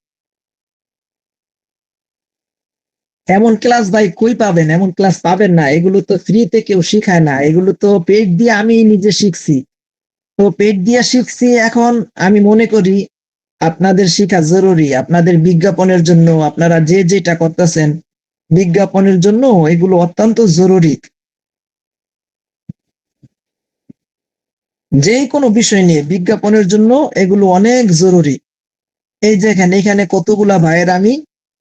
এমন ক্লাস ভাই কই পাবেন? এমন ক্লাস পাবেন না। এগুলো তো ফ্রিতে কেউ শিখায় না, এগুলো তো পেড দিয়ে আমি নিজে শিখছি। তো পেড দিয়ে শিখছি, এখন আমি মনে করি আপনাদের শিখা জরুরি। আপনাদের বিজ্ঞাপনের জন্য আপনারা যে যেটা করতেছেন, বিজ্ঞাপনের জন্য এগুলো অত্যন্ত জরুরি। যে কোনো বিষয় নিয়ে বিজ্ঞাপনের জন্য এগুলো অনেক জরুরি। এই যে এখানে কতগুলা ভাইয়ের আমি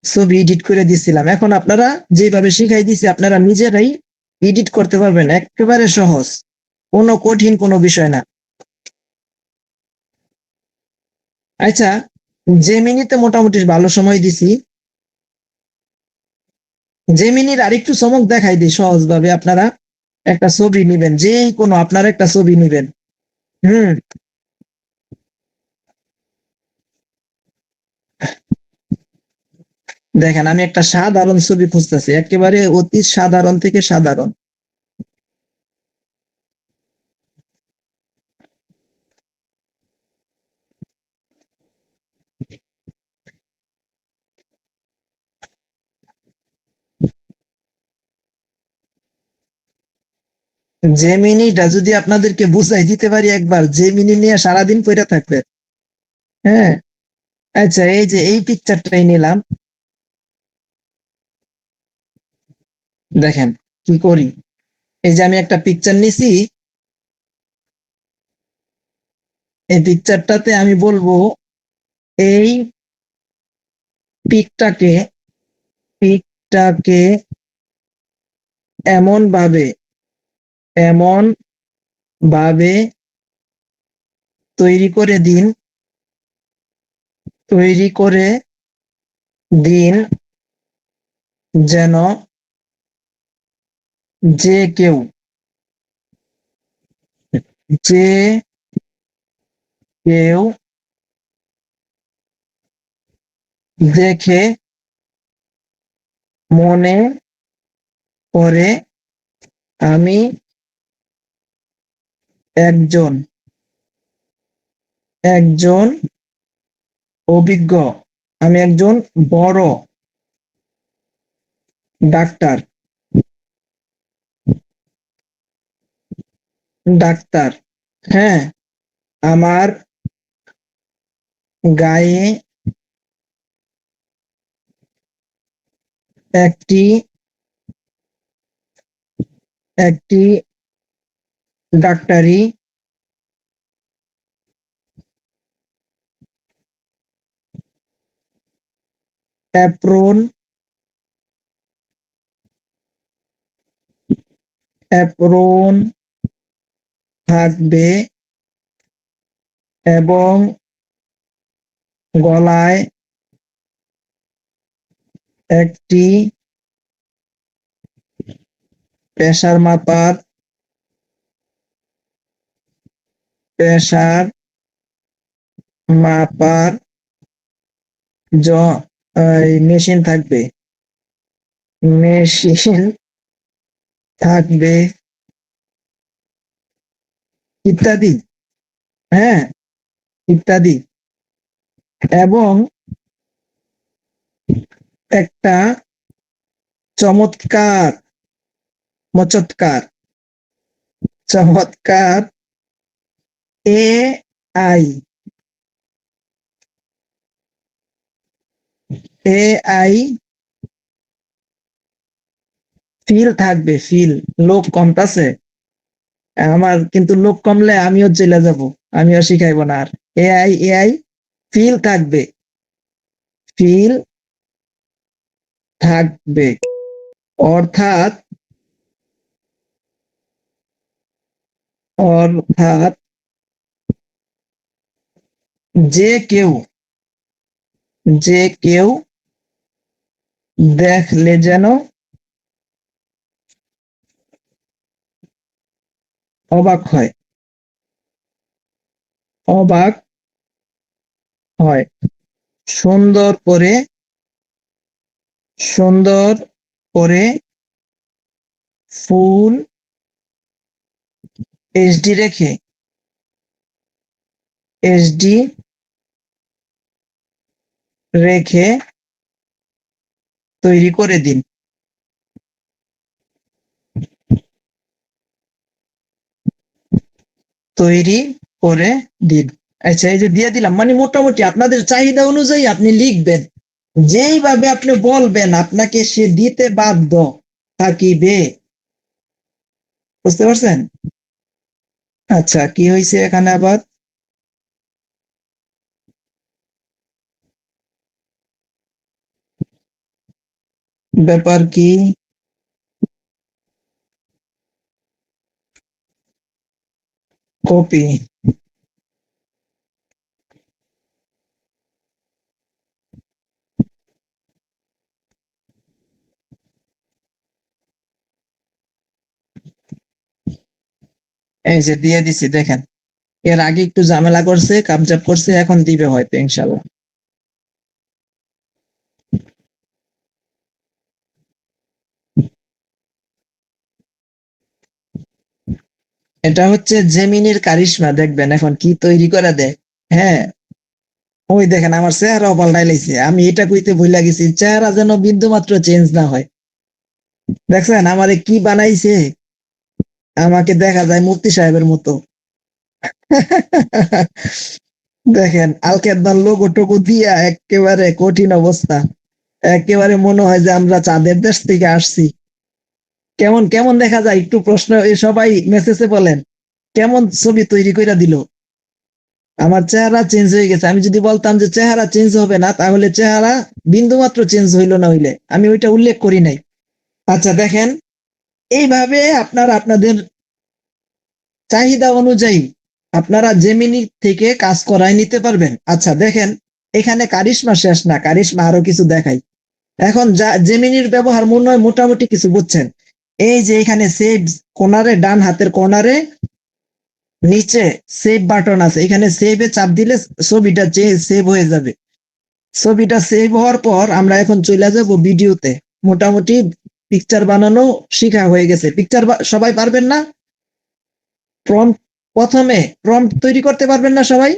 ছবি এডিট করে দিছিলাম। এখন আপনারা যেভাবে শিখাই দিছি আপনারা নিজেরাই এডিট করতে পারবেন, একেবারে সহজ, কোনো কঠিন কোনো বিষয় না। আচ্ছা, জেমিনিতে মোটামুটি ভালো সময় দিছি। জেমিনির আরেকটু চমক দেখাই দিই সহজ ভাবে। আপনারা একটা ছবি নিবেন, যে কোনো আপনারা একটা ছবি নিবেন। হুম, দেখেন আমি একটা সাধারণ ছবি খুঁজতেছি, একেবারে অতি সাধারণ থেকে সাধারণ। জেমিনিটা যদি আপনাদেরকে বুঝাই দিতে পারি একবার, জেমিনি নিয়ে সারাদিন পড়ে থাকবে। হ্যাঁ, আচ্ছা, এই যে এই পিকচারটাই নিলাম। দেখেন কি করি। এই যে আমি একটা পিকচার নিছি, এই পিকচারটাতে আমি বলবো এই পিকটাকে পিকটাকে এমন ভাবে এমন ভাবে তৈরি করে দিন, তৈরি করে দিন যেন যে কেউ যে কেউ দেখে মনে করে আমি একজন একজন অভিজ্ঞ, আমি একজন বড় ডাক্তার ডাক্তার। হ্যাঁ, আমার গায়ে একটি একটি ডাক্তারি অ্যাপ্রন অ্যাপ্রন থাকবে এবং গলায় একটি প্রেসার মাপার প্রেসার মাপার মেশিন থাকবে, মেশিন থাকবে ইত্যাদি। হ্যাঁ, ইত্যাদি। এবং একটা চমৎকার মচৎকার চমৎকার এআই এআই ফিল থাকবে, ফিল। লোক কমতাছে আমার, কিন্তু লোক কমলে আমিও চলে যাব, আমিও শিখাইবো না আর। এআই ফিল থাকবে, ফিল থাকবে, অর্থাৎ অর্থাৎ যে কেউ যে কেউ দেখলে যেন অবাক হয়, অবাক হয়। সুন্দর করে, সুন্দর করে ফুল এইচডি রেখে, এইচডি রেখে তৈরি করে দিন। তৈরি করে দিন। আচ্ছা, এই যে দিয়ে দিলাম, মানে মোটামুটি আপনাদের চাহিদা অনুযায়ী আপনি লিখবেন, যেইভাবে আপনি বলবেন আপনাকে সে দিতে বাধ্য থাকিবে। বুঝতে পারছেন? আচ্ছা, কি হয়েছে এখানে আবার? ব্যাপার কি? কপি। এই যে দিয়ে দিছি, দেখেন। এর আগে একটু ঝামেলা করছে, কাবজাব করছে, এখন দিবে হয়তো ইনশাল্লাহ। এটা হচ্ছে জেমিনির কারিশমা, দেখবেন এখন কি তৈরি করে দেয়। হ্যাঁ, ওই দেখেন আমার চেহারাও পাল্টাই লাইছে। আমি এটা কইতে ভুলে গেছি, চেহারা যেন বিন্দু মাত্র চেঞ্জ না হয়। দেখছেন আমারে কি বানাইছে? আমাকে দেখা যায় মুফতি সাহেবের মতো। দেখেন আলকেদনার লোগো টোগো দিয়া একেবারে কঠিন অবস্থা। একেবারে মনে হয় যে আমরা চাঁদের দেশ থেকে আসছি। কেমন কেমন দেখা যায় একটু প্রশ্ন এ সবাই মেসেজে বলেন, কেমন ছবি তৈরি করে দিল? আমার চেহারা চেঞ্জ হয়ে গেছে। আমি যদি বলতাম যে চেহারা চেঞ্জ হবে না, তাহলে চেহারা বিন্দু মাত্র চেঞ্জ হইলো না হইলে আমি ওইটা উল্লেখ করি নাই। আচ্ছা দেখেন, এইভাবে আপনারা আপনাদের চাহিদা অনুযায়ী আপনারা জেমিনি থেকে কাজ করায় নিতে পারবেন। আচ্ছা দেখেন, এখানে কারিশমা শেষ না, কারিশমা আরো কিছু দেখাই। এখন যা জেমিনির ব্যবহার মনে হয় মোটামুটি কিছু বুঝছেন। এই যে এখানে সেভ কোনারে, ডান হাতের কোনারে নিচে সেভ বাটন আছে, এখানে সেভে চাপ দিলে ছবিটা সেভ হয়ে যাবে। ছবিটা সেভ হওয়ার পর আমরা এখন চলে যাব ভিডিওতে। মোটামুটি পিকচার বানানো শিখা হয়ে গেছে। পিকচার সবাই পারবেন না? প্রম্পট, প্রথমে প্রম্পট তৈরি করতে পারবেন না সবাই?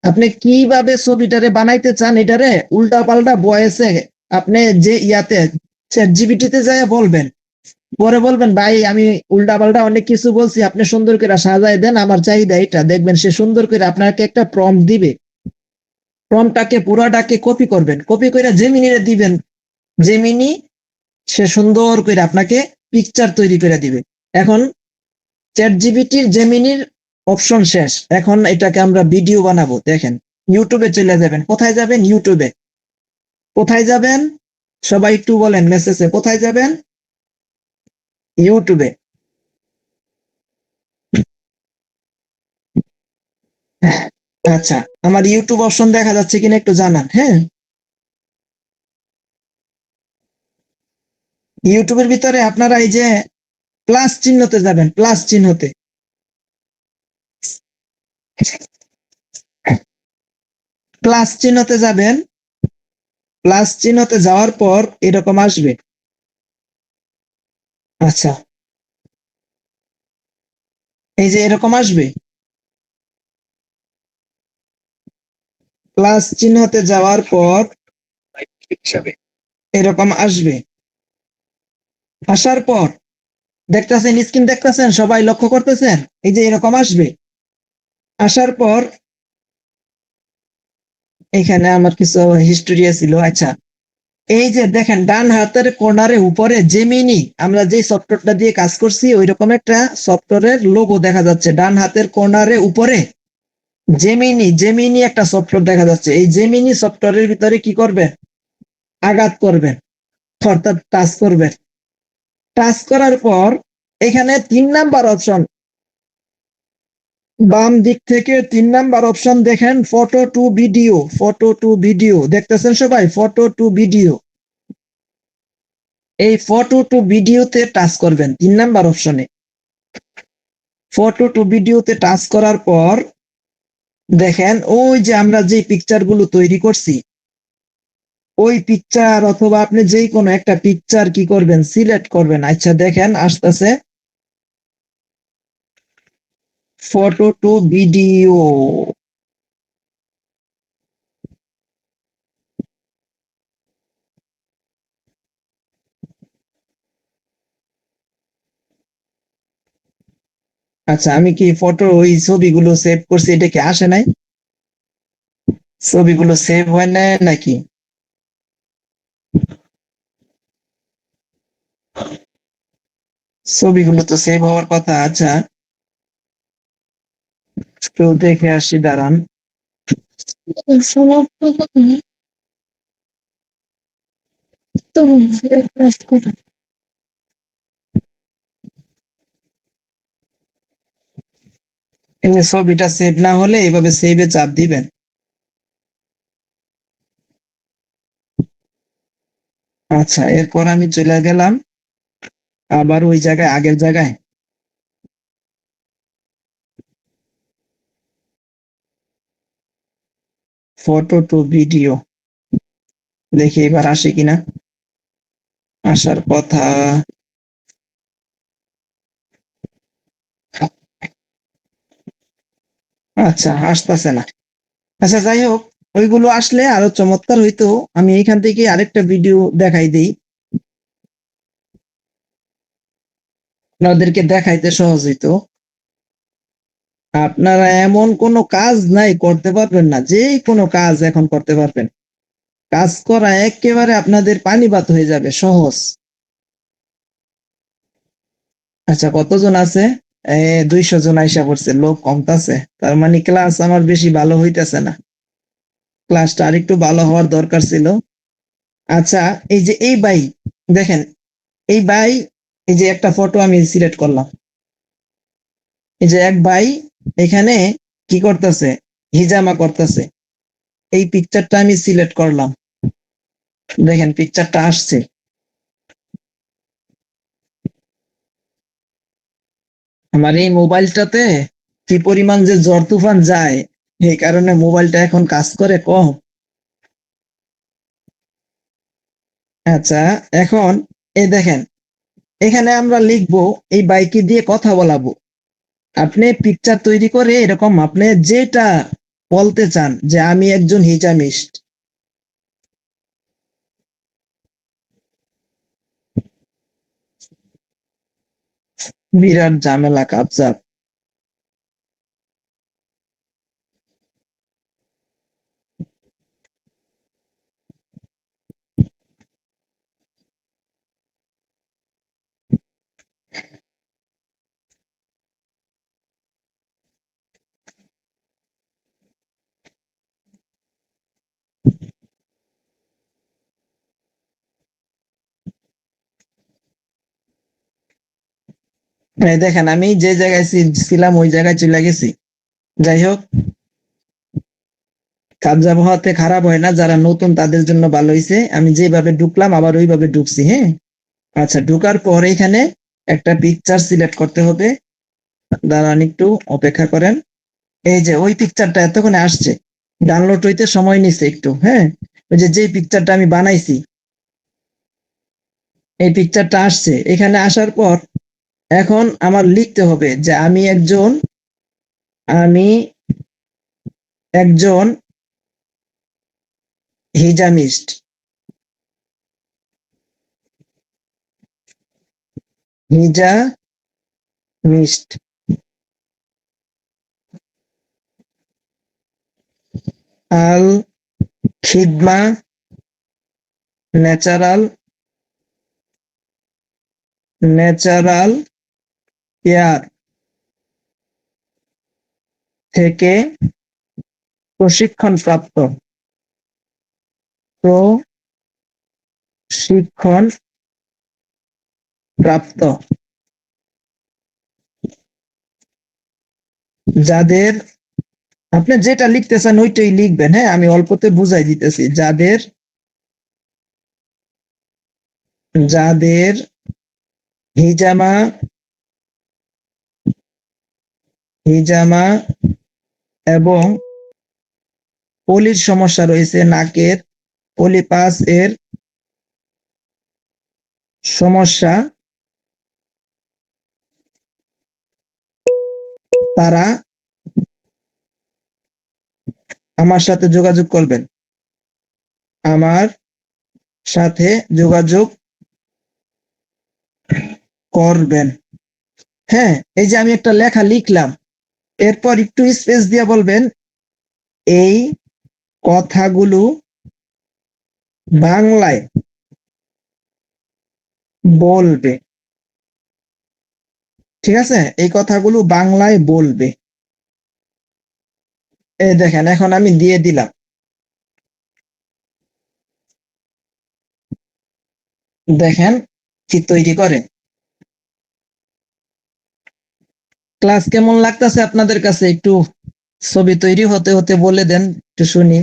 আপনি কিভাবে ছবিটারে বানাইতে চান এটারে উল্টা পাল্টা বয়েসে আপনি যে ইয়াতে চ্যাট জিপিটিতে যায় বলবেন, পরে বলবেন ভাই আমি উল্টা পাল্টা অনেক কিছু বলছি, আপনি সুন্দর করে সাজায় দেন, আমার চাহিদা এটা। দেখবেন সে সুন্দর করে আপনাকে একটা প্রম্পট দিবে। প্রম্পটটাকে পুরাটাকে কপি করবেন, কপি করে জেমিনিরে দিবেন। জেমিনি সে সুন্দর করে আপনাকে পিকচার তৈরি করে দিবে। এখন চ্যাট জিপিটির জেমিনির অপশন শেষ, এখন এটাকে আমরা ভিডিও বানাবো। দেখেন ইউটিউবে চলে যাবেন। কোথায় যাবেন? ইউটিউবে। কোথায় যাবেন সবাই একটু বলেন মেসেজে, কোথায় যাবেন? ইউটিউবে। আচ্ছা, আমার ইউটিউব অপশন দেখা যাচ্ছে কিনা একটু জানান। হ্যাঁ, ইউটিউবের ভিতরে আপনারা এই যে প্লাস চিহ্নতে যাবেন, প্লাস চিহ্নতে। প্লাস চিহ্নতে যাবেন। প্লাস চিহ্নতে যাওয়ার পর এরকম আসবে। আচ্ছা, এই যে এরকম আসবে। প্লাস চিহ্নতে যাওয়ার পর এরকম আসবে। আসার পর দেখতেছেন স্ক্রিন, দেখতেছেন সবাই লক্ষ্য করতেছেন, এই যে এরকম আসবে। আসার পর এখানে আমার কিছু হিস্টোরি ছিল। আচ্ছা, এই যে দেখেন ডান হাতের কর্নারে উপরে জেমিনি, আমরা যে সফটওয়্যারটা দিয়ে কাজ করছি ওই রকম একটা সফটওয়্যারের লোগো দেখা যাচ্ছে ডান হাতের কর্নারে উপরে। জেমিনি, জেমিনি একটা সফটওয়্যার দেখা যাচ্ছে। এই জেমিনি সফটওয়্যারের ভিতরে কি করবেন? আঘাত করবেন, অর্থাৎ টাচ করবেন। টাচ করার পর এখানে 3 নাম্বার অপশন, বাম দিক থেকে 3 নাম্বার অপশন দেখেন, photo to video. Photo to video দেখতেছেন সবাই? ফটো টু ভিডিও, এই ফটো টু ভিডিওতে টাচ করবেন 3 নাম্বার অপশনে। ফটো টু ভিডিওতে টাচ করার পর দেখেন ওই যে আমরা যে পিকচার গুলো তৈরি করছি, ওই পিকচার অথবা আপনি যে কোনো একটা পিকচার কি করবেন, সিলেক্ট করবেন। আচ্ছা দেখেন আসতেছে ফটো টু ভিডিও। আচ্ছা আমি কি ফটো ওই ছবিগুলো সেভ করছি, এটা কি আসে নাই? ছবিগুলো সেভ হয় না নাকি? ছবিগুলো তো সেভ হওয়ার কথা। আচ্ছা একটু দেখে আসি, দাঁড়ান। এই যে ছবিটা সেভ না হলে এইভাবে সেভে চাপ দিবেন। আচ্ছা এরপর আমি চলে গেলাম আবার ওই জায়গায়, আগের জায়গায়। ফটো টু ভিডিও, দেখি এবার আসে কিনা। আসার কথা। আচ্ছা আসতেছে না। আচ্ছা যাই হোক, ওইগুলো আসলে আরো চমৎকার হইতো। আমি এখান থেকে আরেকটা ভিডিও দেখাই দিই, আপনাদেরকে দেখাইতে সহজ হইতো। আপনারা এমন কোনো কাজ নাই করতে পারবেন না, যে কোনো কাজ এখন করতে পারবেন। কাজ করা একেবারে আপনাদের পানিপাত হয়ে যাবে, সহজ। আচ্ছা কতজন আছে? 200 জন আইসা পড়ছে, লোক কমতাছে। তার মানে ক্লাস আমার বেশি ভালো হইতেছে না, ক্লাসটা আরেকটু ভালো হওয়ার দরকার ছিল। আচ্ছা এই যে এই ভাই, দেখেন এই ভাই, এই যে একটা ফটো আমি সিলেক্ট করলাম, এই যে এক ভাই এখানে কি করতেছে, হিজামা করতেছে। এই পিকচারটা আমি সিলেক্ট করলাম, দেখেন পিকচারটা আসছে। আমার এই মোবাইলটাতে কি পরিমাণ যে ঝড় তুফান যায়, এই কারণে মোবাইলটা এখন কাজ করে কম। আচ্ছা এখন এই দেখেন, এখানে আমরা লিখবো, এই বাইকে দিয়ে কথা বলাবো। আপনি পিকচার তৈরি করে এরকম আপনি যেটা বলতে চান, যে আমি একজন হিজামিস্ট। বিরাট ঝামেলা কাবজাব। এই দেখেন আমি যে জায়গায় ছিলাম ওই জায়গায় চলে গেছি। যাই হোক, কাবজাব হওয়াতে খারাপ হয় না, যারা নতুন তাদের জন্য ভালো হয়েছে। আমি যেভাবে ঢুকলাম আবার ওইভাবে ঢুকছি। হ্যাঁ আচ্ছা, ঢুকার পর এখানে একটা পিকচার সিলেক্ট করতে হবে। দাঁড়ান একটু অপেক্ষা করেন। এই যে ওই পিকচারটা এতক্ষণে আসছে, ডাউনলোড হইতে সময় নিচ্ছে একটু। হ্যাঁ ওই যে পিকচারটা আমি বানাইছি, এই পিকচারটা আসছে। এখানে আসার পর এখন আমার লিখতে হবে যে আমি একজন হিজামিস্ট। হিজামিস্ট আল খিদমা ন্যাচারাল ন্যাচারাল কেয়ার থেকে প্রশিক্ষণপ্রাপ্ত প্রশিক্ষণপ্রাপ্ত যাদের আপনি যেটা লিখতেছেন ওইটাই লিখবেন, হ্যাঁ, আমি অল্পতে বুঝাই দিতেছি। যাদের যাদের হিজামা হিজামা এবং পলির সমস্যা রয়েছে, নাকের পলিপাস এর সমস্যা, তারা আমার সাথে যোগাযোগ করবেন। আমার সাথে যোগাযোগ করবেন। হ্যাঁ, এই যে আমি একটা লেখা লিখলাম, এরপর একটু স্পেস দিয়ে বলবেন এই কথাগুলো বাংলায় বলবে। ঠিক আছে, এই কথাগুলো বাংলায় বলবে। এই দেখেন, এখন আমি দিয়ে দিলাম। দেখেন কি তৈরি করে। ক্লাস কেমন লাগতেছে আপনাদের কাছে? একটু ছবি তৈরি হতে হতে বলে দেন, একটু শুনি।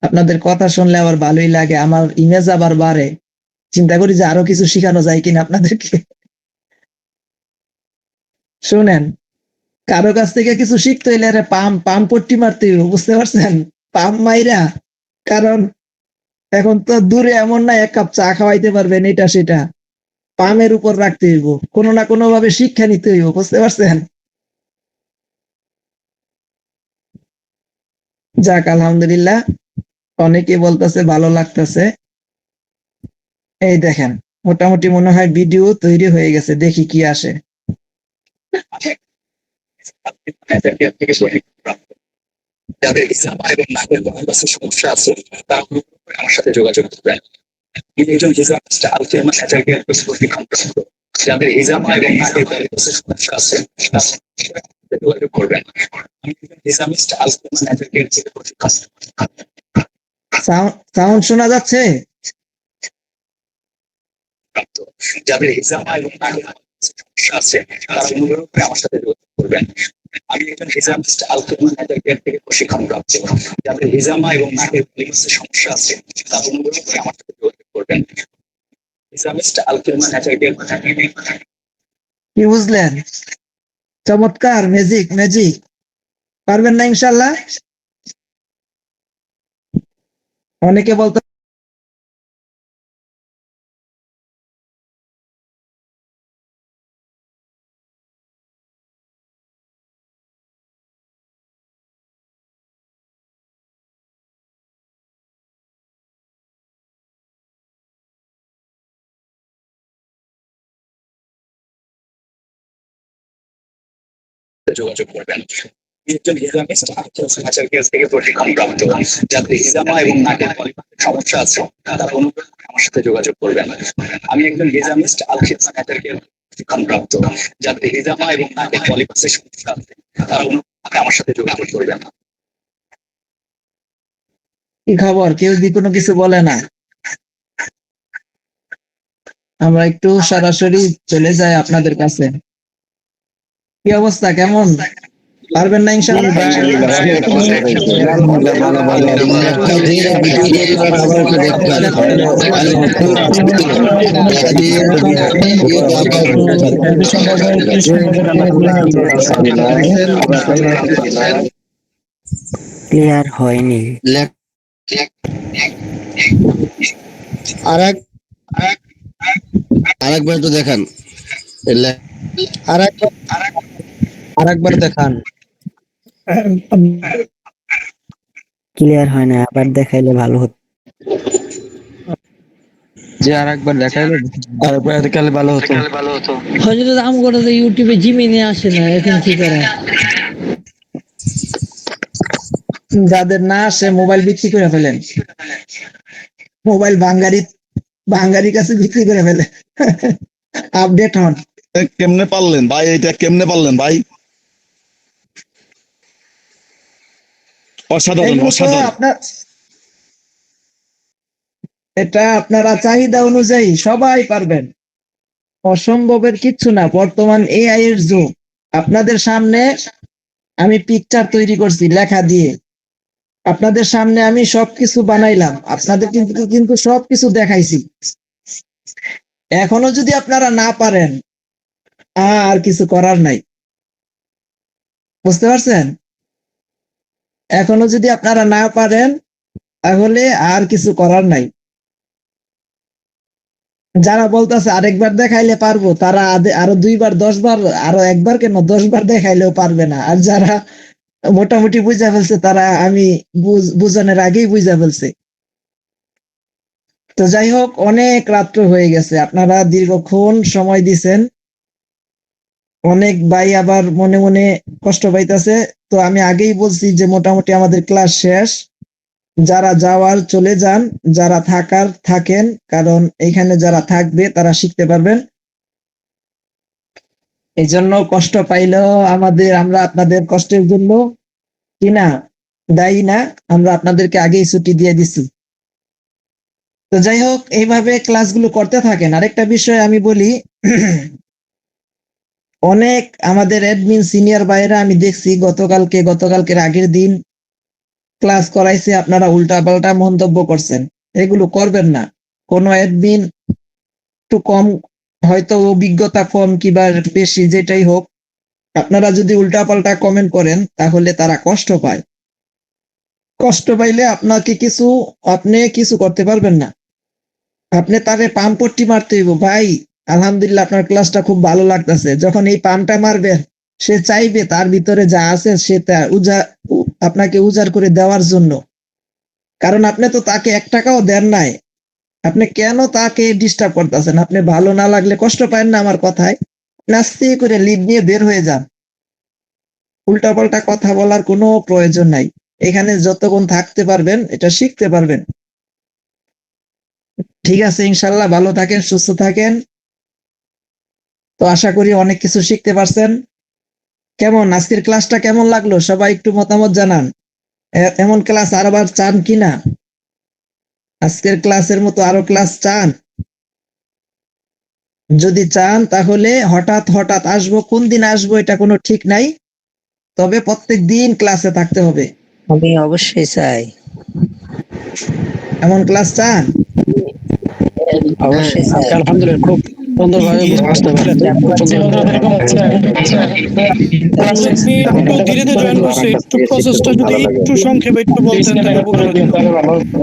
আপনাদের কথা শুনলে আবার ভালোই লাগে, আমার ইমেজ আবার বাড়ে। চিন্তা করি যে আরো কিছু শেখানো যায় কিনা আপনাদেরকে। শুনেন, কারো কাছ থেকে কিছু শিখতে হইলে আরে পাম পাম পট্টি মারতে হইব, বুঝতে পারছেন? পাম মাইরা, কারণ এখন তো দূরে এমন না এক কাপ চা খাওয়াইতে পারবেন এটা সেটা, পামের উপর রাখতে হইব, কোনো না কোনো ভাবে শিক্ষা নিতে হইব, বুঝতে পারছেন? যাক, আলহামদুলিল্লাহ, অনেকে বলতেছে ভালো লাগতেছে। এই দেখেন, মোটামুটি মনে হয় ভিডিও তৈরি হয়ে গেছে, দেখি কি আসে। যাদের হিজামা এবং নাকের বাসের সমস্যা আছে তারা আমার সাথে যোগাযোগ করবেন। তিনি একজন হিজামিস্ট আলফিয়ামা স্যাচারকে প্রশিক্ষণ প্রাপ্ত। যাদের হিজামা এবং নাকের বাসের সমস্যা আছে তারা যোগাযোগ করবেন। আমি একজন হিজামিস্ট আলফিয়ামা স্যাচারকে প্রশিক্ষণ সাউন্ড শোনা যাচ্ছে? প্রাপ্ত। যাদের হিজামা এবং নাকের বাসের সমস্যা আছে তারা অনুগ্রহ করে আমার সাথে যোগাযোগ করবেন। আমি একজন হিজামিস্ট আলফিয়ামা স্যাচারকে থেকে প্রশিক্ষণ প্রাপ্ত। যাদের হিজামা এবং নাকের বাসের সমস্যা আছে তারা অনুগ্রহ করে আমার সাথে যোগাযোগ করবেন। হিজামিস্ট আলফিয়ামা স্যাচারকে। কি বুঝলেন? চমৎকার, ম্যাজিক ম্যাজিক। পারবেন না ইনশাল্লাহ? অনেকে বলতে যোগাযোগ করবেন। একজন হিজামিস্ট আচার্য থেকে প্রশিক্ষণ প্রাপ্ত। যাদের হিজামা এবং নাকের সমস্যা আছে তারা অনুগ্রহ করে আমার সাথে যোগাযোগ করবেন। আমি একজন হিজামিস্ট আলফিয়ামা আচার্য প্রশিক্ষণ প্রাপ্ত। যাদের হিজামা এবং নাকের পলিপাসের সমস্যা আছে তারা অনুগ্রহ করে আমার সাথে যোগাযোগ করবেন। কি খবর? কেউ যদি কোনো কিছু বলে না, আমরা একটু সরাসরি চলে যাই আপনাদের কাছে। কি অবস্থা, কেমন? পারবেন না ইনশাআল্লাহ? ক্লিয়ার হয়নি। আরেকবার তো দেখান, আরেকবার দেখান। ক্লিয়ার হয় না, আবার দেখাইলে ভালো হতো। যে আরেকবার দেখাইলে আরেকবার দেখালে ভালো হতো। হযরত আমগরে যে ইউটিউবে জিমিনে আসে না, এখন কি করে? যাদের না আসে মোবাইল বিক্রি করে ফেলেন, মোবাইল ভাঙ্গারির কাছে বিক্রি করে ফেলে। আপডেট হন। কেমনে পারলেন ভাই? এটা কেমনে পারলেন ভাই? অসাধারণ, এগুলো তো অসাধারণ। এটা আপনারা চাহিদা অনুযায়ী সবাই পারবেন, অসম্ভবের কিচ্ছু না। বর্তমান এআই এর যুগ, আপনাদের সামনে আমি পিকচার তৈরি করছি লেখা দিয়ে, আপনাদের সামনে আমি সবকিছু বানাইলাম, আপনাদের কিন্তু কিন্তু সবকিছু দেখাইছি। এখনো যদি আপনারা না পারেন, আর কিছু করার নাই, বুঝতে পারছেন? এখনো যদি আপনারা না পারেন তাহলে আর কিছু করার নাই। যারা বলতেছে আরেকবার দেখাইলে পারবো, তারা আরো 2 বার 10 বার, আরো একবার কেন 10 বার দেখাইলেও পারবে না। আর যারা মোটামুটি বুঝা ফেলছে তারা আমি বুঝানোর আগেই বুঝা ফেলছে। তো যাই হোক, অনেক রাত্র হয়ে গেছে, আপনারা দীর্ঘক্ষণ সময় দিছেন। অনেক ভাই আবার মনে মনে কষ্ট পাইতেছে। তো আমি আগেই বলছি যে মোটামুটি আমাদের ক্লাস শেষ। যারা যাওয়ার চলে যান, যারা থাকার থাকেন, কারণ এখানে যারা থাকবে তারা শিখতে পারবেন। এই জন্য কষ্ট পাইলেও আমরা আপনাদের কষ্টের জন্য কিনা দায়ী না, আমরা আপনাদেরকে আগেই ছুটি দিয়ে দিছি। তো যাই হোক, এইভাবে ক্লাসগুলো করতে থাকেন। আরেকটা বিষয় আমি বলি, অনেক আমাদের অ্যাডমিন সিনিয়র ভাইয়েরা আমি দেখছি গতকালকের আগের দিন ক্লাস করাইছে, আপনারা উল্টাপাল্টা মন্তব্য করছেন। এগুলো করবেন না। কোনো অ্যাডমিন একটু কম, হয়তো অভিজ্ঞতা কম কিংবা বেশি, যেটাই হোক, আপনারা যদি উল্টাপাল্টা কমেন্ট করেন তাহলে তারা কষ্ট পায়। কষ্ট পাইলে আপনি কিছু করতে পারবেন না। আপনি তারে পাম্পট্টি মারতে হইব, ভাই আলহামদুলিল্লাহ আপনার ক্লাসটা খুব ভালো লাগতেছে। যখন এই পাম্পটা মারবেন, সে চাইবে তার ভিতরে যা আছে সে আপনাকে উজাড় করে দেওয়ার জন্য। কারণ আপনি তো তাকে 1 টাকাও দেন নাই, আপনি কেন তাকে ডিস্টার্ব করতেছেন? আপনি ভালো না লাগলে কষ্ট পায় না আমার কথায়, নাস্তি করে লিড নিয়ে বের হয়ে যান। উল্টাপাল্টা কথা বলার কোনো প্রয়োজন নাই। এখানে যতক্ষণ থাকতে পারবেন এটা শিখতে পারবেন। ঠিক আছে, ইনশাল্লাহ ভালো থাকেন, সুস্থ থাকেন। তো আশা করি অনেক কিছু শিখতে পারছেন। কেমন আজকের ক্লাসটা কেমন লাগলো? সবাই একটু মতামত জানান। এমন ক্লাস আরবার চান কিনা? আজকের ক্লাসের মতো আরো ক্লাস চান? যদি চান তাহলে হঠাৎ হঠাৎ আসবো, কোন দিন আসবো এটা কোনো ঠিক নাই, তবে প্রত্যেক দিন ক্লাসে থাকতে হবে। আমি অবশ্যই চাই। এমন ক্লাস চান? অবশ্যই চাই। আলহামদুলিল্লাহ, খুব সুন্দরভাবে বুঝতে পারছি। খুব সুন্দর। একটু ধীরে ধীরে জয়েন করছে, একটু প্রসেসটা যদি একটু সংক্ষেপে একটু বলতেন তাহলে উপকার হতো।